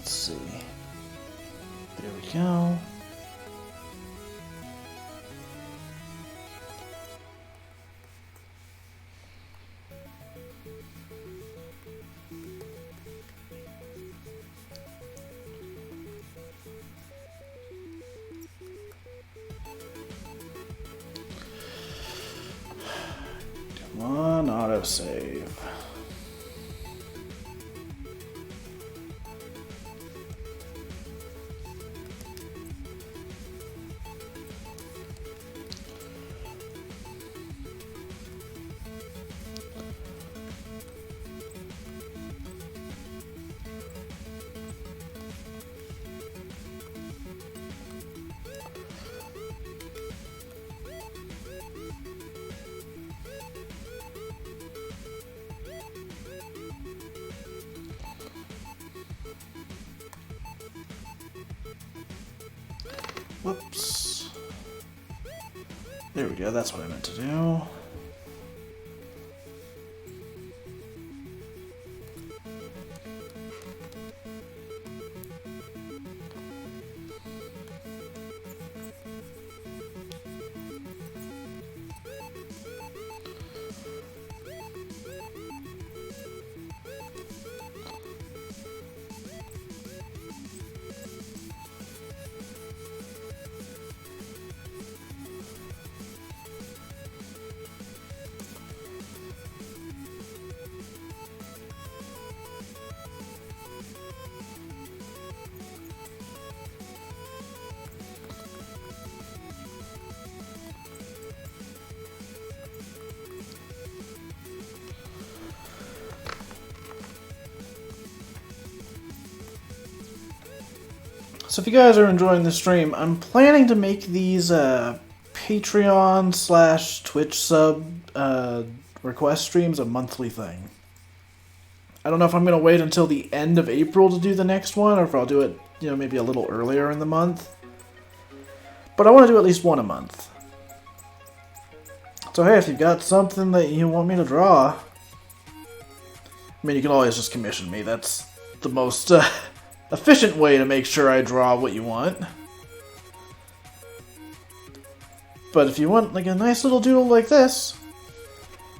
Let's see. There we go. Come on, autosave. Whoops. There we go, that's what I meant to do. So if you guys are enjoying the stream, I'm planning to make these Patreon / Twitch sub request streams a monthly thing. I don't know if I'm going to wait until the end of April to do the next one, or if I'll do it, you know, maybe a little earlier in the month. But I want to do at least one a month. So hey, if you've got something that you want me to draw, I mean, you can always just commission me. That's the most efficient way to make sure I draw what you want. But if you want like a nice little doodle like this,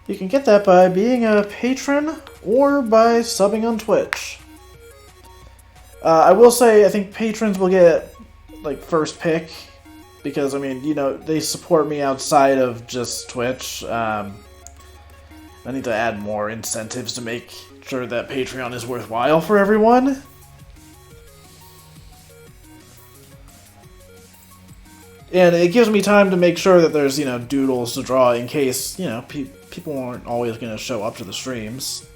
you can get that by being a patron or by subbing on Twitch. I will say I think patrons will get like first pick because, I mean, you know, they support me outside of just Twitch. I need to add more incentives to make sure that Patreon is worthwhile for everyone. And it gives me time to make sure that there's, you know, doodles to draw in case, you know, people aren't always going to show up to the streams.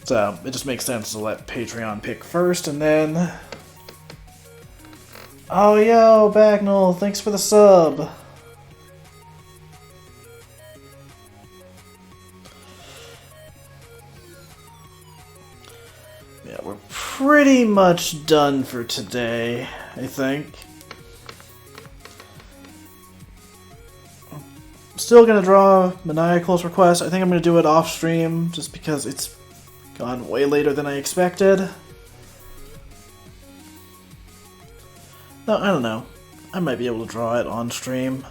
So, it just makes sense to let Patreon pick first, and then... Oh, yo, Bagnall, thanks for the sub! Yeah, we're pretty much done for today, I think. Still gonna draw Maniacal's request. I think I'm gonna do it off stream just because it's gone way later than I expected. No, I don't know. I might be able to draw it on stream.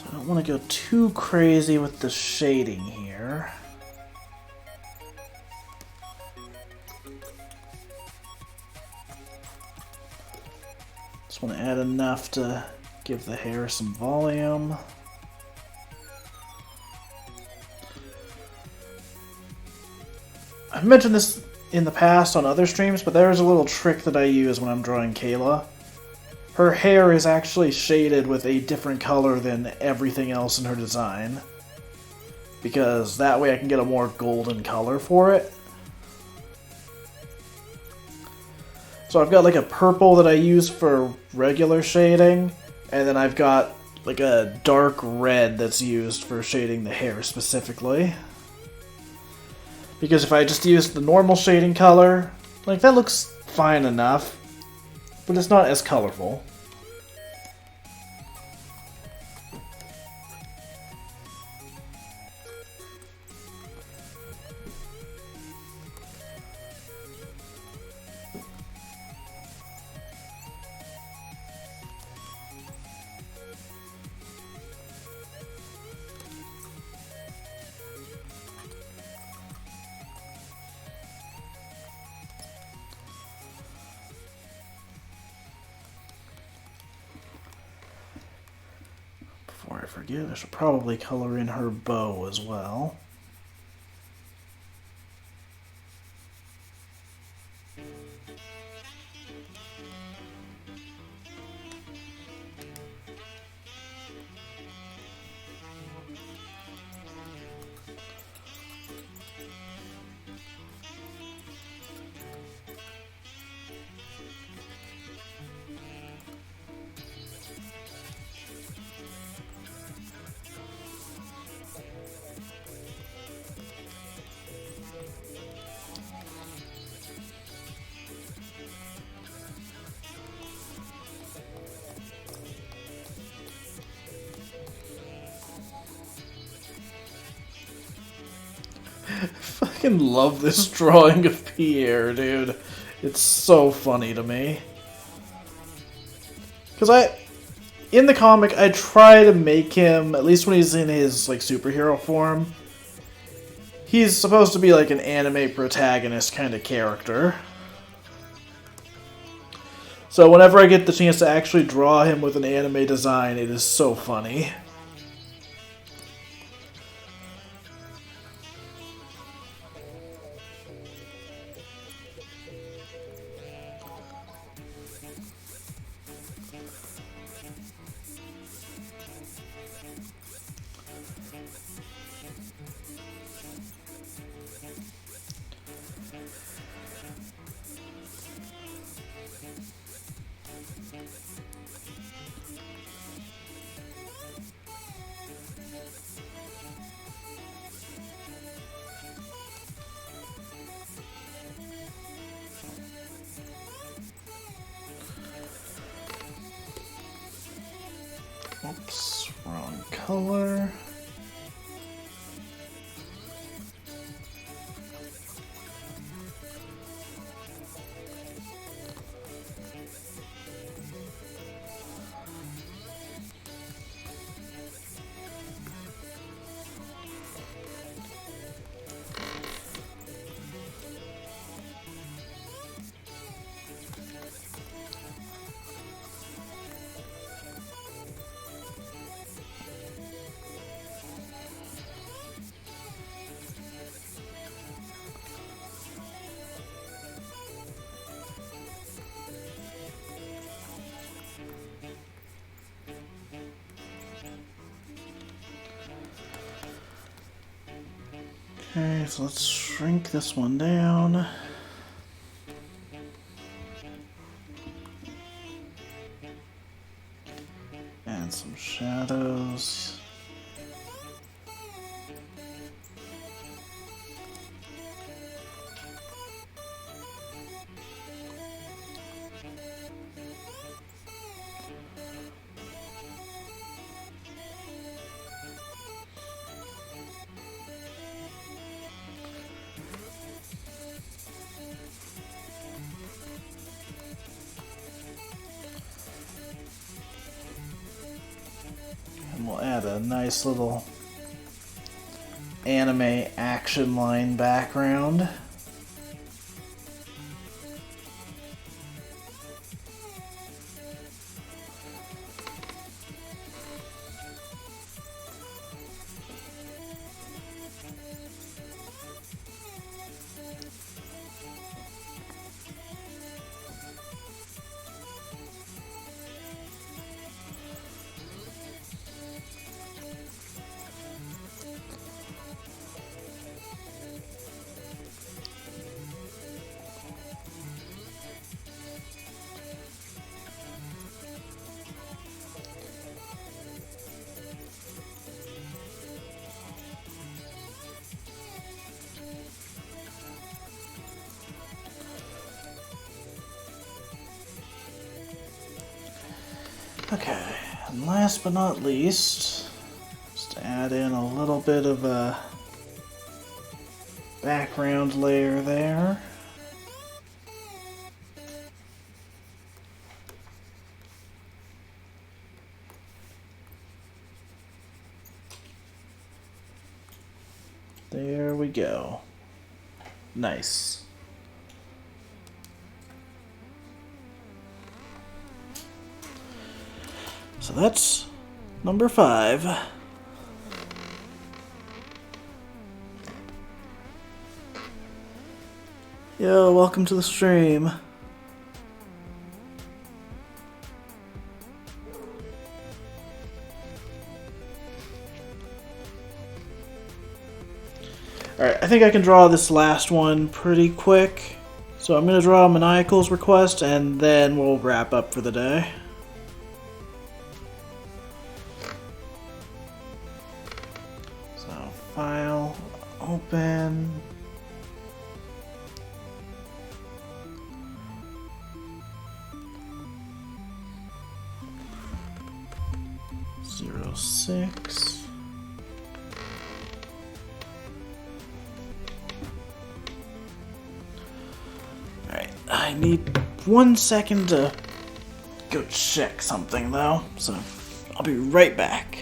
I don't want to go too crazy with the shading here. Just want to add enough to give the hair some volume. I've mentioned this in the past on other streams, but there's a little trick that I use when I'm drawing Kayla. Her hair is actually shaded with a different color than everything else in her design, because that way I can get a more golden color for it. So I've got like a purple that I use for regular shading, and then I've got like a dark red that's used for shading the hair specifically. Because if I just use the normal shading color, like that looks fine enough, but it's not as colorful. Before I forget, I should probably color in her bow as well. I fucking love this drawing of Pierre, dude. It's so funny to me. Because in the comic, I try to make him, at least when he's in his like superhero form, he's supposed to be like an anime protagonist kind of character. So whenever I get the chance to actually draw him with an anime design, it is so funny. Oops, wrong color. Okay, so let's shrink this one down. And some shadows. And we'll add a nice little anime action line background. Okay, and last but not least, just add in a little bit of a background layer there. There we go. Nice. So that's number 5. Yo, welcome to the stream. Alright, I think I can draw this last one pretty quick. So I'm going to draw Maniacal's request and then we'll wrap up for the day. So, file, open. Zero 06. Alright, I need 1 second to go check something though, so I'll be right back.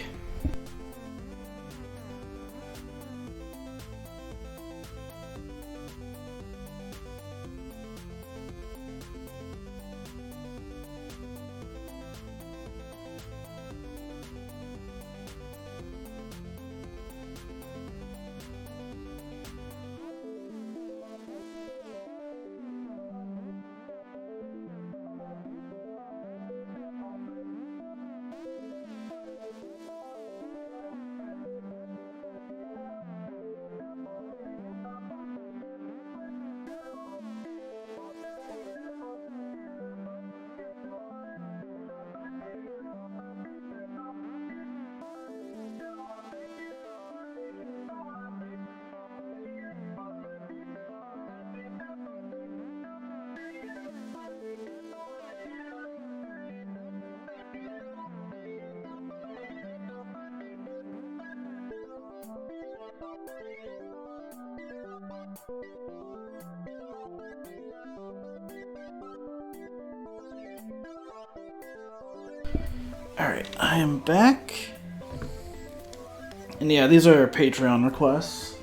Alright, I am back. And yeah, these are Patreon requests.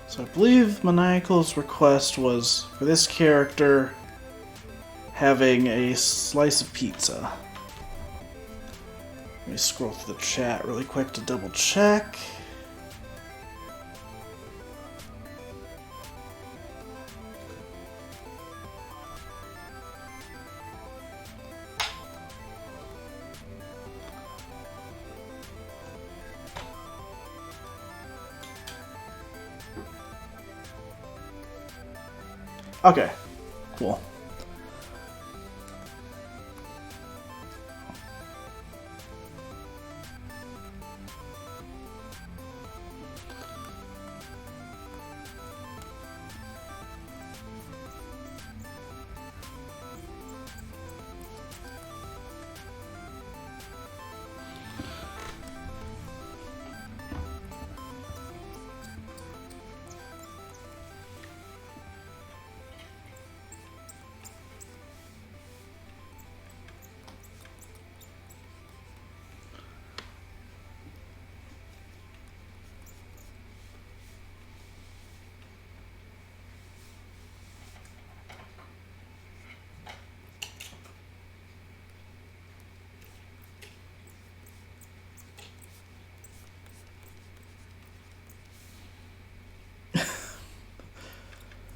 So I believe Maniacal's request was for this character having a slice of pizza. Let me scroll through the chat really quick to double check. Okay, cool.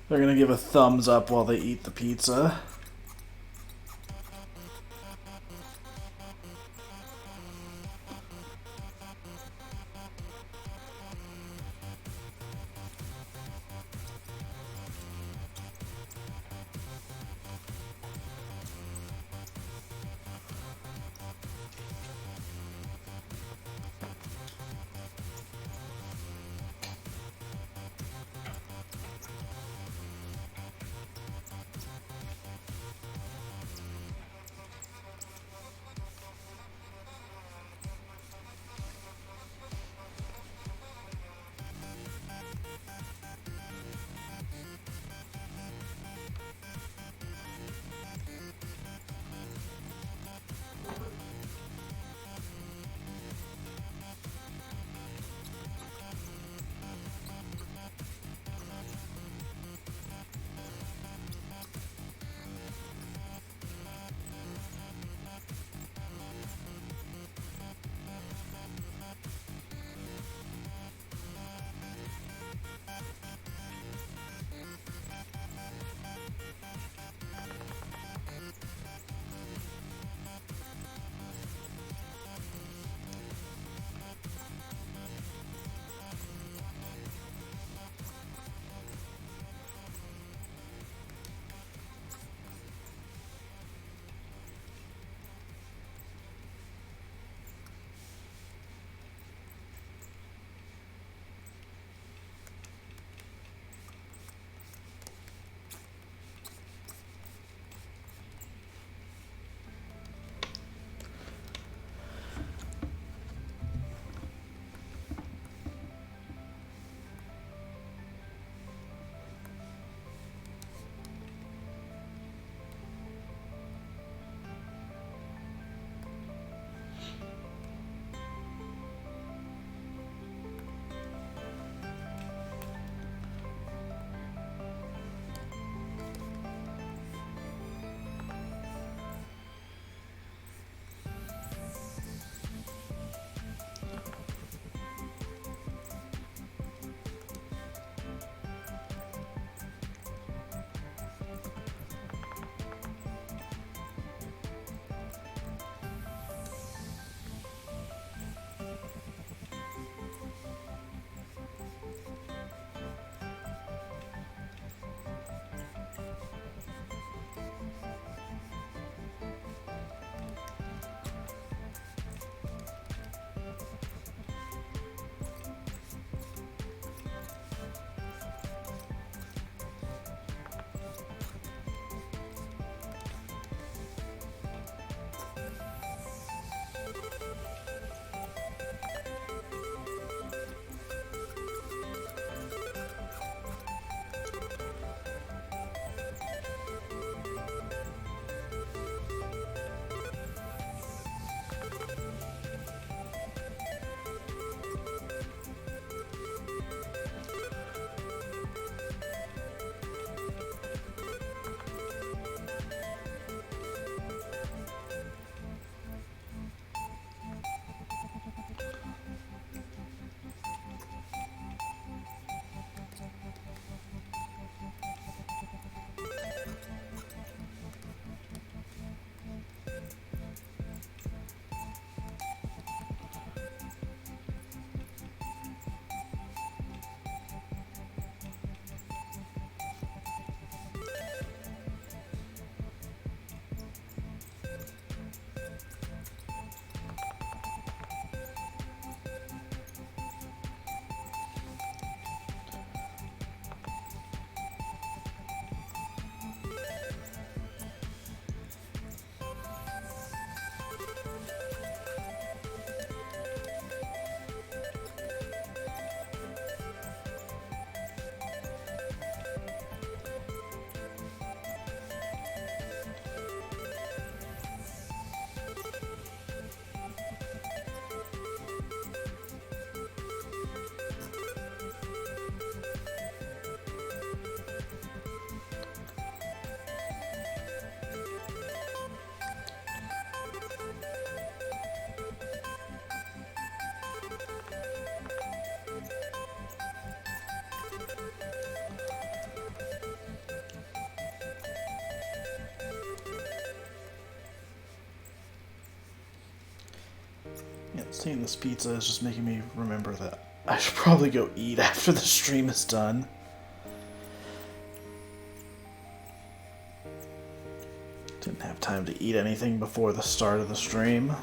They're gonna give a thumbs up while they eat the pizza. Yeah, seeing this pizza is just making me remember that I should probably go eat after the stream is done. Didn't have time to eat anything before the start of the stream.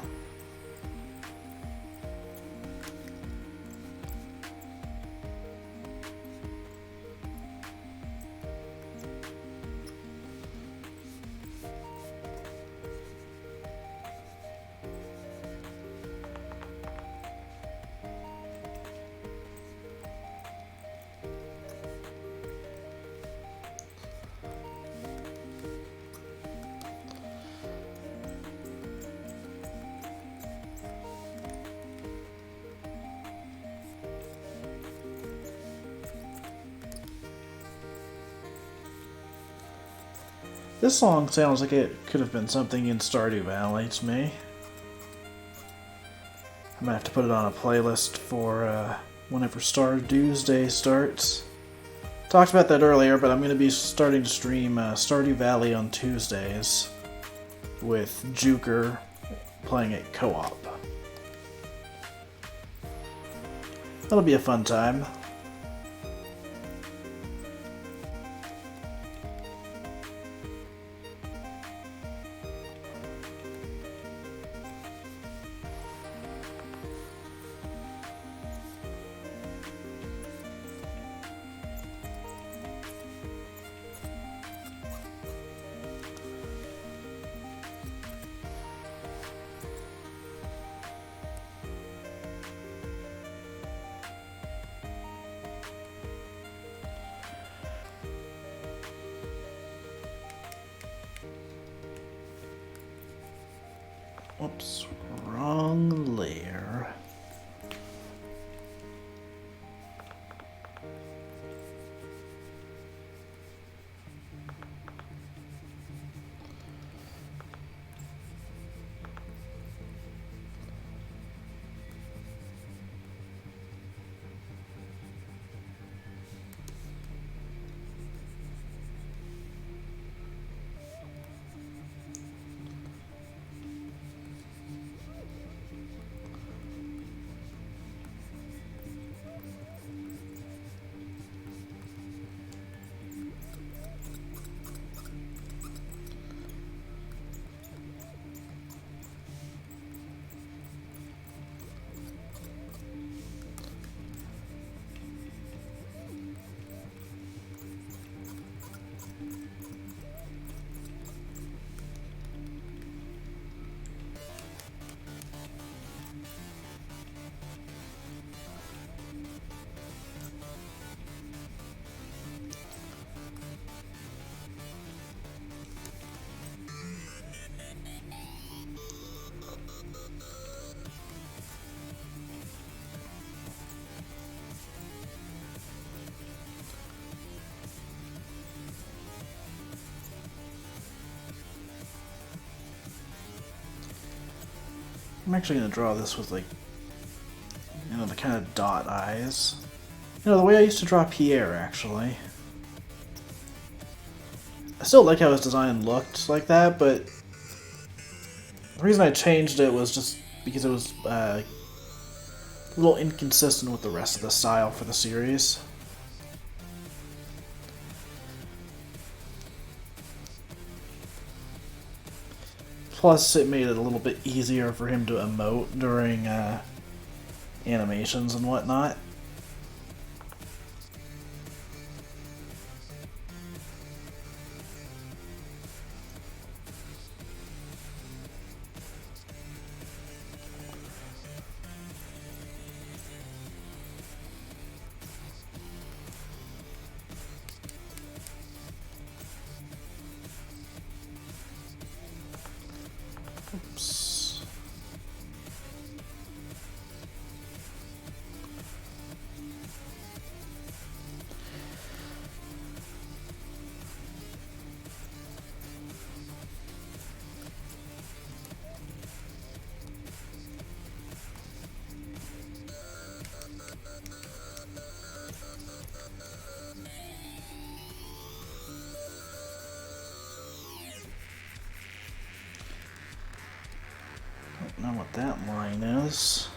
This song sounds like it could have been something in Stardew Valley to me. I'm gonna have to put it on a playlist for whenever Stardew's Day starts. Talked about that earlier, but I'm gonna be starting to stream Stardew Valley on Tuesdays with Juker playing it co-op. That'll be a fun time. Oops, wrong layer. I'm actually going to draw this with, like, you know, the kind of dot eyes. You know, the way I used to draw Pierre, actually. I still like how his design looked like that, but the reason I changed it was just because it was a little inconsistent with the rest of the style for the series. Plus, it made it a little bit easier for him to emote during animations and whatnot. Oops. Don't know what that line line is.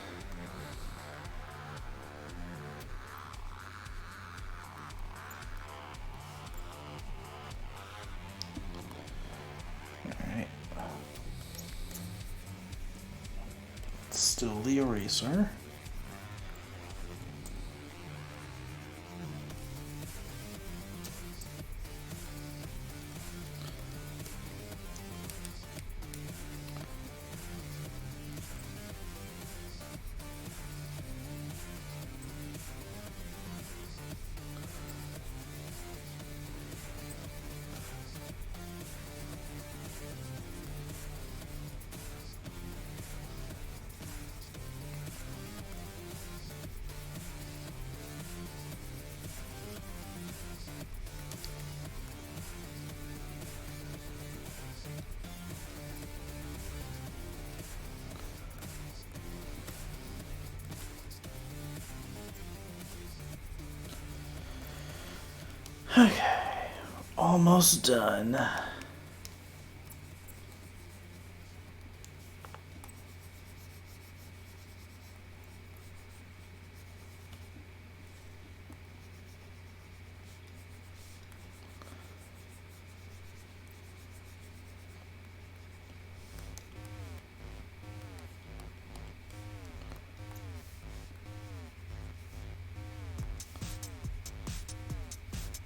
Alright. Still the eraser. Okay, almost done.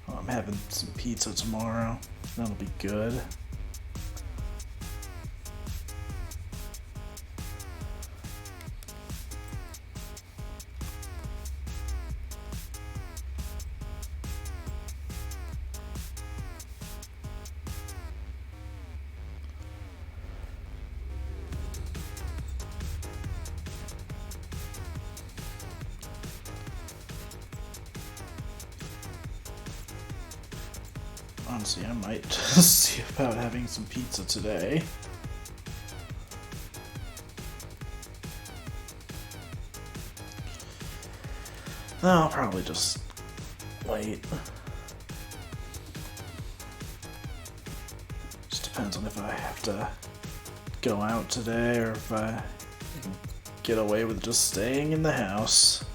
Oh, I'm having some pizza tomorrow. That'll be good. Honestly, I might just see about having some pizza today. No, I'll probably just wait. Just depends on if I have to go out today or if I can get away with just staying in the house.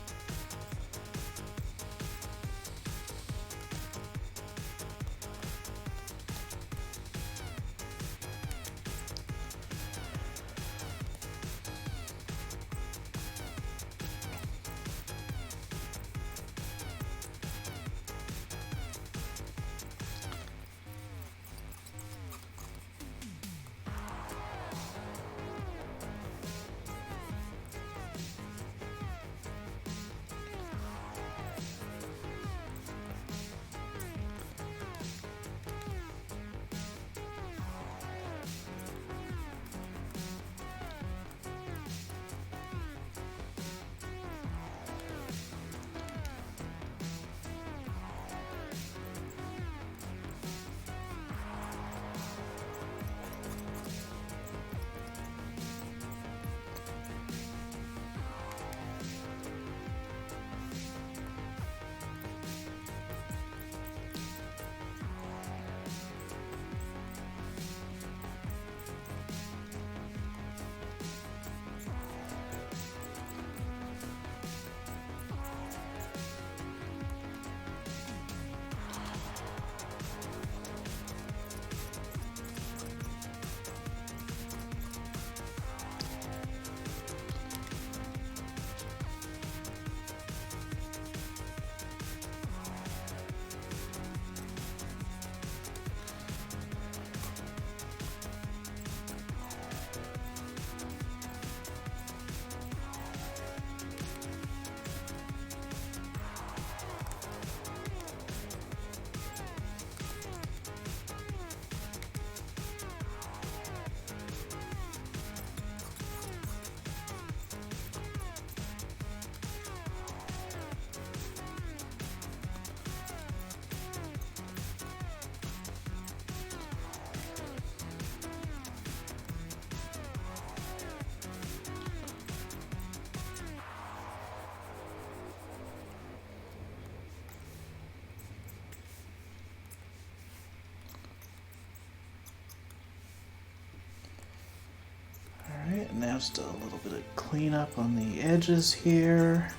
Just a little bit of cleanup on the edges here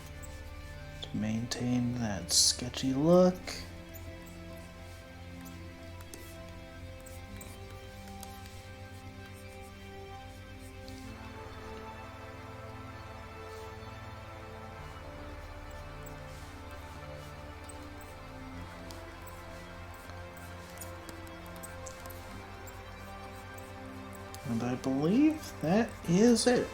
to maintain that sketchy look. And I believe that is it.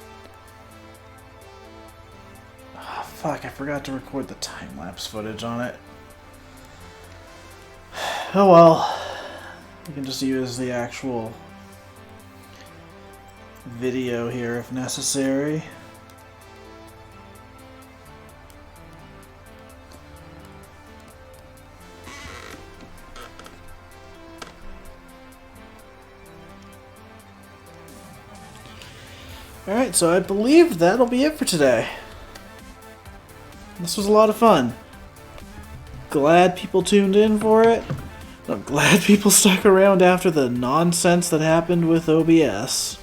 Oh, fuck, I forgot to record the time-lapse footage on it. Oh well. We can just use the actual video here if necessary. Alright, so I believe that'll be it for today. This was a lot of fun. Glad people tuned in for it. I'm glad people stuck around after the nonsense that happened with OBS.